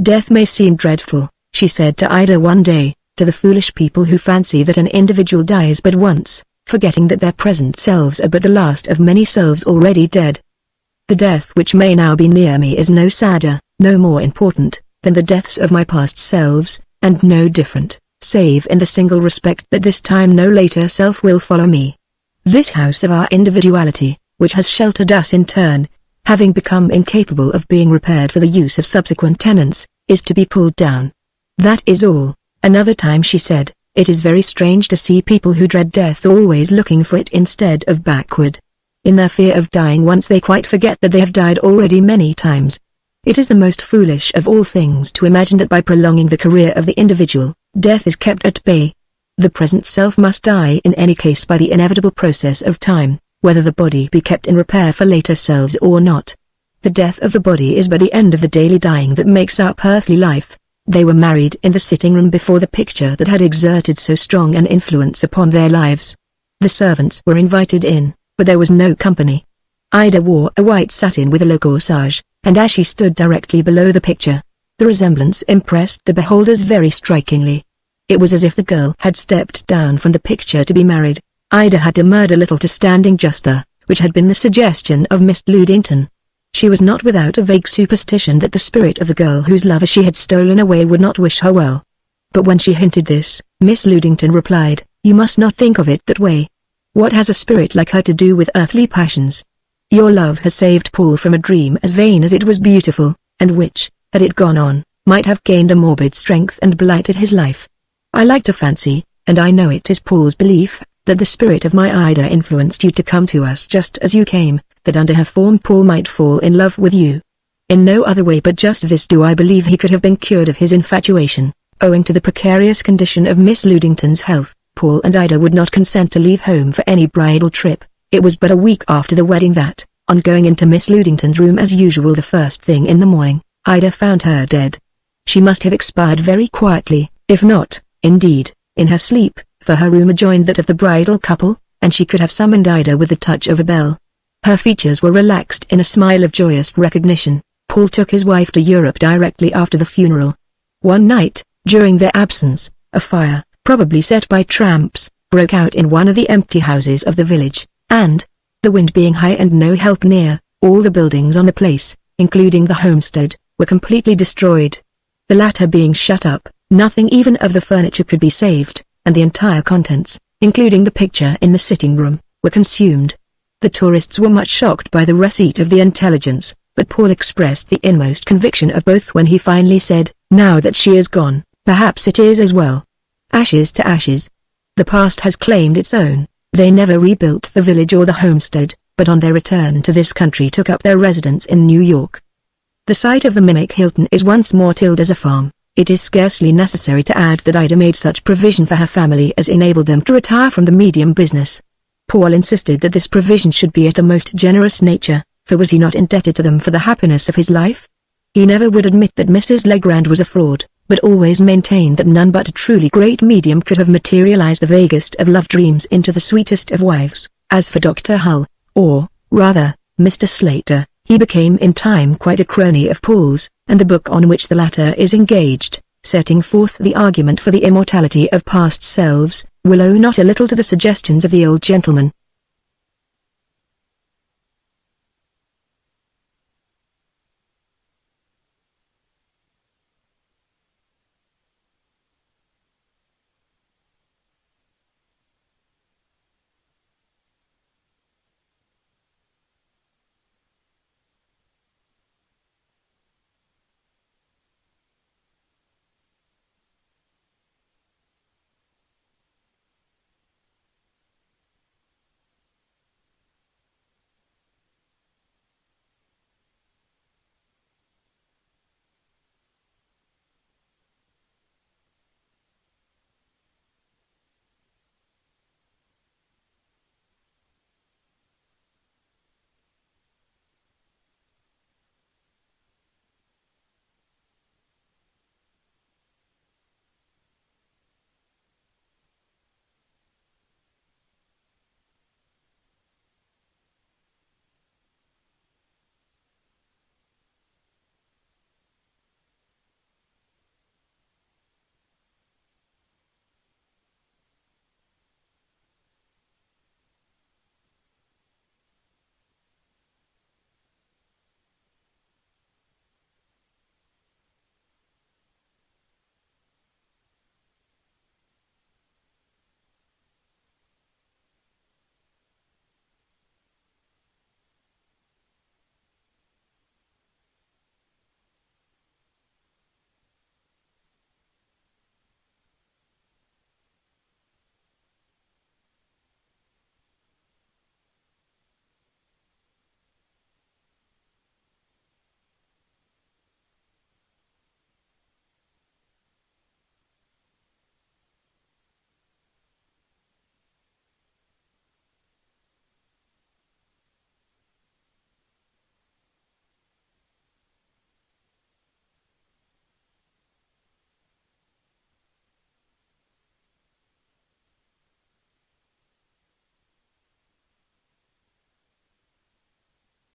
[SPEAKER 1] "Death may seem dreadful," she said to Ida one day, "to the foolish people who fancy that an individual dies but once, forgetting that their present selves are but the last of many selves already dead. The death which may now be near me is no sadder, no more important, than the deaths of my past selves, and no different, save in the single respect that this time no later self will follow me. This house of our individuality, which has sheltered us in turn, having become incapable of being repaired for the use of subsequent tenants, is to be pulled down. That is all." Another time she said, "It is very strange to see people who dread death always looking for it instead of backward. In their fear of dying once they quite forget that they have died already many times. It is the most foolish of all things to imagine that by prolonging the career of the individual, death is kept at bay. The present self must die in any case by the inevitable process of time, whether the body be kept in repair for later selves or not. The death of the body is but the end of the daily dying that makes up earthly life." They were married in the sitting-room before the picture that had exerted so strong an influence upon their lives. The servants were invited in, but there was no company. Ida wore a white satin with a low corsage, and as she stood directly below the picture, the resemblance impressed the beholders very strikingly. It was as if the girl had stepped down from the picture to be married. Ida had demurred a little to standing just there, which had been the suggestion of Miss Ludington. She was not without a vague superstition that the spirit of the girl whose lover she had stolen away would not wish her well. But when she hinted this, Miss Ludington replied, "You must not think of it that way. What has a spirit like her to do with earthly passions? Your love has saved Paul from a dream as vain as it was beautiful, and which, had it gone on, might have gained a morbid strength and blighted his life. I like to fancy, and I know it is Paul's belief, that the spirit of my Ida influenced you to come to us just as you came, that under her form Paul might fall in love with you. In no other way but just this do I believe he could have been cured of his infatuation." Owing to the precarious condition of Miss Ludington's health, Paul and Ida would not consent to leave home for any bridal trip. It was but a week after the wedding that, on going into Miss Ludington's room as usual the first thing in the morning, Ida found her dead. She must have expired very quietly, if not, indeed, in her sleep, for her room adjoined that of the bridal couple, and she could have summoned Ida with the touch of a bell. Her features were relaxed in a smile of joyous recognition. Paul took his wife to Europe directly after the funeral. One night, during their absence, a fire, probably set by tramps, broke out in one of the empty houses of the village, and, the wind being high and no help near, all the buildings on the place, including the homestead, were completely destroyed. The latter being shut up, nothing even of the furniture could be saved, and the entire contents, including the picture in the sitting room, were consumed. The tourists were much shocked by the receipt of the intelligence, but Paul expressed the inmost conviction of both when he finally said, "Now that she is gone, perhaps it is as well. Ashes to ashes. The past has claimed its own." They never rebuilt the village or the homestead, but on their return to this country took up their residence in New York. The site of the mimic Hilton is once more tilled as a farm. It is scarcely necessary to add that Ida made such provision for her family as enabled them to retire from the medium business. Paul insisted that this provision should be of the most generous nature, for was he not indebted to them for the happiness of his life? He never would admit that Mrs. Legrand was a fraud, but always maintained that none but a truly great medium could have materialized the vaguest of love dreams into the sweetest of wives. As for Dr. Hull, or, rather, Mr. Slater, he became in time quite a crony of Paul's, and the book on which the latter is engaged, setting forth the argument for the immortality of past selves, will owe not a little to the suggestions of the old gentleman.